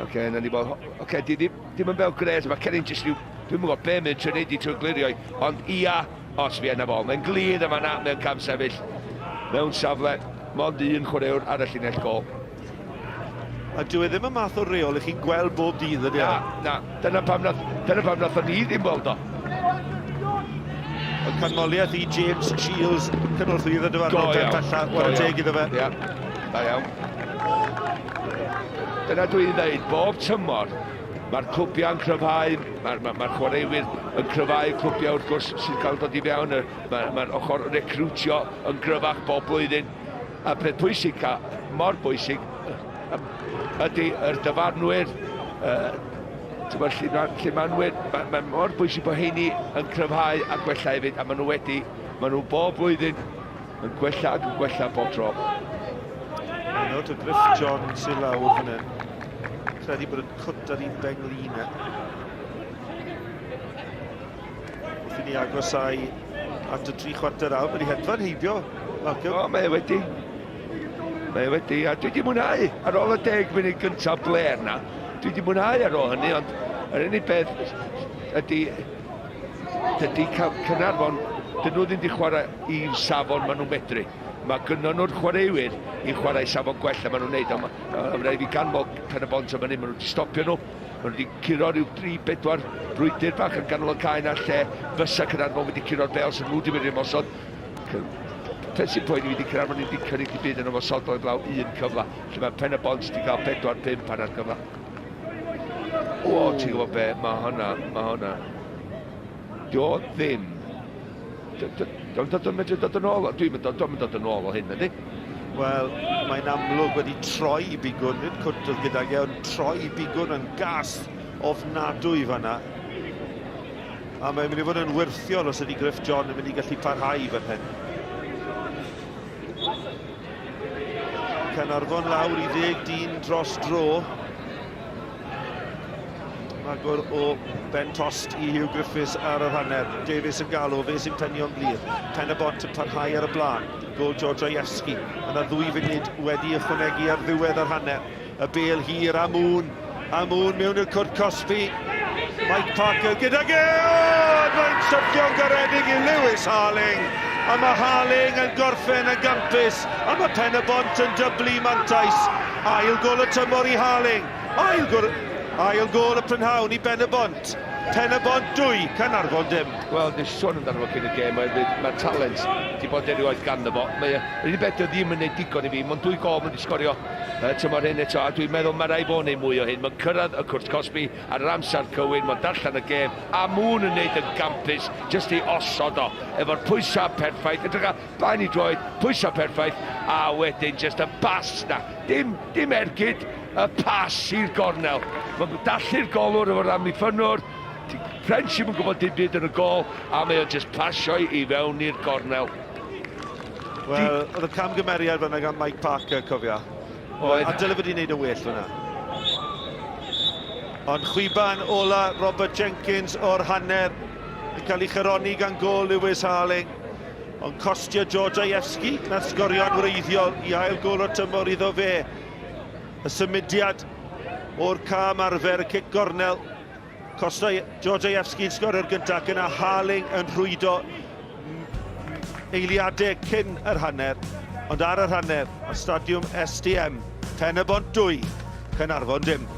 Na ni bod, dim yn fel gres, mae Cerin jyst rhyw, dwi'n gwybod be mynd trwy'n neud i trwy'n glirioi, ond ia, os fi yna bol, mae'n glir yma na mewn cam sefyll, mewn safle, mond un chwaraewr ar y llinell gol. A dwi ddim yn math o reol i chi'n gweld bob dydd ydy? Na, dyna pam nath ni ddim weld o. Y canmoliaeth i James Shields, cynorthwyydd y dyfarnwr pen pella, wara teg iddo fe. Ia, da iawn. Dyna dwi'n dweud, bob tymor, mae'r clwbiau'n cryfhau, mae'r chwaraewyr yn cryfhau clwbiau wrth gwrs sy'n cael dod i fewn, mae'r ochr recrwtio yn gryfach bob blwyddyn. A peth pwysig, mor bwysig, ydy yr dyfarnwyr, llimanwyr, mae'n mor bwysig bod heini yn cryfhau a gwella hefyd, a maen nhw bob blwyddyn yn gwella ac yn gwella bob tro. Nawr y Griff John sy'n lawr fan hyn. Credu bod yn cwt ar un benglin e. Wrth i ni agosau at y 3/4 awr, wedi hedfan heibio. Mae Mae wedi, a dwi wedi mwynhau ar ôl y 10 munud gyntaf bler na. Dwi wedi mwynhau ar ôl hynny, ond yr unig beth ydy Caernarfon, dyn nhw ddim wedi chwarae i'r safon maen nhw'n medru. Mae gynnon nhw'r chwaraewyr i chwarae safon gwella maen nhw'n neud. Mae'n rhaid i ganmol Pen-y-bont am hynny, maen nhw wedi stopio nhw. Maen nhw wedi curo rhyw 3-4 brwydr bach yn ganol y caen ar lle fysa Caernarfon wedi curo'r bel sy'n nhw wedi mynd i'r mosod. Peth sy'n pwynt i wedi Caernarfon wedi cynnig i byd yn ymosodol i blaw un cyfle, lle mae Pen-y-bont wedi cael 4-5 pan ar cyfle. O, ti'n gwybod be, mae hwnna. Dio ddim. Dwi'n dod yn ôl, dwi'n mynd dod yn ôl o hyn, ydy? Wel, mae'n amlwg wedi troi i bigwn, nid cwrt oedd gydag e, ond troi i bigwn yn gas ofnadwy fanna. A mae'n mynd i fod yn wirthiol os ydy Griff John yn mynd i gallu parhau fan hyn. Caernarfon lawr i 10 dyn dros dro. Magwr o Ben Tost i Hugh Griffiths ar yr hanner. Davies yn galw, fe sy'n penio'n glir. Pen-y-bont yn parhau ar y blaen. Gol Georgievski. Yna 2 funud wedi ychwanegu ar ddiwedd yr hanner. Y bel hir a Mŵn. A Mŵn mewn i'r cwrt Cosby. Mike Parker gydag e! Mae'n syrthio'n garedig i Lewis Harling. A mae Harling yn gorffen y gampus. A mae Pen-y-bont yn dyblu mantais. Ail gol y tymor i Harling. Ail gol y prynhawn i Pen-y-bont. Pen-y-bont 2, Caernarfon dim. Wel, nes i sôn amdano fo cyn y gêm, mae'r talent wedi bod erioed ganddo fo. Mae'n rhaid beth o ddim yn neud digon i fi, mae'n 2 gol wedi sgorio tymor hyn eto, a dwi'n meddwl mae rai fo neu mwy o hyn. Mae'n cyrraedd y cwrt Cosby ar yr amser cywir, mae'n darllen y gêm, a Mŵn yn neud yn gampus, jyst i osod o, efo'r pwysau perffaith, edrych a blaen i droed, pwysau perffaith, a wedyn jyst y bas na, dim ergyd, y pas i'r gornel. Mae'n dallu'r golwr efo'r amddiffynwr, French ddim yn gwybod dim byd yn y gol, a mae o'n just pasio i fewn i'r gornel. Wel, oedd y camgymeriad fyna gan Mike Parker, cofia. A dyle wedi wneud y well fyna. Ond chwiban ola Robert Jenkins o'r hanner yn cael ei chyroni gan gol Lewis Harling. Ond costio Georgievski, na sgorio'n wreiddiol i ail gol o'r tymor iddo fe. Y symudiad o'r cam arfer, y cic gornel. Costa Georgievski'n sgorio'r gyntaf, gyda Harling yn rhwydo eiliadau cyn yr hanner. Ond ar yr hanner, ar stadiwm STM, Pen-y-bont 2, Caernarfon dim.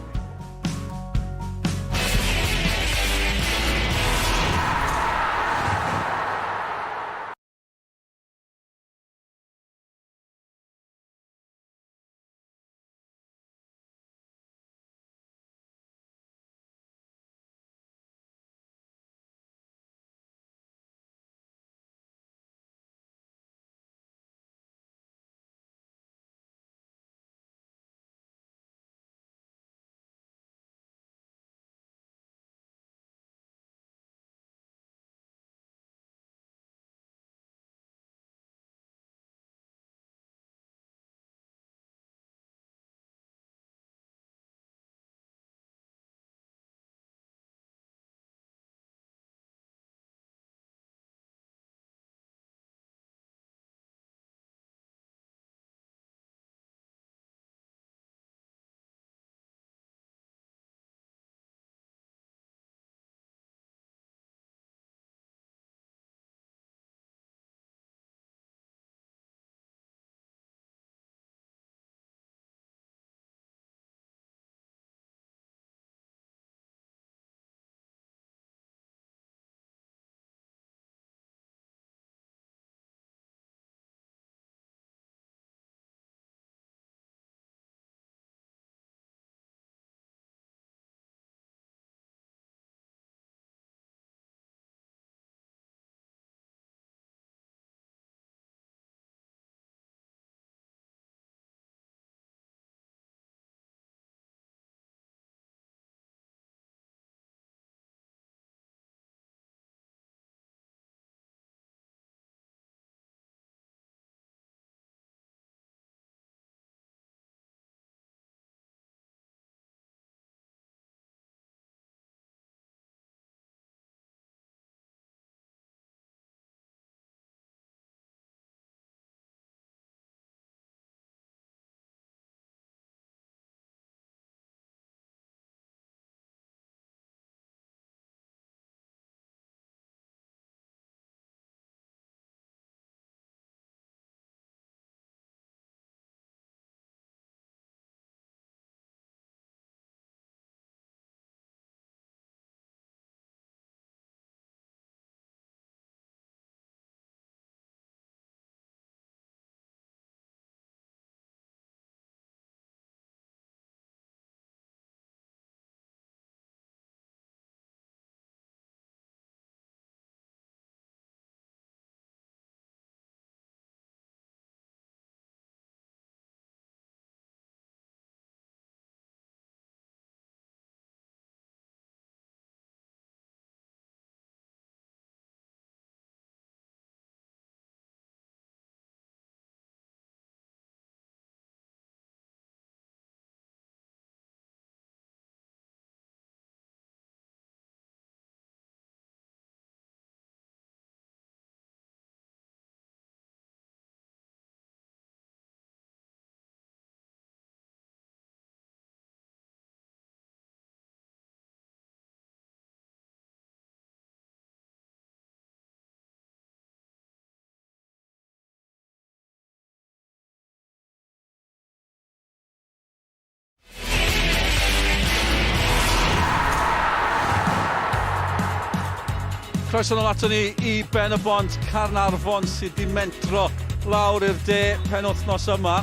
Croeso nôl ato ni I Pen-y-bont Caernarfon sydd di mentro lawr i'r de penwthnos yma.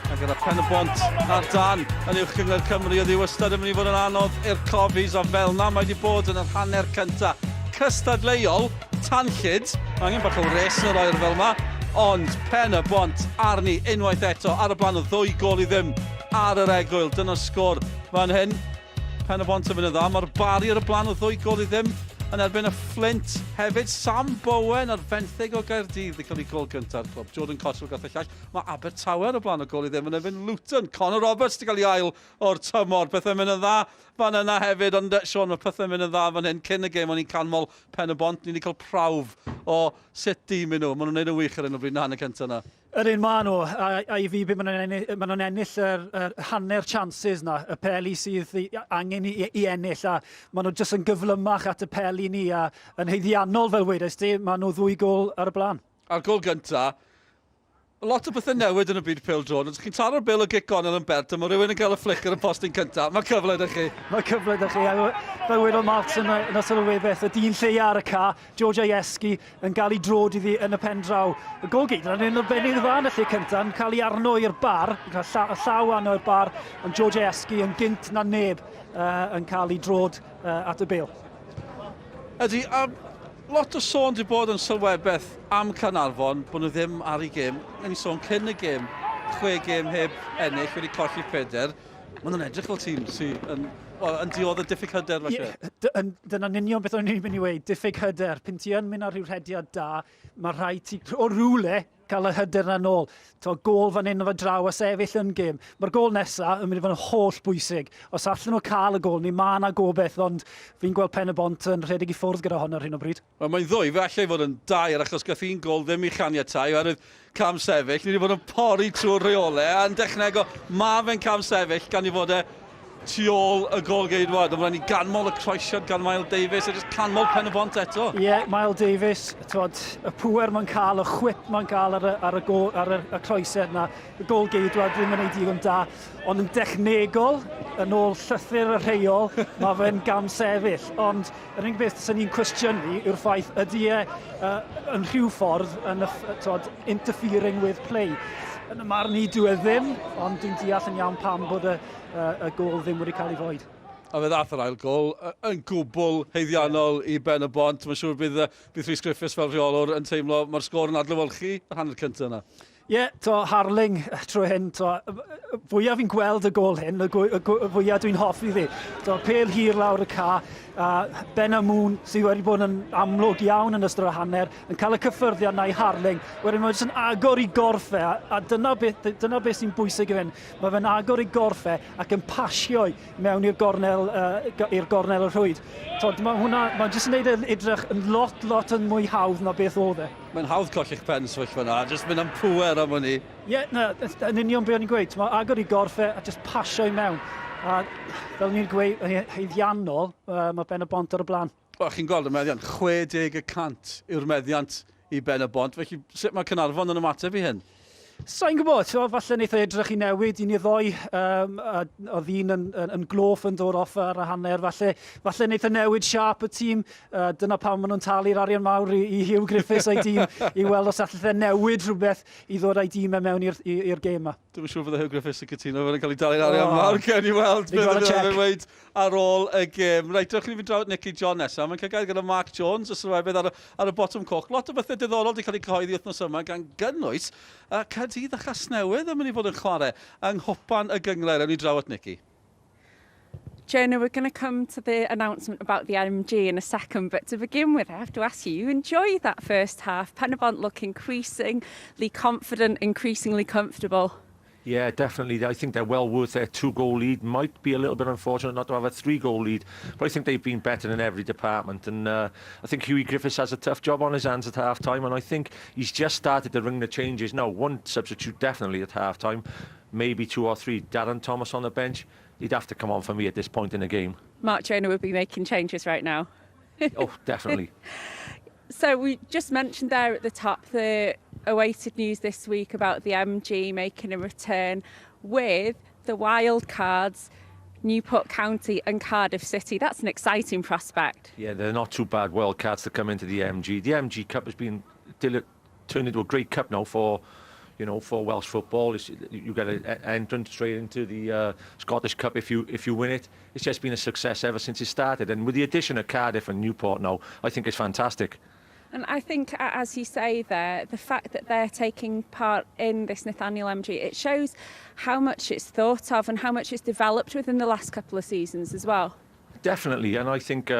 A gyda Pen-y-bont ar dan yn uwch gyngor Cymru oedd I wastad yn mynd I fod yn anodd i'r cofis a fel na mae wedi bod yn yr hanner cyntaf. Cystadleuol, tanllyd, angen bach o res yn yr oer fel yma, ond Pen-y-bont arni unwaith eto ar y blaen o 2 gol I ddim ar yr egwyl. Dyna sgôr fan hyn. Pen-y-bont yn mynd yn dda, mae'r bari ar y blaen o 2 gol I ddim. Yn erbyn y Flint hefyd, Sam Bowen ar 20 o Gaerdydd wedi cael ei gol gyntaf clwb. Jordan Cottrell gath y llall. Mae Abertawe ar y blaen o gol I ddim yn erbyn Luton. Conor Roberts wedi cael ei ail o'r tymor. Pethau mynd yn dda fan yna hefyd, ond Sean, mae pethau mynd yn dda fan hyn. Cyn y gêm, o'n i'n canmol Pen-y-bont. Ni wedi cael prawf o sut dim I nhw. Maen nhw'n gwneud yn wych ar un o bryd na hanner cyntaf yna. Yr un maen nhw, a I fi maen nhw'n ennill yr hanner chances na, y peli sydd angen I ennill, a maen nhw jyst yn gyflymach at y peli ni, a yn heiddiannol fel wedys di, maen nhw 2 gol ar y blaen. A'r gol gyntaf, lot o bethau newid yn y byd pêl-drod, ond chi'n taro'r bil o gic Gonel yn bert, a mae rhywun yn cael y flicker yn postyn cyntaf. Mae cyfle ydych chi. Mae cyfle ydych chi. Fel wedodd Martin yn y sylwebeth, y dyn lleia ar y ca, George Ieski, yn cael ei drod iddi yn y pen draw. Y gol gyd yn un o'r benydd dda yn y lle cyntaf, yn cael ei arno i'r bar, yn cael llaw arno i'r bar, ond George Ieski yn gynt na neb yn cael ei drod at y bil. Ydy, lot o sôn wedi bod yn sylwebeth am Caernarfon bod nhw ddim ar ei gêm. Yn ei sôn cyn y gêm, 6 gêm heb ennill, wedi colli 4. Maen nhw'n edrych fel tîm sydd yn diodd y diffyg hyder falle. Dyna'n union beth o'n i'n mynd I weid, diffyg hyder. Pyn ti yn mynd ar rhyw rhediad da, mae rhaid ti o rwle cael y hyder na nôl. Gol fan hyn o fa draw a sefyll yn gêm. Mae'r gol nesaf yn mynd I fod yn holl bwysig. Os allan nhw cael y gol, ni ma na gobeith, ond fi'n gweld Pen-y-bont yn rhedeg I ffwrdd gyda hwn ar hyn o bryd. Mae'n ddwy, fe allai fod yn dair, achos gath hi'n gol ddim I chaniatau, oherwydd cam sefyll. Ni wedi bod yn pori trwy'r reolau, a'n dechneg o ma fe'n cam sefyll gan I fod tu ôl y gol geidwad. Ond ni ganmol y croesiad gan Miles Davies a jyst canmol Pen-y-bont eto. Ie, Miles Davies, y pŵer mae'n cael, y chwip mae'n cael ar y croesiad yna. Y gol geidwad ddim yn ei digon da, ond yn dechnegol, yn ôl llythyr y rheol, mae fe'n gam sefyll. Ond yr unig beth sy'n ni'n cwestiynu yw'r ffaith ydy yn rhyw ffordd yn interfering with play. Yn y marn I dwi ddim, ond dwi'n deall yn iawn pam bod y gol ddim wedi cael ei foed. A fe ddath yr ail gol yn gwbl heiddiannol I Pen-y-bont. Mae'n siŵr bydd Rhys Griffiths fel rheolwr yn teimlo mae'r sgôr yn adlewyrchu yr hanner cyntaf yna. Ie, Harling trwy hyn, fwyaf fi'n gweld y gol hyn, y fwyaf dwi'n hoffi ddi. Pel hir lawr y ca, Ben a Moon sydd wedi bod yn amlwg iawn yn ystod y hanner, yn cael y cyffyrddiad na I Harling. Wedyn mae'n jyst yn agor I gorffe, a dyna beth sy'n bwysig I fynd. Mae fe'n agor I gorffe ac yn pasio mewn i'r gornel y rhwyd. Mae'n jyst yn gwneud edrych yn lot yn mwy hawdd na beth oedd e. Mae'n hawdd colli'ch pen switch fyna, jyst mynd am pŵer am hynny. Ie, yn union beth o'n i'n gweud. Mae agor I gorffe a jyst pasio I mewn. A fel ni'n gweud, heiddiannol, mae Pen-y-bont ar y blaen. Wel, chi'n gweld y meddiant, 60% yw'r meddiant I Pen-y-bont. Felly, sut mae Caernarfon yn ymateb I hyn? Sa'n gwybod, falle wneud edrych I newid, un I ddoi, oedd un yn gloff yn dod off ar y hanner, falle wneud newid siarp y tîm, dyna pam maen nhw'n talu'r arian mawr I Hugh Griffiths a'i dîm, I weld os allai newid rhywbeth I ddod a'i dîm mewn i'r gêm yma. Dwi'n siŵr fydde Hugh Griffiths yn cytuno fod yn cael ei dalu'r arian mawr, gen I weld beth yn dweud ar ôl y gêm. Reit, drwch ni fynd draw Nicky John nesaf, mae'n cael gael gyda Mark Jones, y sylwebedd ar y bottom coch. Lot o bethau diddorol wedi cael ei cyhoeddi wythnos yma gan gynnwys Caerdydd a Chasnewydd yn mynd I fod yn chwarae yng nghwpan y gyngler. Ewn ni draw at Nicky. Jonah, we're going to come to the announcement about the MG in a second, but to begin with, I have to ask you enjoyed that first half? Pen-y-bont look increasingly confident, increasingly comfortable. Yeah, definitely. I think they're well worth their 2-goal lead. Might be a little bit unfortunate not to have a 3-goal lead, but I think they've been better in every department. And I think Hughie Griffiths has a tough job on his hands at half-time, and I think he's just started to ring the changes. Now, one substitute definitely at half-time, maybe 2 or 3. Darren Thomas on the bench. He'd have to come on for me at this point in the game. Mark Jonah would be making changes right now. Oh, definitely. So we just mentioned there at the top the awaited news this week about the MG making a return with the wild cards Newport County and Cardiff City. That's an exciting prospect. Yeah, they're not too bad wildcats to come into the MG. The MG Cup has been turned into a great cup now for, you know, for Welsh football. You get an entrance straight into the Scottish Cup if you win it. It's just been a success ever since it started. And with the addition of Cardiff and Newport now, I think it's fantastic. And I think, as you say there, the fact that they're taking part in this Nathaniel MG, it shows how much it's thought of and how much it's developed within the last couple of seasons as well. Definitely, and I think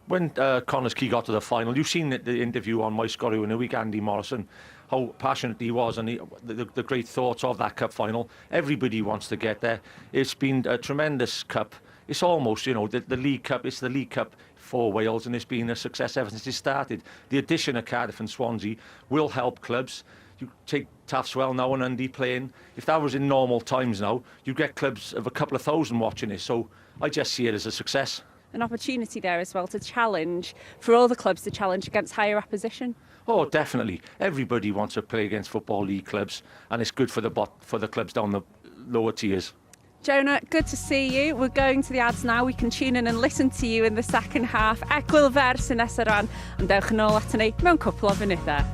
when Connors Key got to the final, you've seen the interview on my Sgorio in the week, Andy Morrison, how passionate he was and the great thoughts of that cup final. Everybody wants to get there. It's been a tremendous cup. It's almost, you know, the League Cup. It's the League Cup for Wales, and it's been a success ever since it started. The addition of Cardiff and Swansea will help clubs. You take Taftswell now and Undy playing. If that was in normal times now, you get clubs of a couple of thousand watching it. So I just see it as a success. An opportunity there as well to challenge, for all the clubs to challenge against higher opposition. Oh, definitely. Everybody wants to play against Football League clubs, and it's good for the clubs down the lower tiers. Jonah, good to see you. We're going to the ads now. We can tune in and listen to you in the second half. Egwyl fer sy'n nesaf ran, ond dewch yn ôl ato ni mewn cwpl o funudau.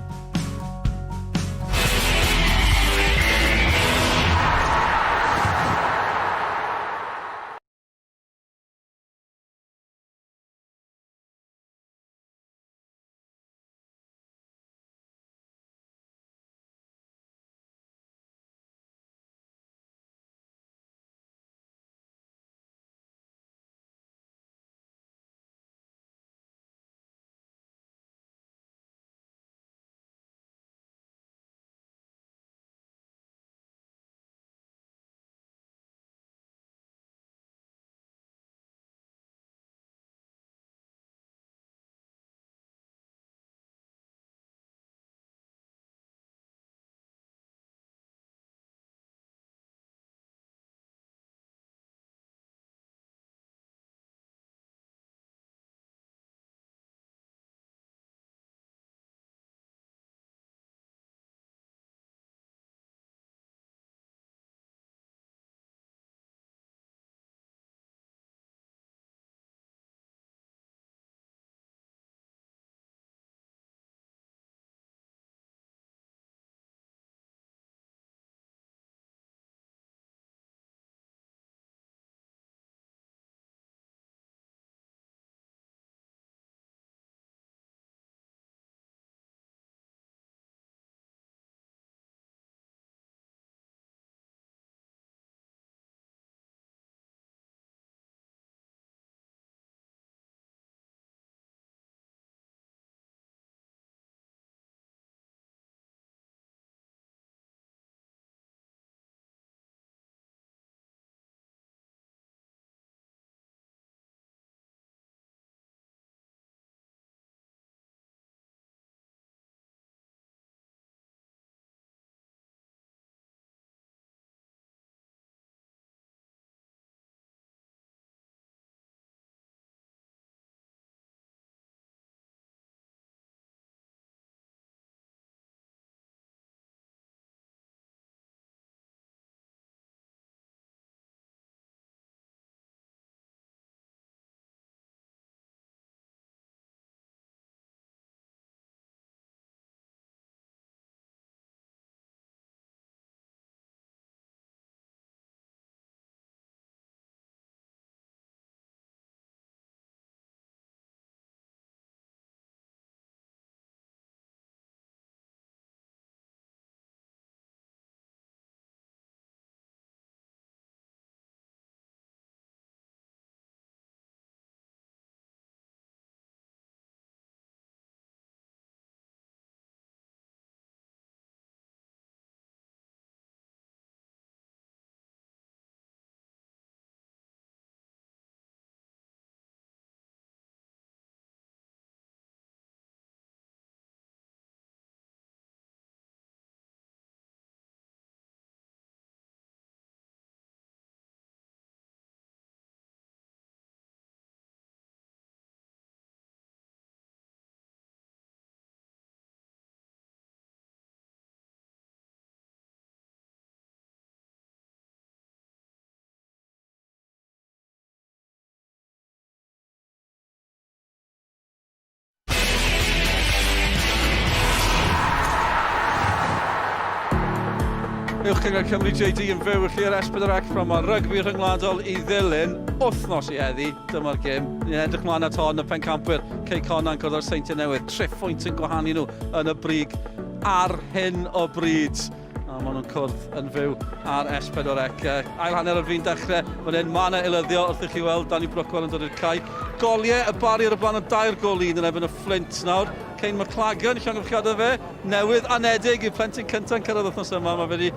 Uwch Cyngor Cymru JD yn fyw i chi ar S4C from our rygbi rhyngwladol I ddilyn wythnos I heddi. Dyma'r gêm. Ni'n edrych mlaen at hon y pencampwyr Cei Conan cwrdd o'r Seintiau Newydd. 3 pwynt yn gwahanu nhw yn y brig ar hyn o bryd. A maen nhw'n cwrdd yn fyw ar S4C. Ail hanner o'r fi'n dechrau. Fan hyn, ma' 'na ilyddio wrth I chi weld Danny Brookwell yn dod i'r cae. Goliau y bari ar y blaen o 2 gol un yn ebyn y Flint nawr. Cain McLagan, llongyfchiadau fe, newydd anedig i'r plentyn cyntaf yn cyrraedd wythnos yma. Mae fe wedi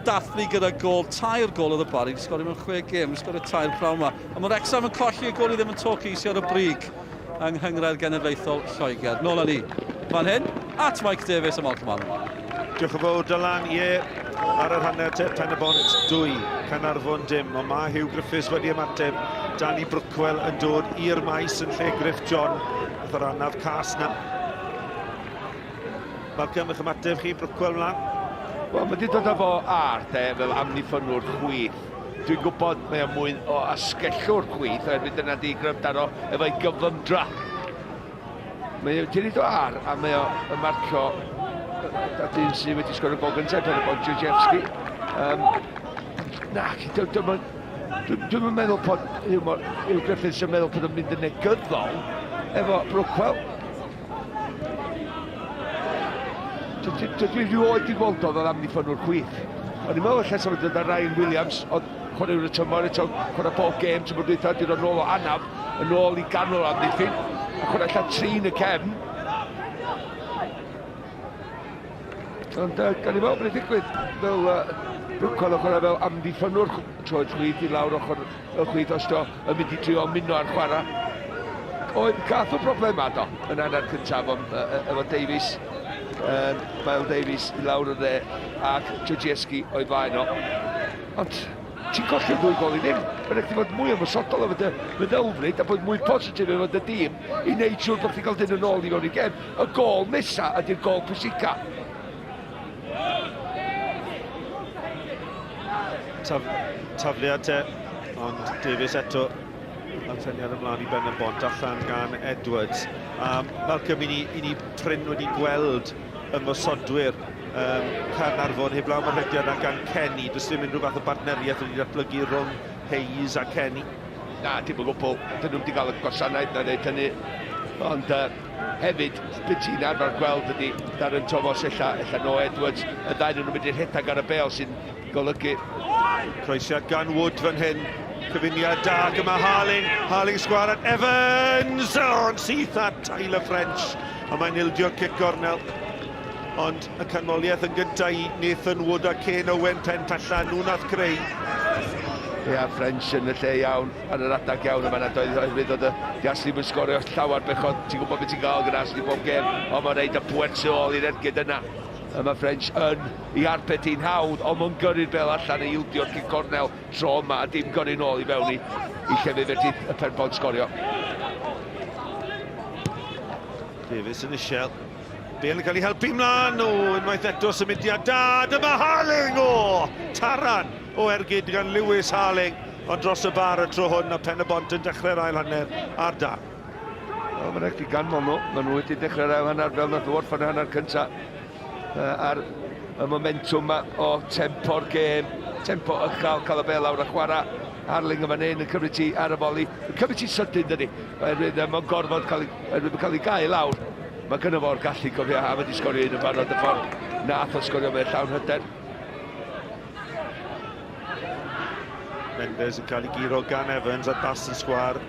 dathlu gyda gol, 2 gol oedd y bari, wedi sgorio mewn 6 gêm, wedi sgorio 2 prawn yma. A mae'r Wrexham yn colli y gol I ddim yn toc eisi ar y brig yng Nghyngred Genedlaethol Lloegr. Nôl â ni. Fan hyn, at Mike Davies a Malcolm Allen. Diolch yn fawr, Dylan, ar yr hanner te, Pen-y-bont 2, Caernarfon dim, ond mae Hugh Griffiths wedi ymateb. Danny Brookwell yn dod i'r maes yn lle Griff John, oedd yr anaf cas na. Malcolm, eich ymateb chi, Brookwell mlaen? Wel, mae wedi dod â fo ar, fel amddiffynwr chwith. Dwi'n gwybod mae o'n mwy o asgellwr chwith, oherwydd dyna di gryfdaro efo'i gyflymdra. Mae wedi dod ar, a mae o'n marcio a dyn sydd wedi sgorio gol gyntaf, Pen-y-bont Jojewski. Dwi'n meddwl bod Hugh Griffiths yn meddwl bod yn mynd yn negyddol efo Brookwell. Dwi'n rhywbeth I gweld oedd amddiffynwr chwith. O'n i'n meddwl allan sef ydy Ryan Williams, oedd chwarae yw'r tymor, chwarae bob gêm, tymor dweud wedi dod nôl o anaf, yn ôl I ganol amddiffyn, a chwarae allan 3 yn y cefn. Ond gan I meddwl bod yn digwydd fel Brookwell o chwarae fel amddiffynwr troed chwith I lawr ochr y chwith os do yn mynd I trio muno ar chwarae. Oedd gath o broblema do yn hanner cyntaf efo Davies. Miles Davies I lawr o dde ac Jojewski o'i flaen o. Ond ti'n colli'r 2 gol I ddim. Mae'n eich fod mwy ymwysodol efo dy meddylfryd a bod mwy positif efo dy dîm I wneud siŵr bod ti'n cael dyn yn ôl I fewn I gem. Y gol nesa ydy'r gol pwysica. Tafliad te, ond Davies eto a'n tynniad ymlaen I Pen-y-bont allan gan Edwards. Malcolm, I ni pryn wedi gweld ymwysodwyr Caernarfon heblaw mae'r rhediad gan Kenny. Does ddim unrhyw fath o bartneriaeth wedi datblygu rhwng Hayes a Kenny. Na, dim yn gwbl. Dyn nhw wedi cael y gwasanaeth na wneud hynny. Ond hefyd, beth ti'n arfer gweld ydy Darren Thomas ella no Edwards. Y ddau nhw'n mynd i'r rhedag ar y bel sy'n golygu. Croesiad gan Wood fan hyn. Cyfuniad da, yma Harling sgwar at Evans! Ond syth at Tyler French. A mae'n ildio cic gornel. Ond y canmoliaeth yn gyntaf I Nathan Wood a Cain Owen pen allan, nhw nath creu. Ia, French yn y lle iawn, yn yr adag iawn yma, oherwydd oedd y Asli yn sgorio llawer bechod. Ti'n gwybod beth ti'n gael gyda Asli bob gem, ond mae'n reid y pwersi ôl i'r ergyd yna. Mae French yn I arbed hi'n hawdd, ond mae'n gyrru'r bel allan I ildio'r cic cornel tro yma, a dim gyrru nôl I fewn I llefydd ferdi y Pen-y-bont sgorio. Davies yn isiel. Bale yn cael ei helpu mlaen, unwaith eto symudiad da, dyma Harling, taran o ergyd gan Lewis Harling, ond dros y bar y tro hwn, a Pen-y-bont yn dechrau'r ail hanner ar da. Mae'n eich ganmol nhw, maen nhw wedi dechrau'r ail hanner fel nath o orffan y hanner cyntaf. Ar y momentum o tempo'r gêm, tempo ychal, cael y bel lawr a chwarae. Harling yn fan hyn yn cymryd ti ar y boli. Yn cymryd ti sydyn dydi, oherwydd mae'n gorfod cael ei gael lawr. Mae gynnu fo'r gallu cofio a wedi sgorio un yn barod y ffordd. Nath o sgorio mewn llawn hyder. Mendes yn cael ei giro gan Evans a das yn sgwar.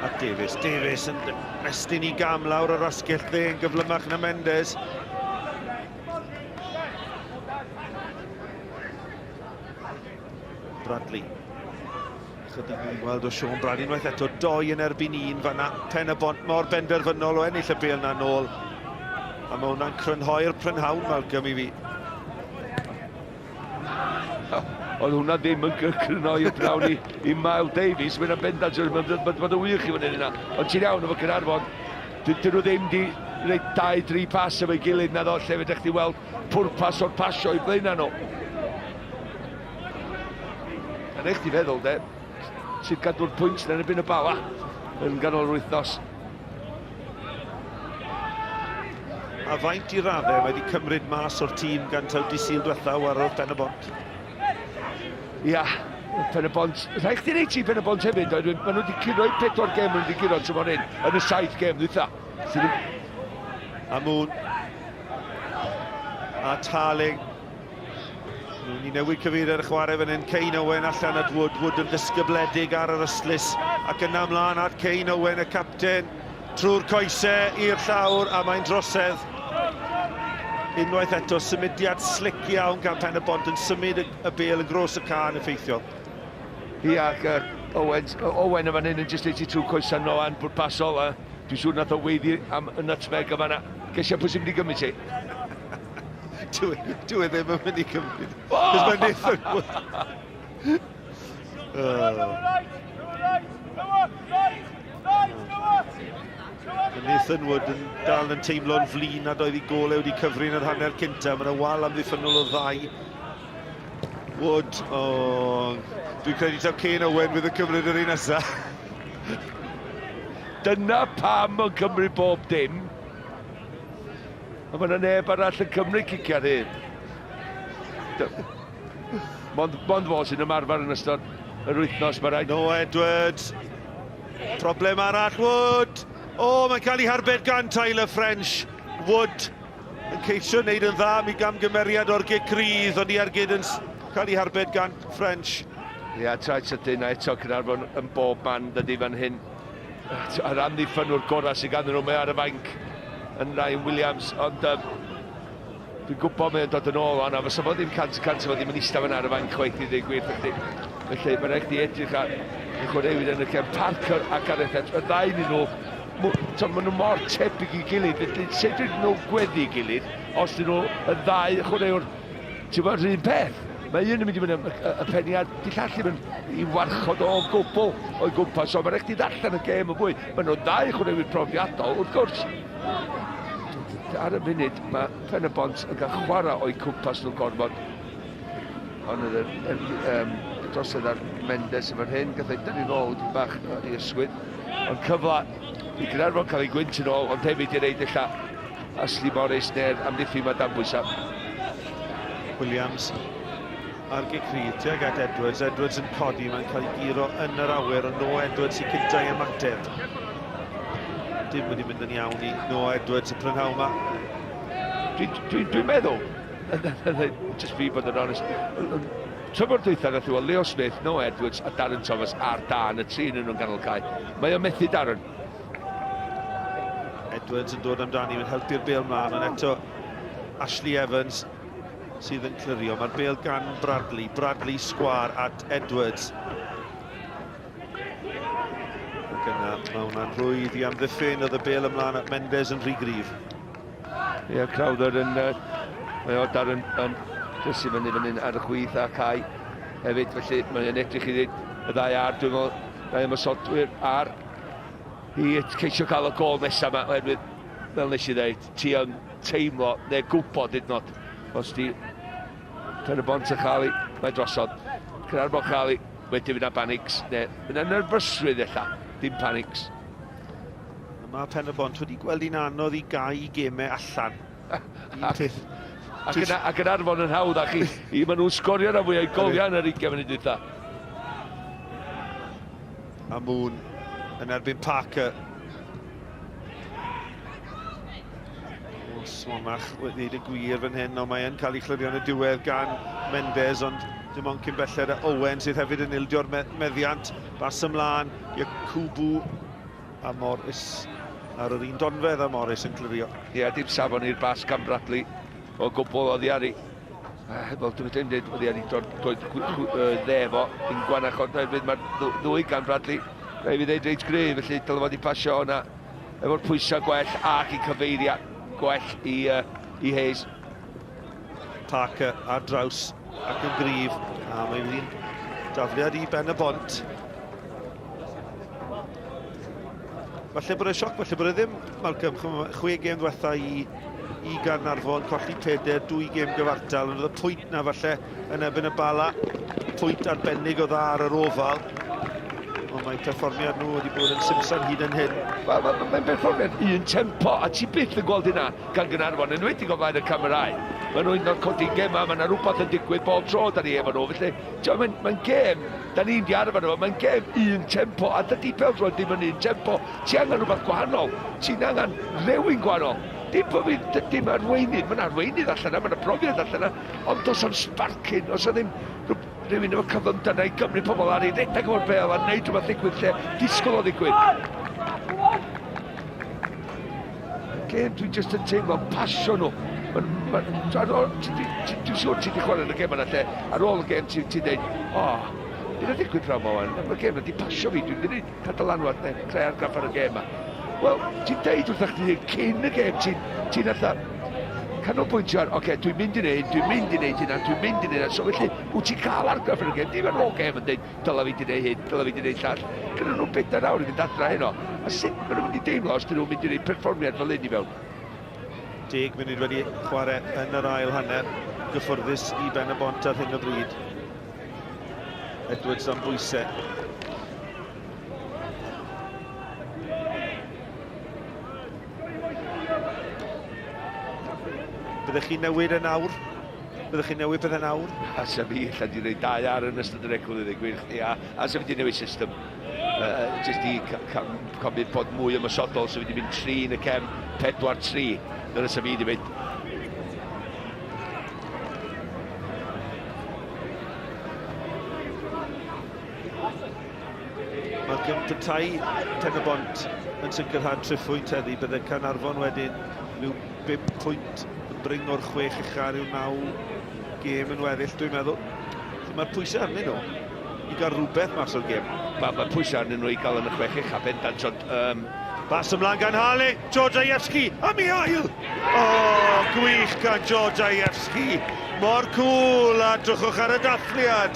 A Davies yn mestyn I gam lawr yr asgell dde yn gyflymach na Mendes. Bradley. Chydig ni'n gweld o Sean Bradley unwaith eto 2 yn erbyn 1 fan'na. Pen-y-bont mor benderfynol o ennill y bel na nôl. A mae hwnna'n crynhoi'r prynhawn Malcolm I fi. Oedd hwnna ddim yn crynhoi'r prawn I Miles Davies. Mae'n bendant, mae'n wych I fan hyn yna. Ond ti'n iawn efo Caernarfon. Dyn nhw ddim di reid 2-3 pas efo'i gilydd na ddo, lle fydech chi weld pwrpas o'r pasio I blaen nhw. Yn eich di feddwl, de, sydd gadw'r pwynt yn ebyn y bala yn ganol yr wythnos. a faint i raddau mae wedi cymryd mas o'r tîm gan taw disil diwethaf ar o'r Pen-y-bont. Ia, Pen-y-bont, rhaid chdi neud i Pen-y-bont hefyd, maen nhw wedi curo'i 4 gem yn wedi curo tymor hyn, yn y 7 gem ddwytha. A Mwn. A Tarling. Nhw'n i newid cyfeiriad y chwarae fan hyn, Cain Owen allan at Wood, Wood yn ddisgybledig ar yr yslys, ac yna ymlaen at Cain Owen, y capten, trwy'r coesau i'r llawr, a mae'n drosedd. Unwaith eto, symudiad slic iawn gan Pen-y-bont yn symud y bel yn gros y car yn effeithiol. Ia, Owen yn fan hyn yn jyst eiti trwy coesau Noan bwrpasol, a dwi'n siŵr nath o weiddi am y nutmeg y fanna. Gesia pwy sy'n mynd i gymryd ti? Dwi ddim yn mynd i cymryd. Cos mae Nathan Wood. Nathan Wood yn dal yn teimlo'n flin nad oedd ei golau wedi cyfri yn yr hanner cynta. Mae'n wal amddiffynol o ddau. Wood, dwi'n credu taw Cain Owen fydd yn cymryd yr un nesaf. Dyna pam yn cymryd bob dim. A mae yna neb arall yn cymryd ciciad hyn. Mond fo sy'n ymarfer yn ystod yr wythnos, mae rhaid. No Edwards. Problem arall, Wood. Mae'n cael ei harbed gan Tyler French. Wood yn ceisio wneud yn dda mi gamgymeriad o'r gicrydd, ond i argyd yn cael ei harbed gan French. Ia, traed sydyn a eto Caernarfon yn bob man dydy fan hyn. Yr amddiffynwr gorau sy'n ganddyn nhw, mae ar y fainc yn Ryan Williams, ond dwi'n gwybod mae'n dod yn ôl o'n, a fysa fod ddim cant fod ddim yn eistedd fan ar y fainc chwaith i ddweud gwir. Felly mae'n rhaid i edrych ar y chwaraewyr yn y cefn Parker a Gareth Edwards. Y ddau yn nhw, maen nhw mor tebyg i gilydd, felly sef dyn nhw gweddi i gilydd, os dyn nhw y ddau chwaraewr, ti'n bod yr un peth. Mae un yn mynd i fynd y peniad, di llall ddim i warchod o gwbl o'i gwmpas, so mae'n rhaid i ddarllen y gêm y fwy. Mae nhw ddau chwaraewyr profiadol, wrth gwrs. Ar y funud, mae Pen-y-bont yn cael chwarae o'i cwmpas nhw'n gorfod. Ond drosedd ar Mendes efo'r hyn, gath ei dynnu nôl bach i ysgwyd. Ond cyfla i Caernarfon cael ei gwynt yn ôl, ond hefyd i reid illa Ashley Morris neu'r amddiffyn mae dan bwysau. Williams ar gicrydd tuag at Edwards. Edwards yn codi, mae'n cael ei giro yn yr awyr, ond No Edwards sy'n cyntaf i ymateb. Dim wedi mynd yn iawn i No Edwards y prynhawn yma. Dwi'n meddwl, just fi bod yn honest, tymor dwytha nath o Leo Smith, No Edwards a Darren Thomas ar dan y tri yn nhw'n ganol cae. Mae o'n methu Darren. Edwards yn dod amdani, mae'n helpu'r bel mlaen, ond eto Ashley Evans sydd yn clirio. Mae'r bel gan Bradley. Bradley sgwar at Edwards. Ac yna, mae hwnna'n rhwydd i amddiffyn, oedd y bel ymlaen at Mendes yn rhy gryf. Ia, Crowder yn... Mae o dar yn drysu fyny ar y chwyth a cae hefyd, felly mae'n edrych i ddweud y ddau ar, dwi'n meddwl, mae ymysodwyr ar i ceisio cael y gol nesaf yma, oherwydd, fel nes i ddweud, ti yn teimlo, neu gwybod hyd yn oed, os di Pen-y-bont yn cael ei, mae drosodd. Caernarfon cael ei, wedi fyna panics, neu fyna nerfysrwydd ella, dim panics. Mae Pen-y-bont wedi gweld hi'n anodd i gau i gemau allan. Ac yn Arfon yn hawdd ac i maen nhw'n sgorio na fwy o'i gofiau yn yr 20 munud dwytha. A Moon yn erbyn Parker. Smonach wedi dweud y gwir fan hyn, ond mae yn cael ei chlyrio yn y diwedd gan Mendes, ond dim ond cyn belled Owen sydd hefyd yn ildio'r meddiant. Bas ymlaen, Iacubu a Morris ar yr un donfedd a Morris yn clirio. Ie, dim safon i'r bas gan Bradley o gwbl oddi ar ei. Wel, dwi'n dweud oddi ar ei dod ddefo yn gwanach, ond mae'r ddwy gan Bradley. Fe fi ddeud reit gryf, felly dylai fod i pasio hwnna efo'r pwysau gwell ac i cyfeirio gwell i Hayes. Parker ar draws ac yn gryf, a mae wedi'n dafliad i Pen-y-bont. Falle bod e sioc, falle bod e ddim, Malcolm, 6 gêm diwetha i Caernarfon, colli 4, 2 gêm gyfartal, ond oedd y pwynt na falle yn ebyn y bala, pwynt arbennig o dda ar yr ofal. Ond mae perfformiad nhw wedi bod yn simson hyd yn hyn. Mae'n perfformiad un tempo, a ti byth yn gweld hynna gan Caernarfon, yn wedi goflaen y camerau. Mae nhw'n codi gema, mae yna rhywbeth yn digwydd bob tro da ni efo nhw. Felly, mae'n gêm, da ni'n di arfer nhw, mae'n gêm un tempo, a dydy pêl-droed ddim yn un tempo. Ti angen rhywbeth gwahanol, ti'n angen rewyn gwahanol. Dim arweinydd, mae'n arweinydd allan yna, mae'n profiad allan yna, ond does o'n sparcyn, os o ddim rhywun efo cyflym dyna i gymryd pobl ar ei redeg o'r bel a wneud rhywbeth ddigwydd lle disgwyl o ddigwydd. Gêm dwi'n just yn teimlo pasio nhw. Dwi'n siŵr ti wedi chwarae yn y gêm yna lle, ar ôl y gêm ti'n dweud, bydd y ddigwydd rhaid mo wan, mae'r gêm wedi pasio fi, dwi'n dweud cadalanwad neu creu argraff ar y gêm yma. Wel, ti'n deud wrthach chdi cyn y gêm, ti'n atha canolbwyntio ar, oce, dwi'n mynd i wneud hynna, so felly, wyt ti'n cael argraff ar y gêm, dim ar ôl gêm yn dweud, dyla fi di wneud hyn, dyla fi di wneud llall. Gyda nhw'n 4 awr i fynd adra heno. A sut maen nhw'n mynd i deimlo os dyn nhw'n mynd i wneud perfformiad fel hyn i fewn? 10 munud wedi chwarae yn yr ail hanner, gyffwrddus i Pen-y-bont ar hyn o bryd. Edwards am bwysau. Byddech chi'n newid yn awr? Byddech chi'n newid bydd yn awr? A sa fi, lla di wneud 2 ar yn ystod yr egwyl i ddigwydd. A sa fi di newid system. Jyst i cofyd bod mwy ymysodol, so fi di mynd 3 yn y cem, 4-3. Dyna sa fi di mynd. Mae gyntau Pen-y-bont yn sicrhad 3 phwynt heddi, bydde Caernarfon wedyn rhyw 5 pwynt yn bring o'r 6 uchaf rhyw 9 gêm yn weddill, dwi'n meddwl. Mae'r pwysau arnyn nhw i gael rhywbeth mas o'r gêm. Mae'r pwysau arnyn nhw i gael yn y 6 uchaf, bendant, ond... Bas ymlaen gan Hale, Georgievski, am ei ail! Gwych gan Georgievski. Mor cwl a drychwch ar y dathliad.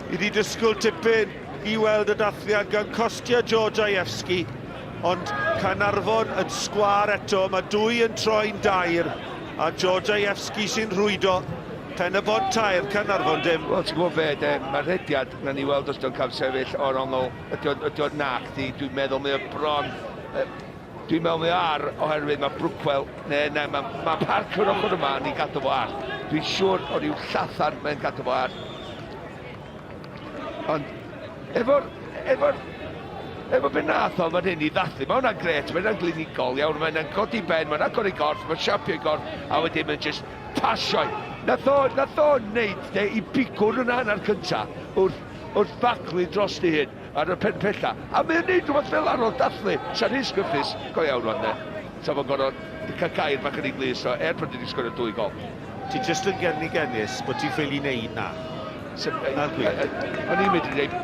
I di disgwyl tipyn i weld y dathliad gan costio Georgievski. Ond Caernarfon yn sgwar eto, mae 2 yn troi'n 2, a Georgievski sy'n rhwydo. Pen-y-bont 2, Caernarfon dim. Wel, ti'n gwybod fe, mae'r rhediad, na ni weld os dwi'n cael sefyll o'r ongl, ydy o'r nac di, dwi'n meddwl mae o bron, dwi'n meddwl mae ar, oherwydd mae Brookwell, mae Parker ochr yma yn ei gadw fo ar. Dwi'n siŵr o ryw llathan mae'n gadw fo ar. Ond, efo be nath o, mae'n hyn i ddathlu, mae hwnna'n gret, mae hwnna'n glinigol, iawn, mae hwnna'n codi ben, mae hwnna'n codi gorff, mae'n siapio i gorff, a wedyn mae'n just pasio. Nath o wneud i bigwr yna yna'r cynta wrth baclu dros di hyn ar y pen pella. A mae'n wneud rhywbeth fel ar ôl dathlu. Sa'n hyn sgriffus, go iawn rwan de. Sa fo'n gorau cael gair bach yn ei glis, so bod wedi sgorio 2 gol. Ti jyst yn genus bod ti'n ffili wneud na. O'n i'n mynd i wneud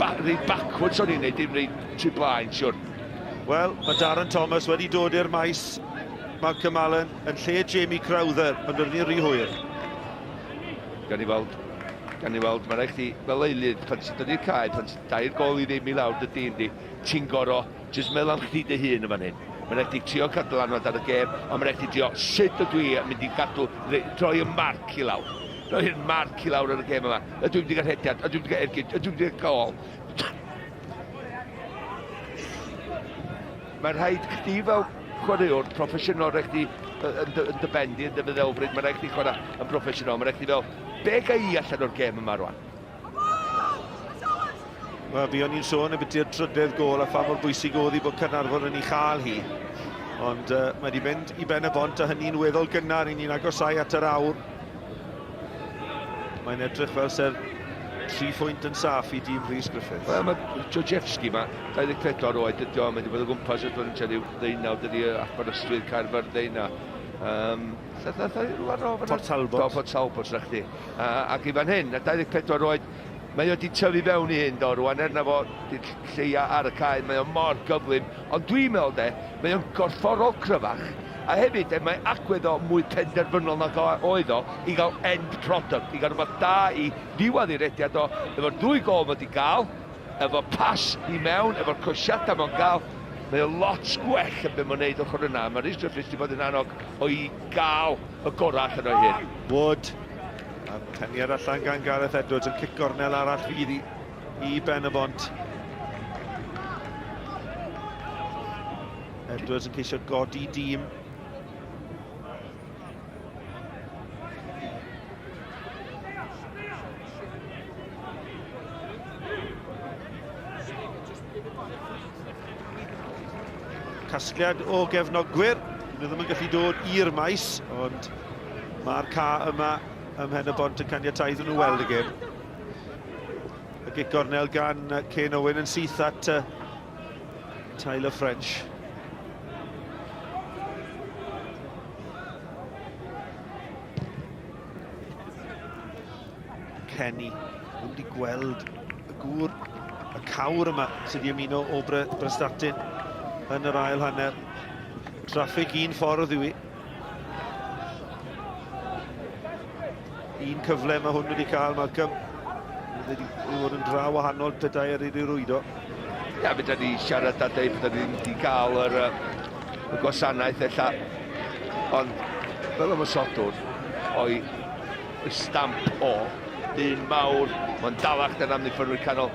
backwards, o'n i'n wneud dim wneud tu blaen, siwr. Wel, mae Darren Thomas wedi dod i'r maes Malcolm Allen yn lle Jamie Crowther, ond yn i'n rhy hwyr. Gan ni weld, mae rhaid chdi, fel eilydd, pan ti'n dod i'r cae, pan ti'n 2 gol i ddim i lawr dy dyn di, ti'n goro, jyst meddwl am chdi dy hun yma hyn. Mae'n rhaid i trio cadw anwad ar y gêm, ond mae'n rhaid i trio sut ydw i yn mynd i gadw, droi y marc i lawr. Droi y marc i lawr ar y gêm yma. Ydw i'n mynd i gael hediad, ydw i'n mynd i gael ergyd, ydw i'n mynd i gael gol. Mae'n rhaid chdi fel chwaraewr proffesiynol, rhaid chdi yn dybendi, yn dyfeddelfryd, mae'n rhaid chdi chwarae yn proffesiynol, mae'n rhaid chdi fel, be ga i allan o'r gêm yma rwan? Wel, fi o'n i'n sôn y byty'r trydydd gol a pha mor bwysig oedd i bod Caernarfon yn ei chael hi. Ond mae wedi mynd i Pen-y-bont a hynny'n weddol gynnar i ni'n agosau at yr awr. Mae'n edrych fel ser 3 phwynt yn saff i dîm Rhys Griffith. Wel, mae Georgievski yma, 24 oed, ydy o, mae wedi bod o gwmpas ydw yn rhyw ddeunaw, dydy Achbarystwydd Caerfyrdd Port Talbot. Port Talbot, na chdi. Ac i fan hyn, a 24 oed, mae o wedi tyfu fewn i hyn do, rwan, na fo lleia ar y cae, mae o mor gyflym, ond dwi'n meddwl de, mae o'n gorfforol cryfach, a hefyd mae agwedd o mwy penderfynol nag oedd o i gael end product, i gael rhywbeth da i ddiwedd i'r rediad o, efo'r 2 gol mae wedi gael, efo pas i mewn, efo'r cwsiadau mae'n gael, mae o lot gwell yn beth mae'n neud ochr yna. Mae Rhys Griffiths wedi bod yn annog o i gael y gorau allan o hyn. Wood. A penniad allan gan Gareth Edwards yn cic gornel arall fydd i Pen-y-bont. Edwards yn ceisio godi dîm. Casgliad o gefnogwyr. Nhw ddim yn gallu dod i'r maes, ond mae'r ca yma ym Pen-y-bont yn caniatáu iddyn nhw weld y gêm. Y gic gornel gan Cain Owen yn syth at Tyler French. Kenny, nhw wedi gweld y gŵr, y cawr yma sydd wedi ymuno o Brestatyn yn yr ail hanner. Traffig un ffordd yw i. Un cyfle mae hwn wedi cael, Malcolm. Wedi bod yn draw wahanol pedau ar ei rwydo. Ia, fydda ni siarad a dweud fydda ni wedi cael y gwasanaeth ella. Ond fel ymwysodwr, o'i stamp o dyn mawr, mae'n dalach yn amddiffynwyr canol.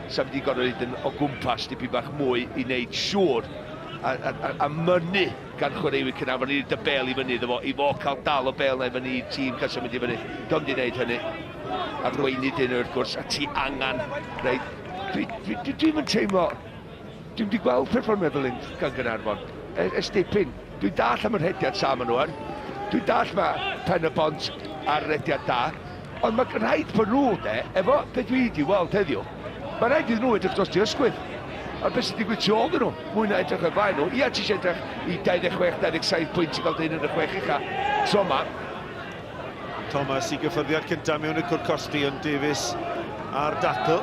Sa'n wedi gorfod yn o gwmpas dipyn bach mwy i wneud siŵr a mynnu gan chwaraewyr Caernarfon i'r dybel i fyny iddo fo, i fo cael dal o bel na i fyny i tîm cael symud i fyny. Dom di wneud hynny. A ddweini dyn wrth gwrs, a ti angen. Dwi'n yn teimlo, dwi'n wedi gweld perfformiad fel un gan Caernarfon. Estipyn, dwi'n dall am yr hediad Sam yn nhw. Dwi'n dall mae Pen-y-bont ar rediad da. Ond mae rhaid bod nhw, efo beth dwi wedi weld heddiw, mae rhaid iddyn nhw edrych dros ti ysgwydd. A beth sydd wedi gweithio oedd nhw, mwy na edrych ar blaen nhw. Ia, ti eisiau edrych i 26-27 pwynt i gael dyn yn y 6 ucha. So ma. Thomas i gyffyrddiad cyntaf mewn y cwrt cosbi ond Davies ar dacl.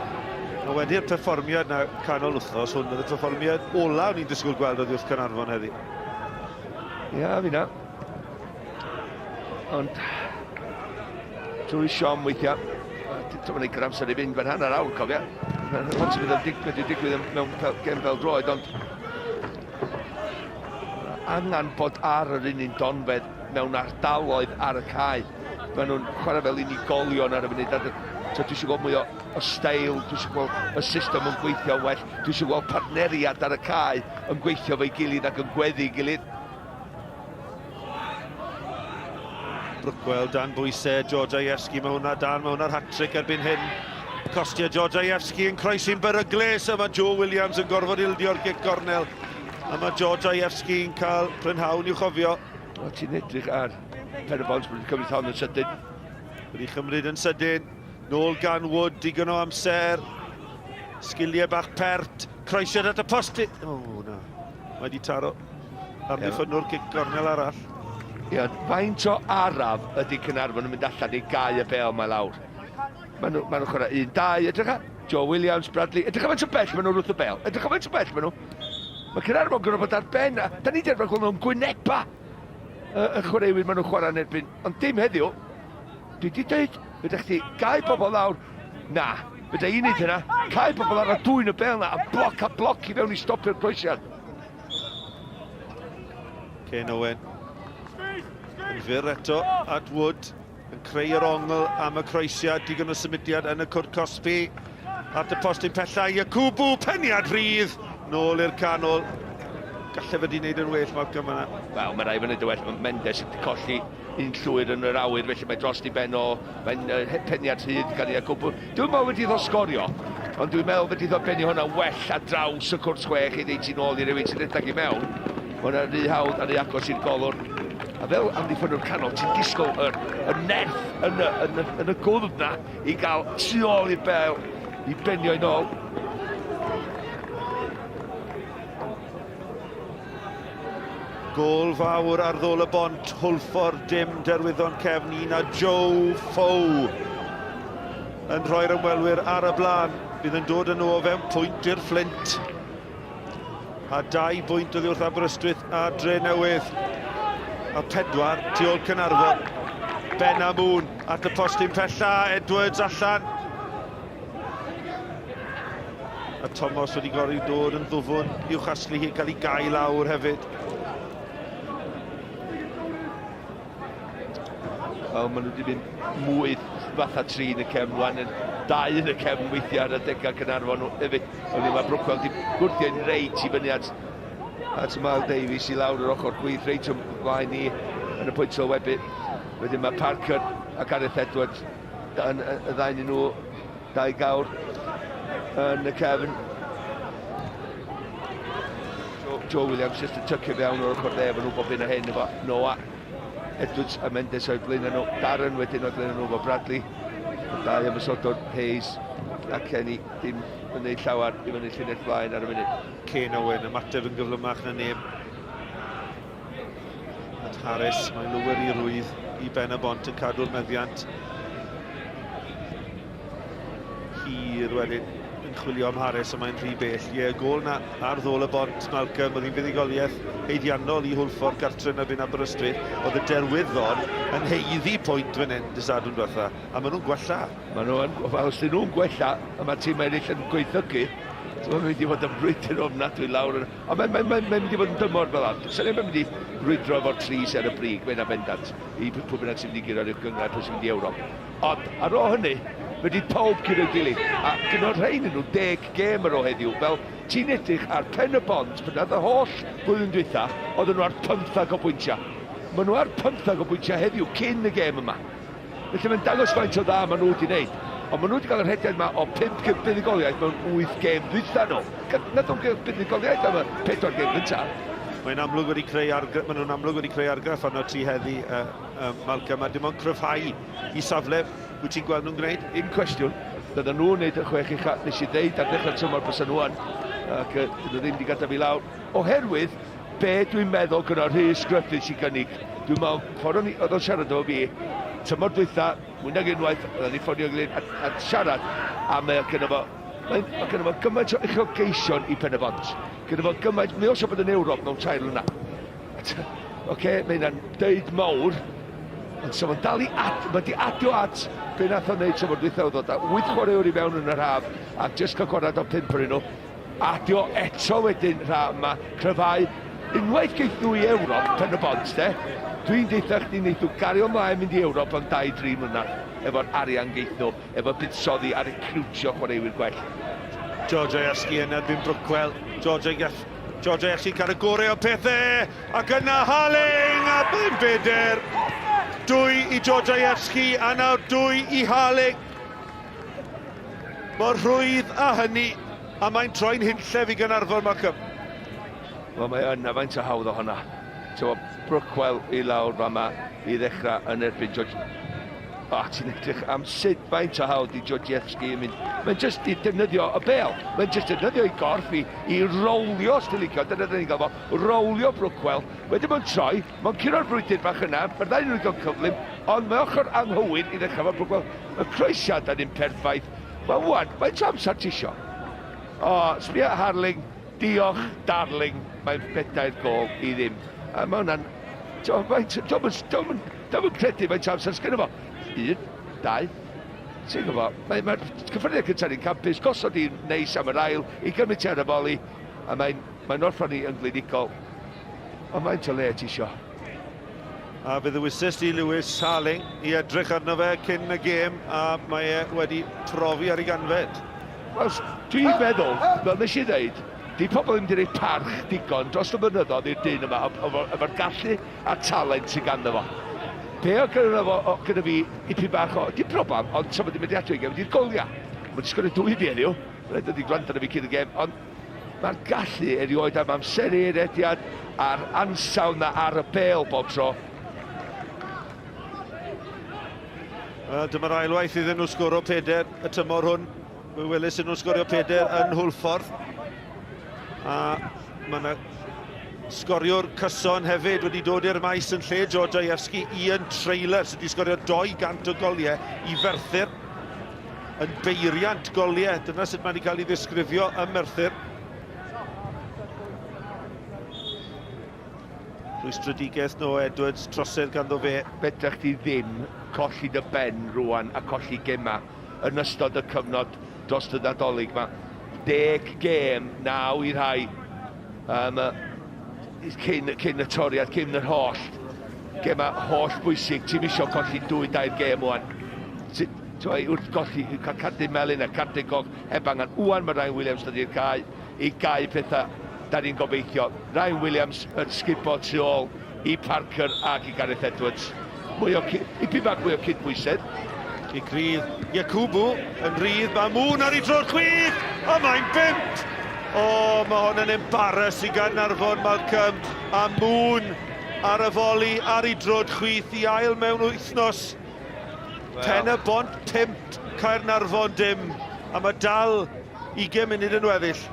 A wedi'r perfformiad na canol wythnos, hwn oedd y perfformiad ola ni'n disgwyl gweld oddi wrth Caernarfon heddi. Ia, fi na. Ond drwy Siom weithiau, mae'n ei gramser i fynd fan hanner awr, cofia. Ond sydd wedi digwydd mewn gem fel droed, ond angen bod ar yr un donfedd mewn ardaloedd ar y cae. Maen nhw'n chwarae fel unigolion ar y funud. Dwi eisiau gweld mwy o steil, dwi eisiau gweld y system yn gweithio well, dwi eisiau gweld partneriad ar y cae yn gweithio fe'i gilydd ac yn gweddu gilydd. Brookwell, dan bwysau, Georgievski, mae hwnna'r hat-trick erbyn hyn. Costia Georgievski yn croesi'n beryglis, a mae Joe Williams yn gorfod ildio'r gic gornel. A mae Georgievski yn cael prynhawn i'w chofio. O, ti'n edrych ar Pen-y-bont wedi cymryd hon yn sydyn. Wedi chymryd yn sydyn. Nôl gan Wood, digon o amser. Sgiliau bach pert. Croesiad at y posti. O, na. Mae wedi taro. Amddiffynwr gic gornel arall. Ie, faint o araf ydy Caernarfon yn mynd allan i gau y bel mae lawr. Maen nhw'n chwarae 1-2, edrych a Joe Williams, Bradley, edrych a faint o bell maen nhw wrth y bel, edrych a faint o bell maen nhw. Mae Caernarfon gyda bod ar ben, a da ni derfod gweld nhw'n gwyneba y chwaraewyr maen nhw'n chwarae yn erbyn. Ond dim heddiw, dwi wedi dweud, fydda chdi gau pobl lawr, na, fydda i'n neud hynna, cau pobl ar y dwy'n y bel na, a bloc i fewn i stopio'r croesiad. Cain Owen. Yn fyr eto at Wood, yn creu'r ongl am y croesiad, digon o symudiad yn y cwrt cosbi. At y postyn pellau, Iacubu, peniad rhydd, nôl i'r canol. Galle wedi wneud yn well, Malcolm yna. Wel, mae rai fyny dywell, mae Mendes wedi colli un llwyr yn yr awyr, felly mae dros di ben o, mae'n peniad rhydd gan Iacubu. Dwi'n meddwl wedi ddo sgorio, ond dwi'n meddwl wedi ddo benni hwnna well a draws y cwrt 6 i ddeud ti'n ôl i rywun sy'n redag i mewn. Mae'n rhy hawdd a rhy agos i'r golwr. A fel amddiffynwr canol, ti'n disgwyl y nerth yn y gwddf na i gael tu ôl i'r bel, i benio i nôl. Gôl fawr ar ddôl y bont, Hwlffordd dim derwyddon cefn un a Joe Fow yn rhoi'r ymwelwyr ar y blaen. Bydd yn dod yn o fewn pwynt i'r Flint. A 2 bwynt oddi wrth Aberystwyth a Dre Newydd. A 4 tu ôl Caernarfon. Ben a Moon at y postyn pella, Edwards allan. A Thomas wedi gorau dod yn ddwfwn i'w chaslu hi cael ei gau lawr hefyd. Wel, maen nhw wedi mynd mwy fatha 3 yn y cefn rwan, yn 2 yn y cefn weithiau ar y degau Caernarfon hefyd. Mae Brookwell wedi gwrthio'n reit i fyny at A Tymal Davies i lawr yr ochr gwydd reit ymlaen ni yn y pwynt sylwebu. Wedyn mae Parker a Gareth Edwards yn y ddain nhw 2 gawr yn y cefn. Joe Williams jyst yn tycio fewn o'r ochr dde, maen nhw'n gwybod beth hyn efo Noah. Edwards a Mendes oedd blaen nhw, Darren wedyn oedd blaen nhw efo Bradley. Dau ymysodwr Hayes a Kenny ddim yn gwneud llawer i fyny llinell blaen ar y munud. Cain Owen, ymateb yn gyflymach na neb. At Harris, mae'n lwyr i rwydd i Pen-y-bont yn cadw'r meddiant. Hir wedyn yn chwilio am Harris, a mae'n rhy bell. Ie, gol na ar ddôl y bont, Malcolm, oedd hi'n fuddugoliaeth heiddiannol i Hwlffordd gartre yn ebyn Aberystwyth. Oedd y derwyddon yn heiddi pwynt fan hyn, dysadwn diwetha, a maen nhw'n gwella. Maen nhw'n, os dyn nhw'n gwella, a mae tîm eraill yn gweithygu, mae'n mynd i fod yn brwydr ofnadwy lawr. Ond mae'n mynd i fod yn dymor fel hyn. Sa'n mynd i brwydro efo'r tris ar y brig, mae'n abendant, i pwy bynnag sy'n mynd i gyda'r gyngor pwy sy'n mynd i Ewrop. Ond ar ôl hynny, mae di pawb gyda'r gilydd, a gyda'r rhain yn nhw 10 gêm ar o heddiw, fel ti'n edrych ar Pen-y-bont, pan oedd y holl blwyddyn dwytha, oedden nhw ar 15 o bwyntiau. Maen nhw ar 15 o bwyntiau heddiw cyn y gêm yma. Felly mae'n dangos faint o dda maen nhw wedi wneud. Ond maen nhw wedi cael yr hediad yma o 5 buddugoliaeth mewn 8 gêm dwytha nhw. Nad o'n buddugoliaeth am y 4 gêm gyntaf. Mae'n amlwg wedi creu argraff, maen nhw'n amlwg wedi creu argraff arno ti heddi, Malcolm, a dim ond cryfhau i safle. Wyt ti'n gweld nhw'n gwneud? Un cwestiwn, dydyn nhw'n gwneud y 6 uchaf, nes i ddeud ar ddechrau'r tymor bys nhw yn, ac dydyn nhw ddim wedi gadael fi lawr. Oherwydd, be dwi'n meddwl gyda Rhys Griffiths i gynnig. Dwi'n meddwl, ffordd oedd o'n siarad o fi, tymor dwytha, mwy nag unwaith, oedd ni ffordd i'w a siarad, a mae gyda fo, mae gyda fo gymaint o uchelgeision i Pen-y-bont. Gyda fo gymaint, mae os o bod yn Ewrop mewn 4 hwnna. Oce, mae yna'n deud mawr, ond so mae'n dal i mae di adio at be nath o'n neud tymor dwytha o ddod a 8 chwaraewr i mewn yn yr haf a jyst cael gwarad o 5 ar nhw. Adio eto wedyn rhaf yma, cryfhau unwaith geith nhw i Ewrop, Pen-y-bont, de. Dwi'n deitha chdi wneud nhw gario ymlaen mynd i Ewrop am 2-3 mlynedd efo'r arian geith nhw, efo buddsoddi a recrwtio chwaraewyr gwell. George Ieski yn erbyn Brookwell. George Ieski cael y gorau o pethau, ac yna Haling a bydd Beder. 2 i George Ieski a nawr 2 i Haling. Mor rhwydd a hynny, a mae'n troi'n hunllef i Caernarfon, Malcolm. Wel, mae yn a faint o hawdd o hwnna. Brookwell i lawr fama i ddechrau yn erbyn George. Ti'n edrych am sut faint o hawdd i Georgievski yn mynd. Mae'n jyst i defnyddio y bel. Mae'n jyst defnyddio i gorff i rowlio, os ti'n licio. Dyna dyn ni'n gael fo, rowlio Brookwell. Wedyn mae'n troi, mae'n curo'r brwydr bach yna, mae'r ddau nhw'n cael cyflym, ond mae ochr anghywir i ddechrau fo Brookwell. Y croesiad yn un perffaith. Wel, wwan, mae'n amser tisio. O, sbia Harling, diolch, darling, mae'n 4 gol i ddim. A mae hwnna'n... Dwi'n credu mae'n amser sgynno fo. 1, 2, ti'n gwybod, mae'r cyffredinau cyntaf ni'n campus, gosod i'n neis am yr ail, i gymryd ar y boli, a mae'n orffan ni yn glinigol. Ond mae'n to le ti isio. A bydd y wisys i Lewis Haling i edrych arno fe cyn y gêm, a mae e wedi profi ar ei ganfed. Wel, dwi'n meddwl, fel nes i ddeud, di pobl ddim wedi gwneud parch digon dros y mynyddodd i'r dyn yma, efo'r gallu a talent sy'n ganddo fo. Be o gyda fi ipyn bach o, di problem, ond so mae di mediadwy gem, di'r golia. Mae'n disgwyl y 2 heddiw, rhaid wedi gwrando na fi cyn y gem, ond mae'r gallu erioed am amseru'r ediad a'r ansawn na ar y bel bob tro. Dyma'r ailwaith iddyn nhw sgorio 4 y tymor hwn. Fe welys nhw sgorio 4 yn Hwlffordd. A mae yna sgoriwr cyson hefyd wedi dod i'r maes yn lle George Ieski, Ian Trailer sydd wedi sgorio 200 o goliau i Ferthyr. Yn beiriant goliau, dyna sut mae wedi cael ei ddisgrifio ym Merthyr. Rwystredigaeth no Edwards, trosedd ganddo fe. Bedach chi ddim colli dy ben rwan a colli gema yn ystod y cyfnod dros y Nadolig yma. 10 gêm, 9 i rhai. Cyn y toriad, cyn yr holl. Gema holl bwysig, ti'n misio colli 2-2 gêm wan. Wrth golli, cael cardyn melyn a cardyn goch heb angen. Wan mae Ryan Williams dydy'r cae i gau pethau da ni'n gobeithio. Ryan Williams yn sgipo tu ôl I Parker ac I Gareth Edwards. Ipyn bach mwy o cydbwysedd. I grydd Iacubu yn rydd, mae Moon ar ei dro'r chwith, o mae'n bimp! O, mae hwn yn embarrass I Caernarfon, Malcolm, a Moon ar y foli ar ei dro'r chwith I ail mewn wythnos. Pen-y-bont pimp, Caernarfon dim, a mae dal 20 munud yn weddill.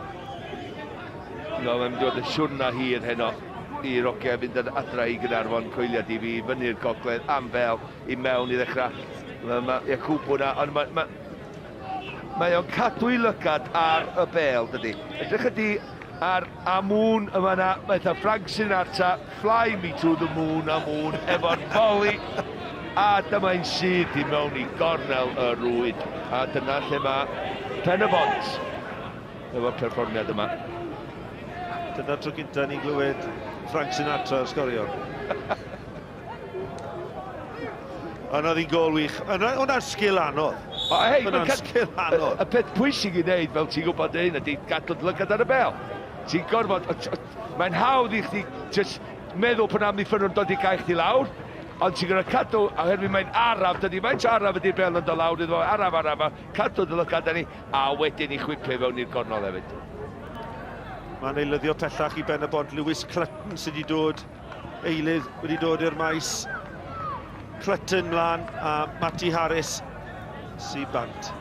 No, mae'n dod y siwrna hir heno I rocio fynd adra I Caernarfon coeliad I fi, fyny'r gogledd, am fel I mewn I ddechrau. Mae Iacubu na, ond mae o'n cadw I lygad ar y bel, dydy. Edrych ydi ar Moon yma na, mae eitha Frank Sinatra, Fly Me to the Moon a Moon, efo'r boli. A dyma'n sydd I mewn I gornel y rwyd. A dyna lle mae Pen-y-bont efo'r perfformiad yma. Dyna tro gynta ni'n glywed Frank Sinatra o'r Sgorio. Ond oedd hi'n gol wych. Hwna'n sgil anodd. Hwna'n sgil anodd. Y peth pwysig I wneud, fel ti'n gwybod ein, ydy gadw lygad ar y bel. Ti'n gorfod... Mae'n hawdd I chdi just meddwl pan am ffyn nhw'n dod I gael chdi lawr, ond ti'n gwneud cadw, a herwydd mae'n araf, dydy mae'n araf ydy'r bel yn dod lawr, iddo araf, cadw dy lygad ar ni, a wedyn I chwipio fewn i'r gornol hefyd. Mae'n eilyddio pellach I Pen-y-bont. Lewis Clutton sydd wedi dod, eilydd wedi dod i'r maes. Clutton mlaen a Matty Harris sy'n bant.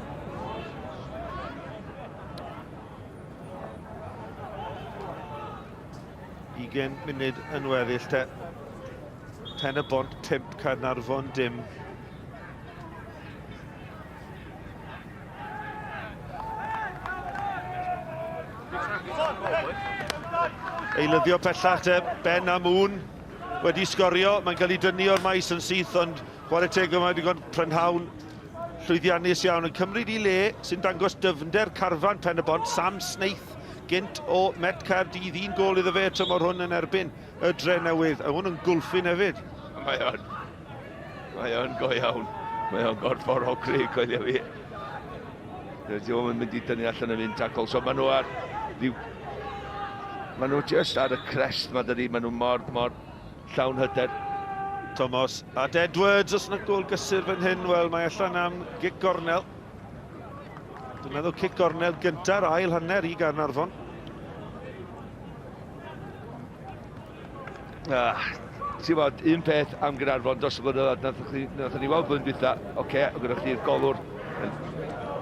Ugain munud yn weddill te. Pen-y-bont pimp, Caernarfon dim. Eilyddio pellach te, Ben a Moon wedi sgorio, mae'n cael ei dynnu o'r maes yn syth, ond chwarae teg yma wedi gwneud prynhawn llwyddiannus iawn yn cymryd I le sy'n dangos dyfnder carfan Pen-y-bont, Sam Snaith gynt o Met Caerdydd, un gol iddo fe tymor hwn yn erbyn y dre newydd, a hwn yn gwlffin hefyd. Mae o'n go iawn, mae o'n gorffor o greu coelio fi. Dwi'n mynd I dynnu allan yn mynd tacl, so maen nhw ar... Maen nhw just ar y crest ma dydi, maen nhw mor llawn hyder. Thomas a Edwards, os yna gol gysur fan hyn, wel mae allan am gic gornel. Dwi'n meddwl cic gornel gynta'r ail hanner I Caernarfon. Ti'n bod, un peth am Caernarfon dros y blynyddoedd, nath ni weld blwyddyn dwytha, oce, o gyda chdi'r golwr.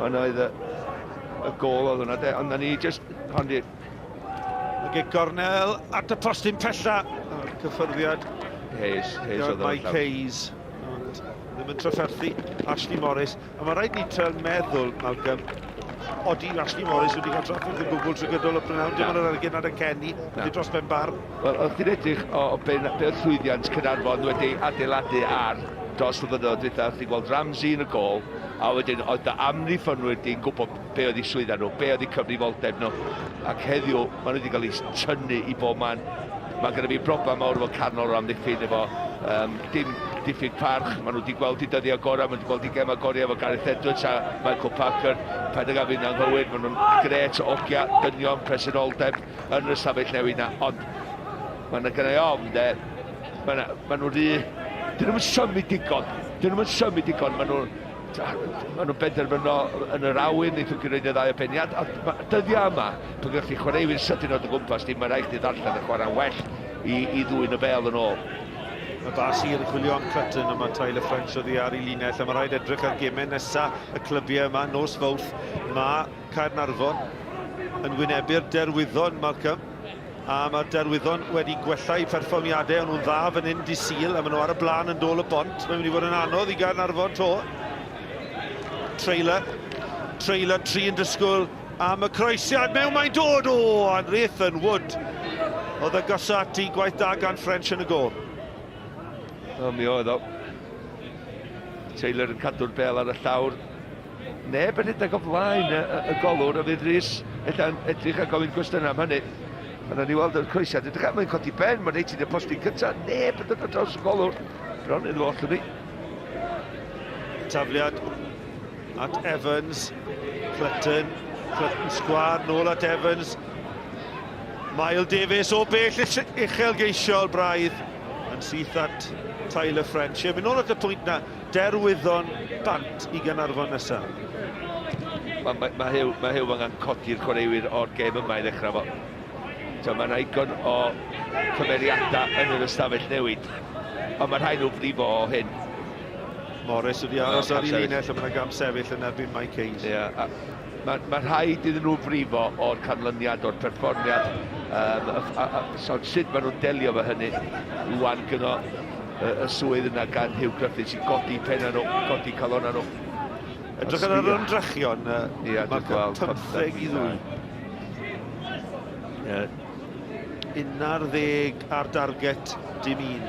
Ond oedd y gol oedd hwnna, ond na ni just hondi. Y gic gornel at y postyn pella. Cyffyrddiad. Hayes oedd Mike Hayes. Ddim yn trafferthu Ashley Morris. A mae rhaid ni tre'n meddwl, Malcolm, odi Ashley Morris wedi cael trafferth yn gwbl trwy gydol y prynawn, dim ond yr argyn ar y Kenny, wedi dros ben bar. Wel, oedd ti'n edrych o be'r llwyddiant Caernarfon wedi adeiladu ar dros y flynyddoedd dwytha, ti'n gweld Ramsey yn y gol, a wedyn oedd y amddiffynwyr di'n gwybod be oedd I swydda nhw, be oedd I cyfrifoldeb nhw, ac heddiw maen nhw wedi cael ei tynnu I bob man. Mae gyda fi broblem mawr efo canol o amddiffyn efo dim diffyg parch, maen nhw wedi gweld I dyddi agorau, maen nhw wedi gweld I gem agorau efo Gareth Edwards a Michael Parker, paid ag afyn anghywir, maen nhw'n gret o ogia, dynion, presenoldeb yn y stafell newid na, ond maen nhw gyda I ofn, maen nhw'n dyn nhw'n symud digon, maen nhw'n benderfynol yn yr awyr, neithw'n gwneud y ddau o peniad, a dyddiau yma, pan gallwch chi chwaraewyr sydyn o'r gwmpas, dim mae'n rhaid i ddarllen y chwarae'n well I ddwyn y bel yn ôl. Mae bas i'r chwilio am Clutton yma Tyler French oddi ar ei linell, a mae rhaid edrych ar gemau nesaf y clybiau yma, nos fawrth. Mae Caernarfon yn wynebu'r derwyddon, Malcolm. A mae derwyddon wedi gwella I perfformiadau, ond nhw'n dda fan hyn di Sul, a maen nhw ar y blaen yn dôl y bont. Mae'n mynd I fod yn anodd I Caernarfon to. Trailer, tri yn dysgwyl am y croesiad mewn mae'n dod a Nathan Wood oedd y gosati gwaith da gan French yn y gol. Mi oedd o. Taylor yn cadw'r bel ar y llawr. Neb yn edrych o flaen y golwr, a fydd Rhys edrych a gofyn gwestiynau am hynny. Mae'n ni weld y croesiad, edrych am yn codi ben, mae'n eitin y postyn cyntaf, neb yn dod o dros y golwr. Bron iddo fo allan ni. Tafliad at Evans, Clutton sgwar, nôl at Evans. Miles Davies o bell uchelgeisiol braidd yn syth at Tyler French. Mynd nôl at y pwynt na, derwyddon bant i Caernarfon nesaf. Mae Hyw angen codi'r chwaraewyr o'r gêm yma i ddechrau fo. Mae'n aigon o cymeriadau yn yr ystafell newid. Ond mae rhaid nhw frifo o hyn. Morris wedi aros ar ei linell a mae'n gam sefyll yn erbyn Mike Hayes. Mae rhaid iddyn nhw frifo o'r canlyniad, o'r perfformiad. Sut maen nhw'n delio fe hynny rwan gyno y swydd yna gan Hugh Griffiths i godi penna nhw, godi calonna nhw. Edrych ar yr ymdrechion, mae'n 15 i ddwy. 11 ar darget dim un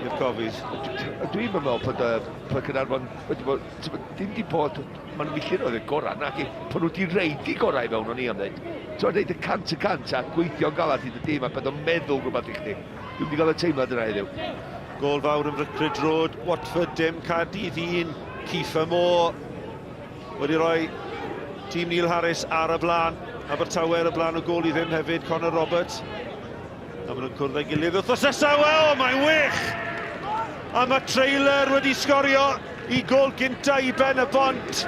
i'r Cofis. Dwi'n meddwl bod Caernarfon wedi bod, dim di bod, maen nhw'n millin oedd y gorau, nac i, bod nhw wedi reid i gorau i fewn o'n i am ddweud. Ti'n dweud y 100% a gweithio'n galad i dy dîm a bydd o'n meddwl rhywbeth i chdi. Dwi'n wedi cael y teimlad yna heddiw. Gol fawr yn Vicarage Road, Watford dim, Caerdydd 1, Kiefer Moore wedi rhoi tîm Neil Harris ar y blaen, Abertawe ar y blaen o gol i ddim hefyd, Conor Roberts. A maen nhw'n cwrdd â'i gilydd wrthos nesaf, wel, mae'n wych! A mae trailer wedi sgorio i gol gynta i Pen-y-bont.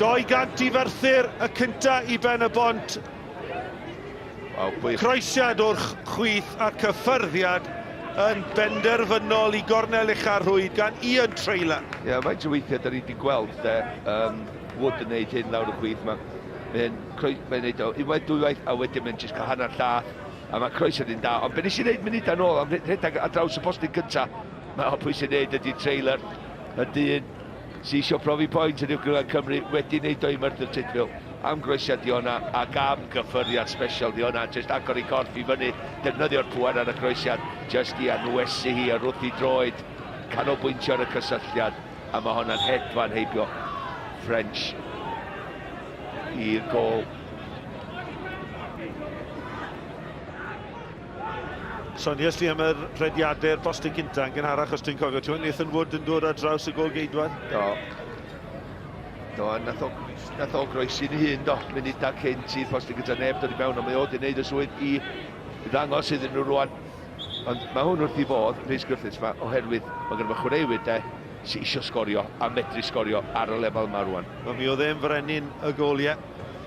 200 i ferthyr, y cynta i Pen-y-bont. Croesiad o'r chwith a cyffyrddiad yn benderfynol i gornel ucharhwyd gan Ian Trailer. Ie, mae'n weithiau da ni wedi gweld Wood yn neud hyn lawr y chwith yma. Mae'n neud o unwaith dwywaith a wedyn mae'n jyst cael hanner llath. A mae croesiad yn da, ond be nes i wneud munudau nôl am rhedeg ar draws y postyn gyntaf. Mae o pwy sy'n neud ydy Trailer, y dyn sy'n eisiau profi pwynt yn Uwchrain Cymru wedi wneud o'i myrdyr Tydfil. Am groesiad di hwnna ac am gyffyriad special di hwnna, jyst agor i corff i fyny, defnyddio'r pŵer ar y groesiad, jyst i anwesu hi a wrth i droed, canolbwyntio ar y cysylltiad, a mae hwnna'n hedfan heibio French i'r gol. Sonias fi am yr rhediadau'r postyn cynta yn gynharach os dwi'n cofio. Ti'n Nathan Wood yn dod ar draws y gol geidwad? Do, nath o groesi'n hun do, munudau cynt i'r postyn cynta neb dod i mewn, ond mae o wedi gwneud y swydd i ddangos iddyn nhw rwan. Ond mae hwn wrth i fod, Rhys Griffiths, oherwydd mae gen i chwaraewyr sy'n eisiau sgorio a medru sgorio ar y lefel yma rwan. Mi oedd e'n frenin y goliau,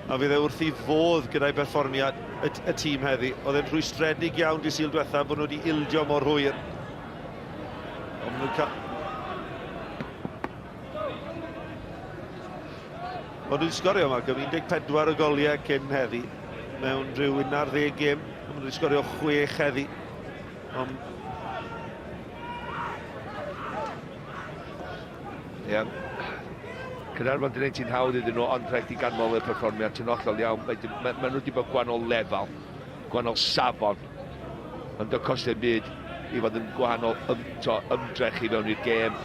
a fydd e wrth i fodd gyda'i berfformiad y tîm heddi. Oedd e'n rhwystredig iawn di Sul diwetha bod nhw wedi ildio mor hwyr. Ond nhw'n cael... Ond nhw'n sgorio yma, 14 y goliau cyn heddi. Mewn rhyw 11 gêm. Ond nhw'n sgorio 6 heddi. Caernarfon wedi gwneud ti'n hawdd iddyn nhw, ond rhaid i ganmol y perfformiad yn hollol iawn. Maen nhw wedi bod gwahanol lefel, gwahanol safon, ond y costau'n byd i fod yn gwahanol ymdrech i fewn i'r gêm.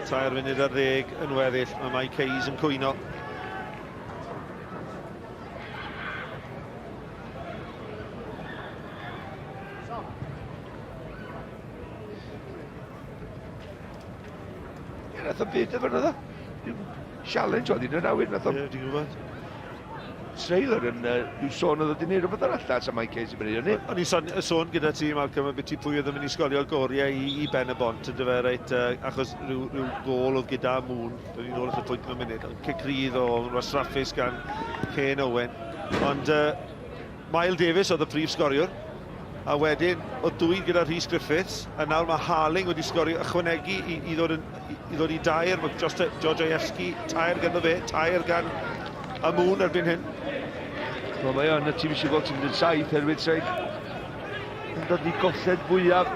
3 munud ar 10 yn weddill, mae Mike Hayes yn cwyno. Nath o'n byd efo nhw, challenge oedd un yn awyr, nath o'n... Ie, ti'n gwybod? Trailer yn sôn oedd wedi gwneud rhywbeth arall as y Mike Hayes yn mynd i hynny. O'n i'n sôn gyda ti, Malcolm, a beth ti pwy oedd yn mynd i sgorio goriau i Pen-y-bont yn dyfer reit, achos rhyw gol oedd gyda Moon, dwi'n ni'n ôl at y pwynt yn y munud, cicrydd o wasraffus gan Ken Owen. Ond Miles Davies oedd y prif sgoriwr, a wedyn oedd 2 gyda Rhys Griffiths, a nawr mae Harling wedi sgorio ychwanegu i ddod i dair, mae Georgievski, tair gan o fe, tair gan a Moon erbyn hyn. Wel, mae o'n y tîm eisiau gweld tîm yn 7 herwydd seig. Yn dod i golled fwyaf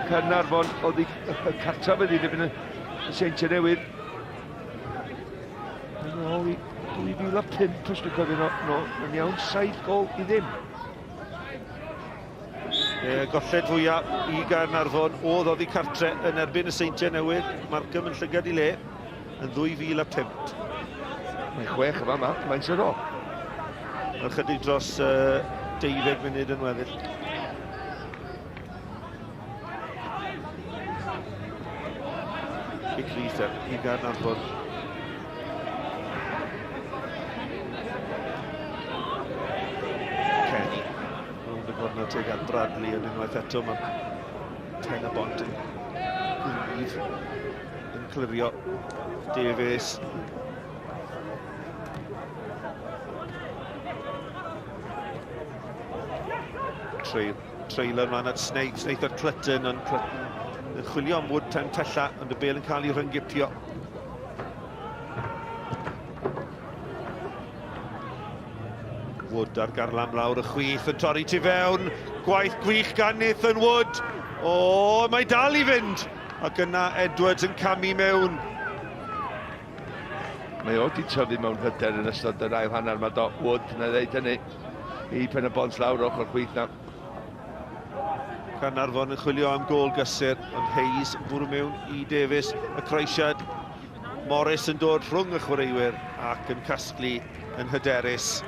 Caernarfon, oedd y cartref ydi yn y seintiau newydd. Yn ôl i 2005, os dwi'n cofio, yn iawn 7 gol i ddim. Golled fwyaf i Caernarfon, oedd i cartre yn erbyn y seintiau newydd, Markham yn llygad i le, yn 2005. Mae'n 6 yma, Mark, mae'n sy'n ôl. Mae'n chydig dros 12 munud yn weddill. I Caernarfon. Chwarae teg at Bradley yn unwaith eto. Mae Pen-y-bont yn gryf yn clirio Davies. Trailer man at Snaith at Clutton, ond Clutton yn chwilio am Wood pen tella, ond y bel yn cael ei rhyngipio. Wood ar garlam lawr y chwith yn torri tu fewn, gwaith gwych gan Nathan Wood. O, mae dal i fynd, ac yna Edwards yn camu mewn. Mae o di tyfu mewn hyder yn ystod yr ail hanner, mae do Wood na ddeud hynny i Pen-y-bont lawr ochr chwith na. Caernarfon yn chwilio am gôl gysur, ond Hayes yn bwrw mewn i Davies. Y croesiad, Morris yn dod rhwng y chwaraewyr ac yn casglu yn hyderus.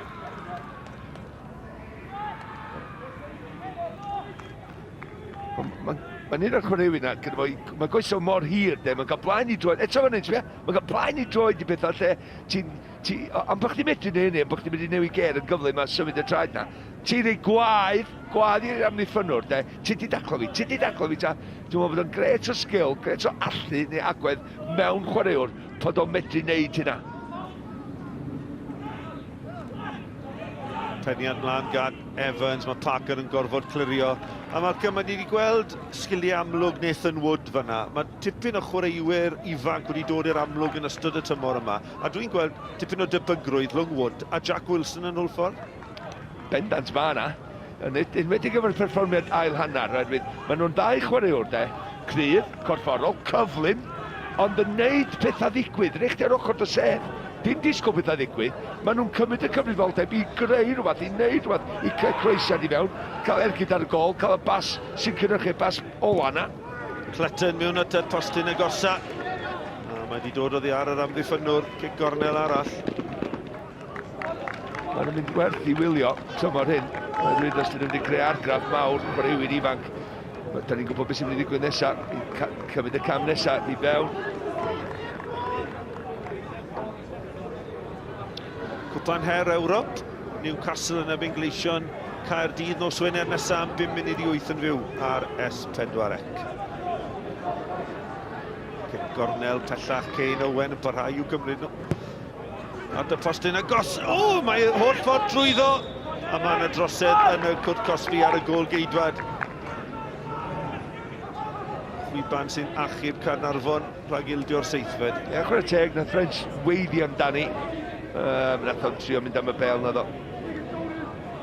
Mae'n un o'r chwaraewyr na, mae goesio mor hir, mae'n cael blaen i droed, eto fan hyn, mae'n cael blaen i droed i bethau lle, am bych chi medru neu hynny, am bych chi medru newid ger yn gyfle mae'n symud y traed na, ti'n rei gwaedd i'r amddiffynwr, ti di daclo fi, ta, dwi'n meddwl bod yn gret o sgil, gret o allu neu agwedd mewn chwaraewr, pod o'n medru neud hynna. Peniad mlaen gan Evans, mae Parker yn gorfod clirio. A Malcolm, mae ni wedi gweld sgiliau amlwg Nathan Wood fanna. Mae tipyn o chwaraewyr ifanc wedi dod i'r amlwg yn ystod y tymor yma. A dwi'n gweld tipyn o debygrwydd rhwng Wood a Jack Wilson yn ôl ffordd. Bendant ma yna. Enwedig efo'r perfformiad ail hanner. Maen nhw'n dau chwaraewr, cryf, corfforol, cyflym, ond yn neud pethau ddigwydd, rech ar ochr dy sef. Dim disgwyl beth a ddigwydd, maen nhw'n cymryd y cyfrifoldeb i greu rhywbeth, i wneud rhywbeth, i cael croesiad i fewn, cael ergyd ar y gol, cael y bas sy'n cynrychu bas ola na. Clutton mewn at y postyn agosa. Mae wedi dod oddi ar yr amddiffynwr, cic gornel arall. Maen nhw'n mynd werth i wylio, tymor hyn. Mae'n dweud os dyn nhw'n creu argraff mawr, chwaraewyr ifanc. Da ni'n gwybod beth sy'n mynd i ddigwydd nesaf, i cymryd y cam nesaf i fewn. Cwpan her Ewrop, Newcastle yn ebyn gleision Caerdydd nos Wener nesaf am 5 munud i 8 yn fyw ar S4C. Cic gornel pellach Cain Owen yn parhau i'w gymryd nhw. Ar y postyn agos, mae holl ffordd drwyddo, a mae yna drosedd yn y cwrt Cosby ar y gôl geidwad. Chwiban sy'n achub Caernarfon rhag ildio'r seithfed. Ie, chwarae teg, na French weiddi amdani. Nath o'n trio mynd am y bel na ddo.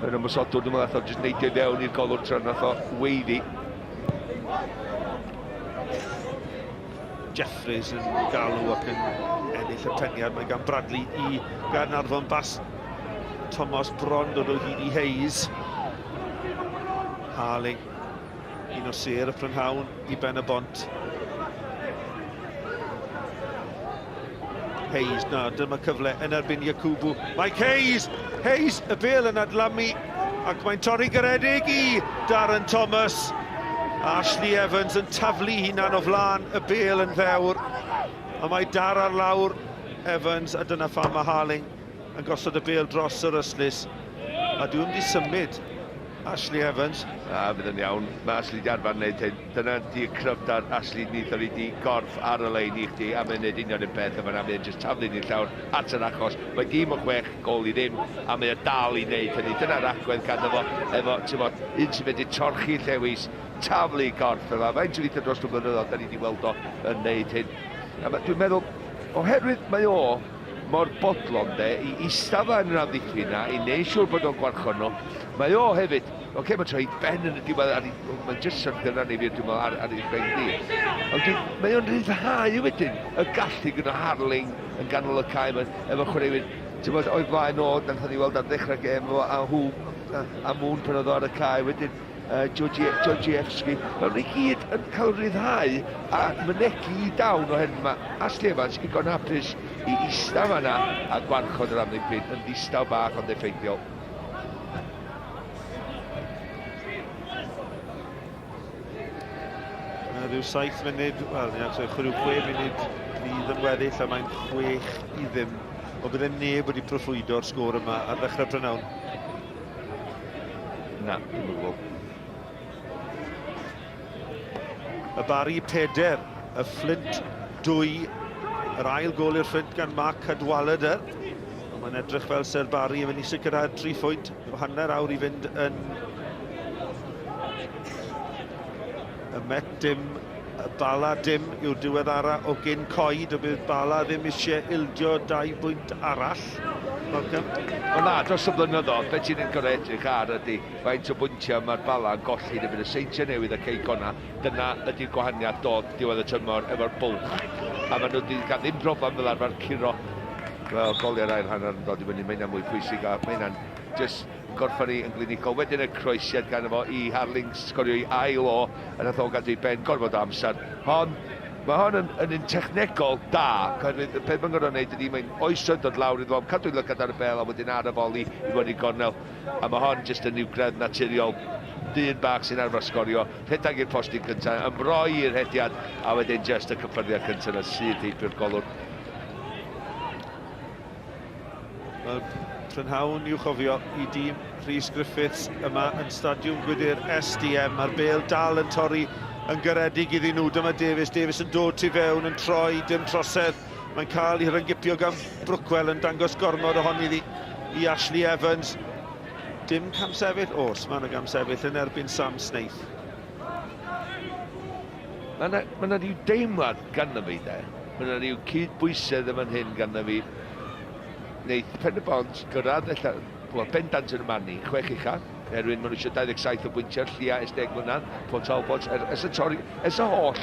Yn ymwysodwr, dwi'n meddwl nath o'n jyst neidio i fewn i'r golwr tra nath o weiddi. Jeffries yn galw ac yn ennill y peniad. Mae gan Bradley i Caernarfon bas Thomas Bron dod o hyd i Hayes. Harling, un o ser y prynhawn i Pen-y-bont. Hayes, na, dyma cyfle yn erbyn Iacubu. Mike Hayes, y bel yn adlamu, ac mae'n torri garedig i Darren Thomas. Ashley Evans yn taflu hunan o flaen, y bel yn fewr. A mae dar ar lawr Evans, a dyna phan mae Harling yn gosod y bel dros yr yslis. A dwi'n mynd i symud Ashley Evans. Bydd yn iawn, mae Ashley di arfer wneud hyn. Dyna di cryfdar Ashley Neithor i di gorff ar y lein i chdi, a mae'n wneud union yn beth, a mae'n just taflu ni'r llawr at yr achos. Mae dim o 6 gol i ddim, a mae'n dal i wneud hynny. Dyna'r agwedd gan efo, un sy'n mynd i torchi llewis, taflu gorff yma. Mae'n trwy'n dros y blynyddoedd, da ni wedi weld o yn wneud hyn. Dwi'n meddwl, oherwydd mae o mor bodlon i istafla yn yr amddiffyn na, i wneud siŵr bod o'n gwarchon nhw. Mae o hefyd, mae'n troi ben yn y diwedd, mae'n just syrthyn arni fi, dwi'n meddwl, ar ei ben di. Ond mae o'n rhyddhau wedyn, y gallu gyda Harling yn ganol y cae, efo chwaraewyr, o'i flaen o, na'n ni weld ar ddechrau gem, a mwn pan oedd o ar y cae, wedyn, Georgievski. Mae nhw'n gyd yn cael rhyddhau a mynegu i dawn o hyn. Mae Ashley Evans i gon hapus i istaf yna a gwarchod yr amddiffyn yn ddistaw bach ond effeithiol. Rhyw 7 munud, wel, rhyw 6 munud fydd yn weddill, a mae'n 6-0. O bydde neb wedi proffwydo'r sgôr yma ar ddechrau prynawn. Na, dim yn gwybod. Y Bari 4, y Flint 2, yr ail gol i'r Flint gan Mark Cadwaladr. Mae'n edrych fel Sir Bari yn mynd i sicrhau 3 phwynt, hanner awr i fynd yn y Met dim, y Bala dim yw'r diweddara o gyn coed, o bydd Bala ddim eisiau ildio 2 bwynt arall. Welcome. O na, dros y blynyddoedd, beth sy'n encouraging ar ydy faint o bwyntiau mae'r Bala yn golli neu bydd y seintiau newydd y ceigona. Dyna ydy'r gwahaniaeth dod diwedd y tymor efo'r bwlch. A maen nhw wedi cael ddim broblem fel arfer curo. Wel, goliau'r ail hanner yn dod i fyny, mae hynna'n mwy pwysig a mae hynna'n just gorffan yn glinigol. Wedyn y croesiad gan efo i Harling sgorio i ail o yn athol gadw i ben gorfod amser. Mae hon yn un technegol da, cyfyd y peth mae'n gorfod wneud ydy mae'n oeso'n dod lawr iddo am cadw lygad ar y bel a wedyn ar y foli i fod i gornel. A mae hon jyst yn niwgredd naturiol, dyn bach sy'n arfer sgorio, rhedag i'r postyn cyntaf, ymroi i'r hediad a wedyn jyst y cyffyrddiad cyntaf yn sydd heibio'r golwr. Wel, prynhawn i'w chofio i dîm Rhys Griffiths yma yn stadiwm gwydr SDM. Mae'r bêl dal yn torri yn garedig iddyn nhw. Dyma Davies yn dod tu fewn, yn troi, dim trosedd. Mae'n cael ei ryngipio gan Brookwell yn dangos gormod ohoni i Ashley Evans. Dim camsefyll, os mae yna camsefyll yn erbyn Sam Snaith. Mae yna rhyw deimlad ganddo fi, de. Mae yna rhyw cydbwysedd yn fan hyn ganddo fi. Wneud Pen-y-bont gyrraedd, bendant yn y manni, 6 uchaf. Erwyn, maen nhw eisiau 27 o bwyntiau'r llia ers 10 mlynedd, Port Talbot, ers y holl,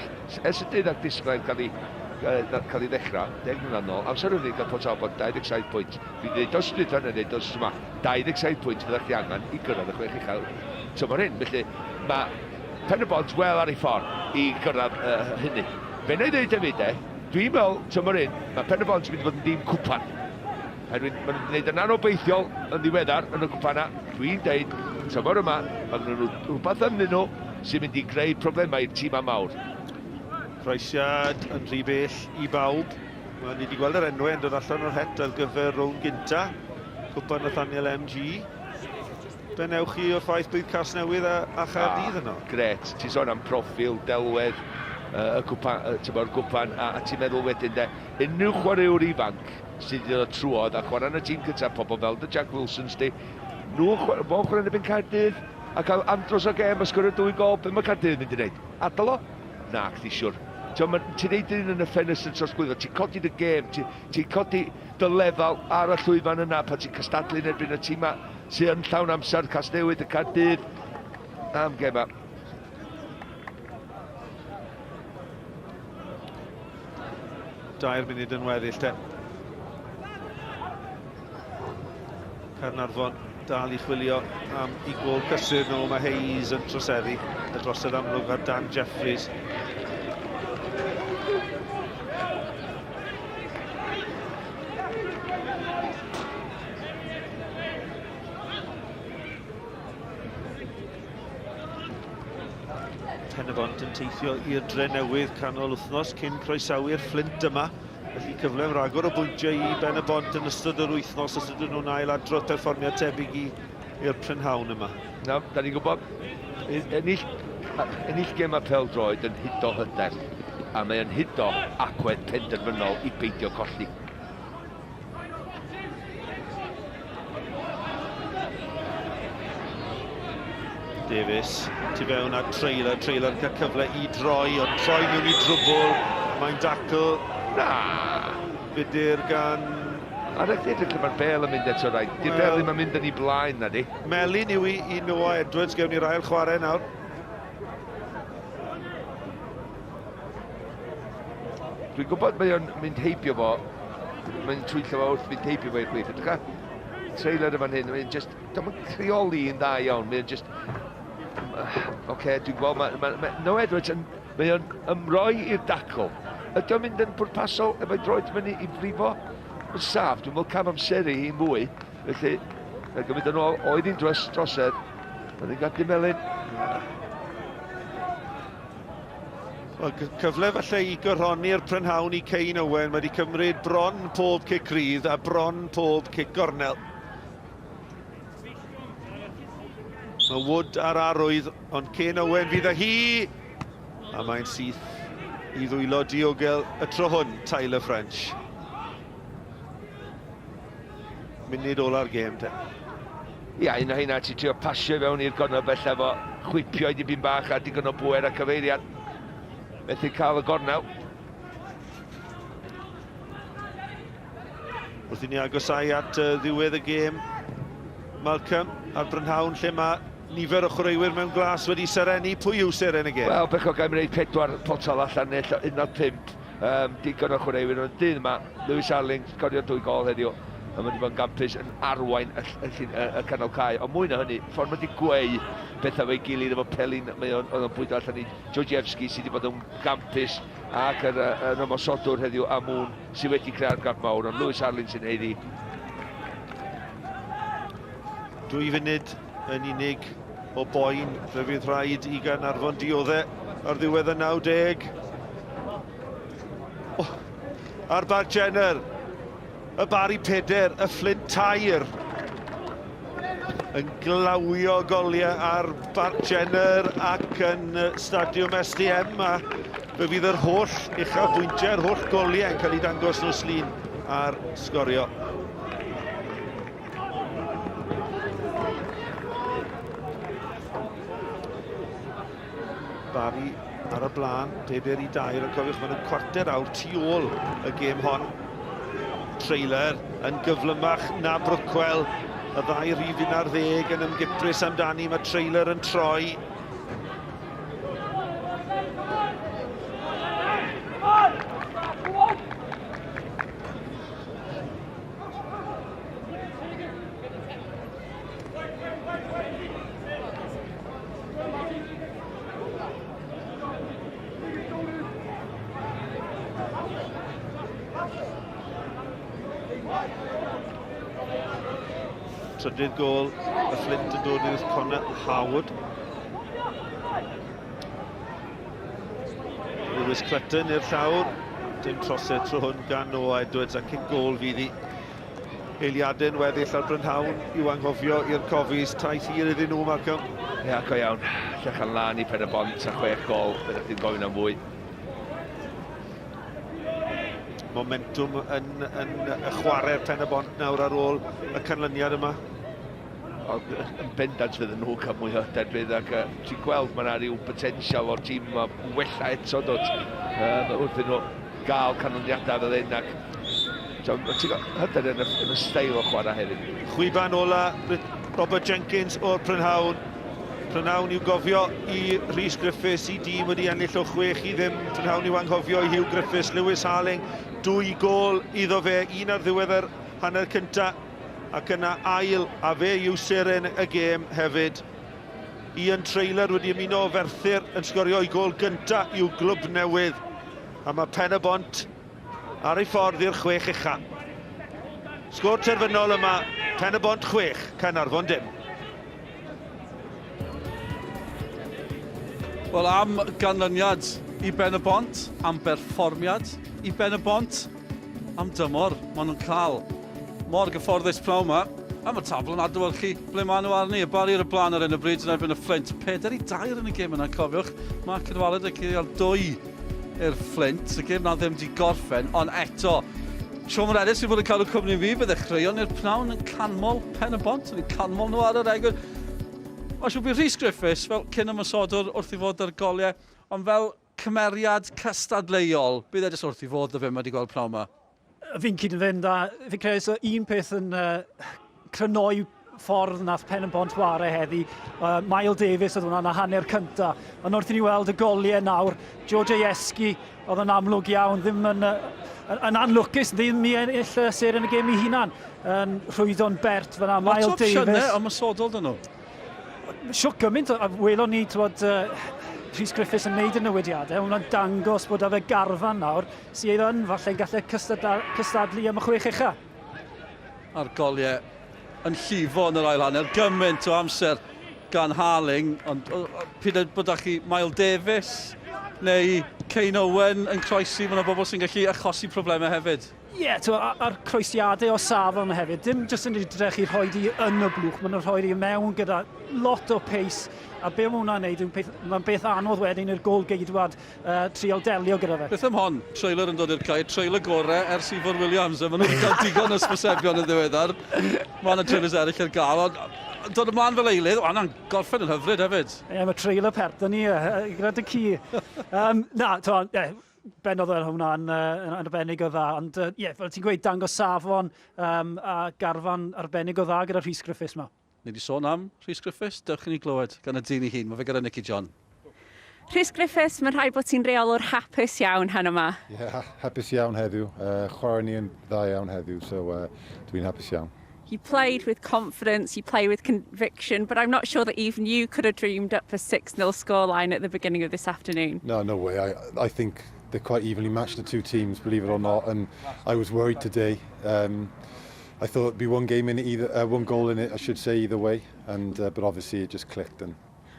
ers y dydd ag disglaen cael ei ddechrau, 10 mlynedd nôl, amser hynny gael Port Talbot 27 pwynt. Fi dweud os dweud hynny, dweud os yma, 27 pwynt fydda'ch chi angen i gyrraedd y 6 uchaf. So mae'r hyn, felly, mae Pen-y-bont wel ar ei ffordd i gyrraedd hynny. Fe wna i ddweud hefyd, dwi'n meddwl, mae'r hyn, mae Pen-y-bont yn mynd i fod yn dîm cwpan. Erwyn, maen nhw'n gwneud yn anobeithiol yn ddiweddar yn y cwpana. Dwi'n dweud, tymor yma, maen nhw'n rhywbeth ynddyn nhw sy'n mynd i greu problemau i'r tîm mawr. Croesiad yn rhy bell i bawb. Ni wedi gweld yr enwau yn dod allan o'r het ar gyfer rown gynta. Cwpan Nathaniel MG. Be newch chi o'r ffaith bydd Casnewydd a Chaerdydd yno? Gret, ti'n sôn am proffil, delwedd, y gwpan, a ti'n meddwl wedyn, unrhyw chwaraewr ifanc sydd wedi dod trwodd a chwarae yn y tîm cyntaf, pobl fel dy Jack Wilsons, nhw'n chwarae yn y byn Caerdydd a cael andros o gem a sgorio 2 gol, be mae Caerdydd yn mynd i wneud? Adal o? Na, chdi siwr. Ti'n neud un yn y ffenest yn trosglwyddo, ti'n codi dy gem, ti'n codi dy lefel ar y llwyfan yna pan ti'n cystadlu yn erbyn y tîm sydd yn llawn amser, Casnewydd y Caerdydd am gema. Dair munud yn weddill, te. Caernarfon dal i chwilio am i gol cysur nhw. Mae Hayes yn troseddu. Y drosedd amlwg ar Dan Jeffries. Pen-y-bont yn teithio i'r dre newydd canol wythnos cyn croesawu'r Flint yma. Felly cyflem ragor o bwyntiau i Pen-y-bont yn ystod yr wythnos os ydyn nhw'n ail adrodd perfformiad tebyg i'r prynhawn yma. Na, da ni'n gwybod, ennill gem a pêl-droed yn hudo hyder, a mae'n hudo agwedd penderfynol i beidio colli. Davies, tu fewn at trailer yn cael cyfle i droi, ond troi mewn i drwbl, mae'n dacl. Na! Bydyr gan... A rhaid edrych mae'r bel yn mynd eto rhaid. Di'r bel ddim yn mynd yn ei blaen na di. Melin yw i Noah Edwards, gewn ni'r ail chwarae nawr. Dwi'n gwybod mae o'n mynd heibio fo, mae'n twyllo fo wrth mynd heibio fo i'r chwith. Ydych chi? Trailer yma'n hyn, mae'n just... Dwi'n creoli yn dda iawn, mae'n just... Oce, dwi'n gweld, Noah Edwards yn... Mae o'n ymroi i'r dacl. Ydy o'n mynd yn bwrpasol efo'i droed fyny i frifo? Yn saff, dwi'n meddwl cam amseru hi'n mwy. Felly, mae'n gymryd yn ôl, oedd hi'n drosedd. Mae'n ei gadw melyn. Cyfle falle i gyrhoni'r prynhawn i Cain Owen. Mae wedi cymryd bron pob cic rydd a bron pob cic gornel. Mae Wood ar arwydd, ond Cain Owen fydd hi. A mae'n syth i ddwylo diogel y tro hwn, Tyler French. Munud ola'r gêm, te. Ia, un o hynna ti trio pasio fewn i'r gornel bella efo chwipio i dipyn bach a digon o bwer a cyfeiriad. Methu cael y gornel. Wrth i ni agosau at ddiwedd y gêm, Malcolm, a'r Brynhawn, lle mae nifer o chwaraewyr mewn glas wedi sereni. Pwy yw seren y gêm? Wel, bech o gael gwneud 4 potol allan neu 1-5. Digon o chwaraewyr, ond dydd yma, Lewis Arling, sgorio 2 gol heddiw. A mae wedi bod yn gampus yn arwain y canol cae. Ond mwy na hynny, ffordd mae wedi gweu bethau fe'i gilydd efo Pelin, oedd o'n bwydo allan i Georgievski sydd wedi bod yn gampus ac yr ymosodwr heddiw am hwn sydd wedi creu'r gap mawr, ond Lewis Arling sy'n heiddi. 2 funud yn unig o boen fe fydd rhaid i Caernarfon dioddau ar ddiwedd y 90. Oh, a'r Bart Jenner, y Bari Peder, y Flint Tair yn glawio goliau ar Bart Jenner ac yn Stadiwm SDM, a fe fydd yr holl uchafbwyntiau'r holl goliau yn cael ei dangos nos lun ar Sgorio. Bari ar y blaen, 4-2, yn cofiwch maen nhw'n cwarter awr tu ôl y gêm hon. Trailer yn gyflymach na Brookwell, y 2 rhif 11 yn ymgyprus amdani, mae Trailer yn troi. Trydydd gol, y Flint yn dod i'r Connor Howard. Lewis Clutton i'r llawr. Dim trosedd tro hwn gan Noah Edwards, a cyn gol fydd hi. Eiliadau'n weddill ar Brynhawn i'w anghofio i'r cofis. Taith hir iddyn nhw, Malcolm. Ia, go iawn. Llechan lan i Pen-y-bont a 6 gol, byddwch chi'n gofyn am fwy. Momentum yn y chwarae'r Pen-y-bont nawr ar ôl y canlyniad yma. Yn bendant fydd nhw cael mwy o derbyd ac ti'n gweld mae yna rhyw potensial o'r tîm yma wella eto dod wrth nhw gael canlyniadau fel hyn ac ti'n gweld hyder yn y steil o chwarae hefyd. Chwiban ola Robert Jenkins o'r Prynhawn. Prynhawn i'w gofio i Rhys Griffiths, i dîm wedi ennill o 6 i ddim. Prynhawn i'w anghofio i Hugh Griffiths, Lewis Arling, 2 gol iddo fe, 1 ar ddiwedd yr hanner cynta. Ac yna ail, a fe yw seren y gêm hefyd. Ian Trailer wedi ymuno o Ferthyr yn sgorio i gol gynta i'w glwb newydd. A mae Pen-y-bont ar ei ffordd i'r 6 ucha. Sgôr terfynol yma, Pen-y-bont 6, Caernarfon dim. Wel, am ganlyniad i Pen-y-bont, am berfformiad i Pen-y-bont, am dymor maen nhw'n cael. Mor gyfforddus pnawn yma, a mae tabl yn adlewyrchu ble maen nhw arni. Y Bari ar y blaen ar hyn y bryd yn erbyn y Flint. 4-2 yn y gêm yna, cofiwch. Mae Cydwaled yn cael 2 i'r Flint. Y gêm na ddim wedi gorffen, ond eto, Siom Redis sy'n fod yn cael y cwmni fi, bydd echreuon i'r pnawn yn canmol Pen-y-bont, yn canmol nhw ar yr egwyl. Mae siw bydd Rhys Griffiths, fel cyn ymysodwr wrth i fod ar goliau, ond fel cymeriad cystadleuol, bydd e jyst wrth i fod y fe mae wedi gweld pnawn yma. Fi'n cyd yn fynd a fi'n credu so un peth yn crynoi ffordd nath Pen-y-bont ware heddi. Miles Davies oedd hwnna na hanner cynta. Ond wrth i ni weld y goliau nawr, Georgievski oedd yn amlwg iawn, ddim yn anlwcus, ddim i ennill seren y gêm i hunan. Yn rhwyddo'n bert fyna, Miles Davies. Lot o opsiynau ymysodol dyn nhw. Siwc gymaint, a welon ni, Rhys Griffiths yn neud y newidiadau, hwnna'n dangos bod fe garfan nawr, sydd yn falle'n gallu cystadlu am y 6 ucha. A'r goliau yn llifo yn yr ail hanner, gymaint o amser gan Harling, ond pryd bod chi Miles Davies neu Cain Owen yn croesi, mae yna bobl sy'n gallu achosi problemau hefyd. Ie, a'r croesiadau o safon hefyd, dim jyst yn edrych i'r hoedi yn y blwch, maen nhw'n rhoi i mewn gyda lot o pace, a be mae hwnna'n neud, mae'n beth anodd wedyn i'r gol geidwad trial delio gyda fe. Beth am hon, trailer yn dod i'r cae, trailer gorau ers Ifor Williams, a maen nhw'n cael digon o sbwysebion yn ddiweddar. Mae yna trailers eraill ar gael, ond dod ymlaen fel eilydd, o, yna'n gorffen yn hyfryd hefyd. Ie, mae trailer perth ni, gyda dy ci. Benodd hwnna yn arbennig o dda, ond fel ti'n gweud, dangos safon a garfan arbennig o dda gyda Rhys Griffiths yma. Ni wedi sôn am Rhys Griffiths, dewch i ni glywed gan y dyn i hun, mae fe gyda Nicky John. Rhys Griffiths, mae'n rhaid bod ti'n reolwr hapus iawn hyn yma. Ie, hapus iawn heddiw. Chwarae ni yn dda iawn heddiw, so dwi'n hapus iawn. You played with confidence, you play with conviction, but I'm not sure that even you could have dreamed up a 6-0 scoreline at the beginning of this afternoon. No way. I think they're quite evenly matched, the two teams, believe it or not, and I was worried today. I thought it'd be one goal in it, I should say, either way, but obviously it just clicked. And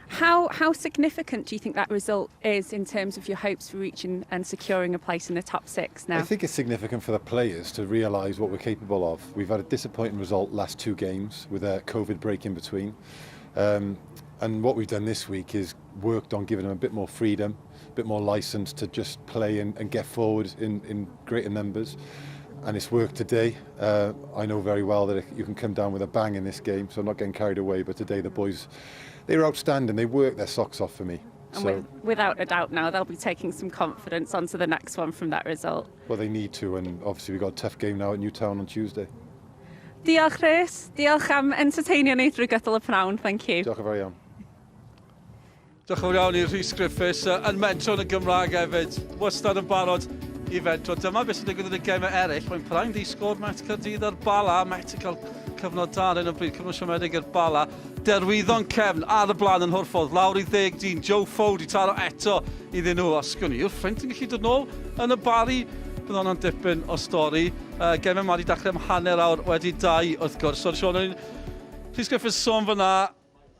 How significant do you think that result is in terms of your hopes for reaching and securing a place in the top 6 now? I think it's significant for the players to realise what we're capable of. We've had a disappointing result last 2 games with a COVID break in between. And what we've done this week is worked on giving them a bit more freedom, a bit more licence to just play and get forward in greater numbers. And it's worked today. I know very well that you can come down with a bang in this game, so I'm not getting carried away, but today the boys, they were outstanding. They worked their socks off for me. And without a doubt now, they'll be taking some confidence onto the next one from that result. Well, they need to, and obviously we've got a tough game now at Newtown on Tuesday. Diolch Rhys, diolch am entertainio ni drwy gydol y pnawn, thank you. Diolch yn fawr iawn. Diolch yn fawr iawn i Rhys Griffiths yn mentro yn y Gymraeg hefyd. Wastad yn barod i fentro. Dyma beth sy'n digwydd yn y gemau eraill. Mae'n praen di sgôr Met Caerdydd ar Bala. Met yn cael cyfnod da ar un o bryd, cyfnod siomedig ar Bala. Derwyddon Cefn ar y blaen yn Hwrffordd. Lawr i 10 dyn. Joe Fowd i taro eto iddyn nhw. Asgwn ni, yw'r ffrind yn gallu dod nôl yn y bari. Bydd hwnna'n dipyn o stori. Gemau ma wedi dechrau am hanner awr wedi 2 wrth gwrs. So, Sean, Rhys Griffiths sôn fyna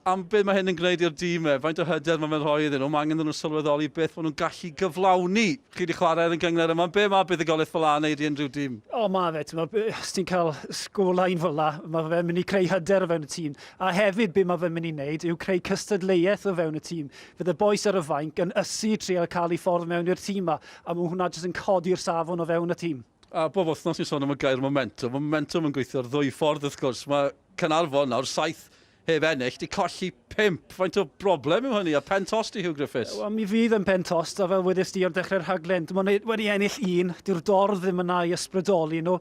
am beth mae hyn yn gwneud i'r dîm e. Faint o hyder mae'n rhoi iddyn nhw. Mae angen nhw'n sylweddoli beth maen nhw'n gallu gyflawni. Chi wedi chwarae yn y gyngor yma. Be mae buddugoliaeth fel a wneud i unrhyw dîm? O, mae fe. Os ti'n cael sgolain fel la, mae fe'n mynd i creu hyder o fewn y tîm. A hefyd be mae fe'n mynd i wneud yw creu cystadleuaeth o fewn y tîm. Fydd y boes ar y fainc yn ysu trial cael ei ffordd mewn i'r tîm yma. A mae hwnna jyst yn codi'r safon o fewn y tîm. A bob wythnos ni'n sôn am y gair momentum. Momentum yn gweithio ar 2 ffordd wrth gwrs. Mae Caernarfon nawr 7 heb ennill, di colli 5. Faint o broblem yw hynny, a pen tost i Hugh Griffiths? Wel, mi fydd yn pen tost, a fel wedys di o'r dechrau'r rhaglen, mae wedi ennill 1, di'r dorf ddim yna i ysbrydoli nhw,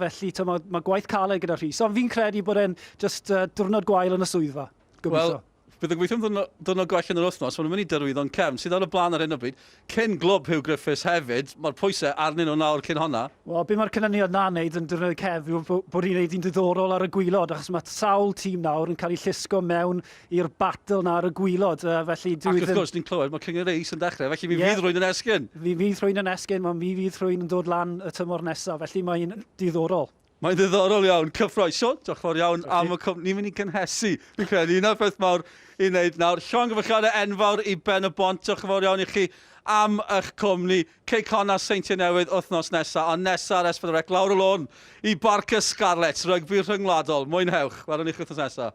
felly mae gwaith caled gyda Rhys. Ond fi'n credu bod e'n just diwrnod gwael yn y swyddfa. Wel, bydd y gweithio yn dod gwell yn yr wythnos, maen nhw'n mynd i Derwyddon Cefn, sydd ar y blaen ar hyn o bryd. Cyn glwb Hugh Griffiths hefyd, mae'r pwysau arnyn nhw nawr cyn honna. Wel, be mae'r cynnyniad na'n neud yn Derwyddon Cefn yw bod ni'n neud un diddorol ar y gwylod, achos mae sawl tîm nawr yn cael ei llusgo mewn i'r battle na ar y gwylod. Felly, ac wrth gwrs, ni'n clywed, mae Cyngor Reis yn dechrau, felly mi fydd rwy'n yn esgyn. Fi fydd rwy'n yn esgyn, mae mi fydd rwy'n yn dod lan y tymor nesaf, felly mae'n diddorol. Mae'n ddiddorol iawn, cyffroi. Sean, diolch fawr iawn am y cwmni. Ni'n mynd i gynhesu. Fi'n credu, un o'r beth mawr i wneud nawr. Llongyfarchiadau enfawr i Pen-y-bont. Diolch fawr iawn i chi am eich cwmni. Cei Connor Seintiau Newydd wythnos nesaf, ond nesaf ar S4C lawr y lôn i Barca Scarlett, rygbi rhyngwladol. Mwynhewch. Welwn i chi wythnos nesaf.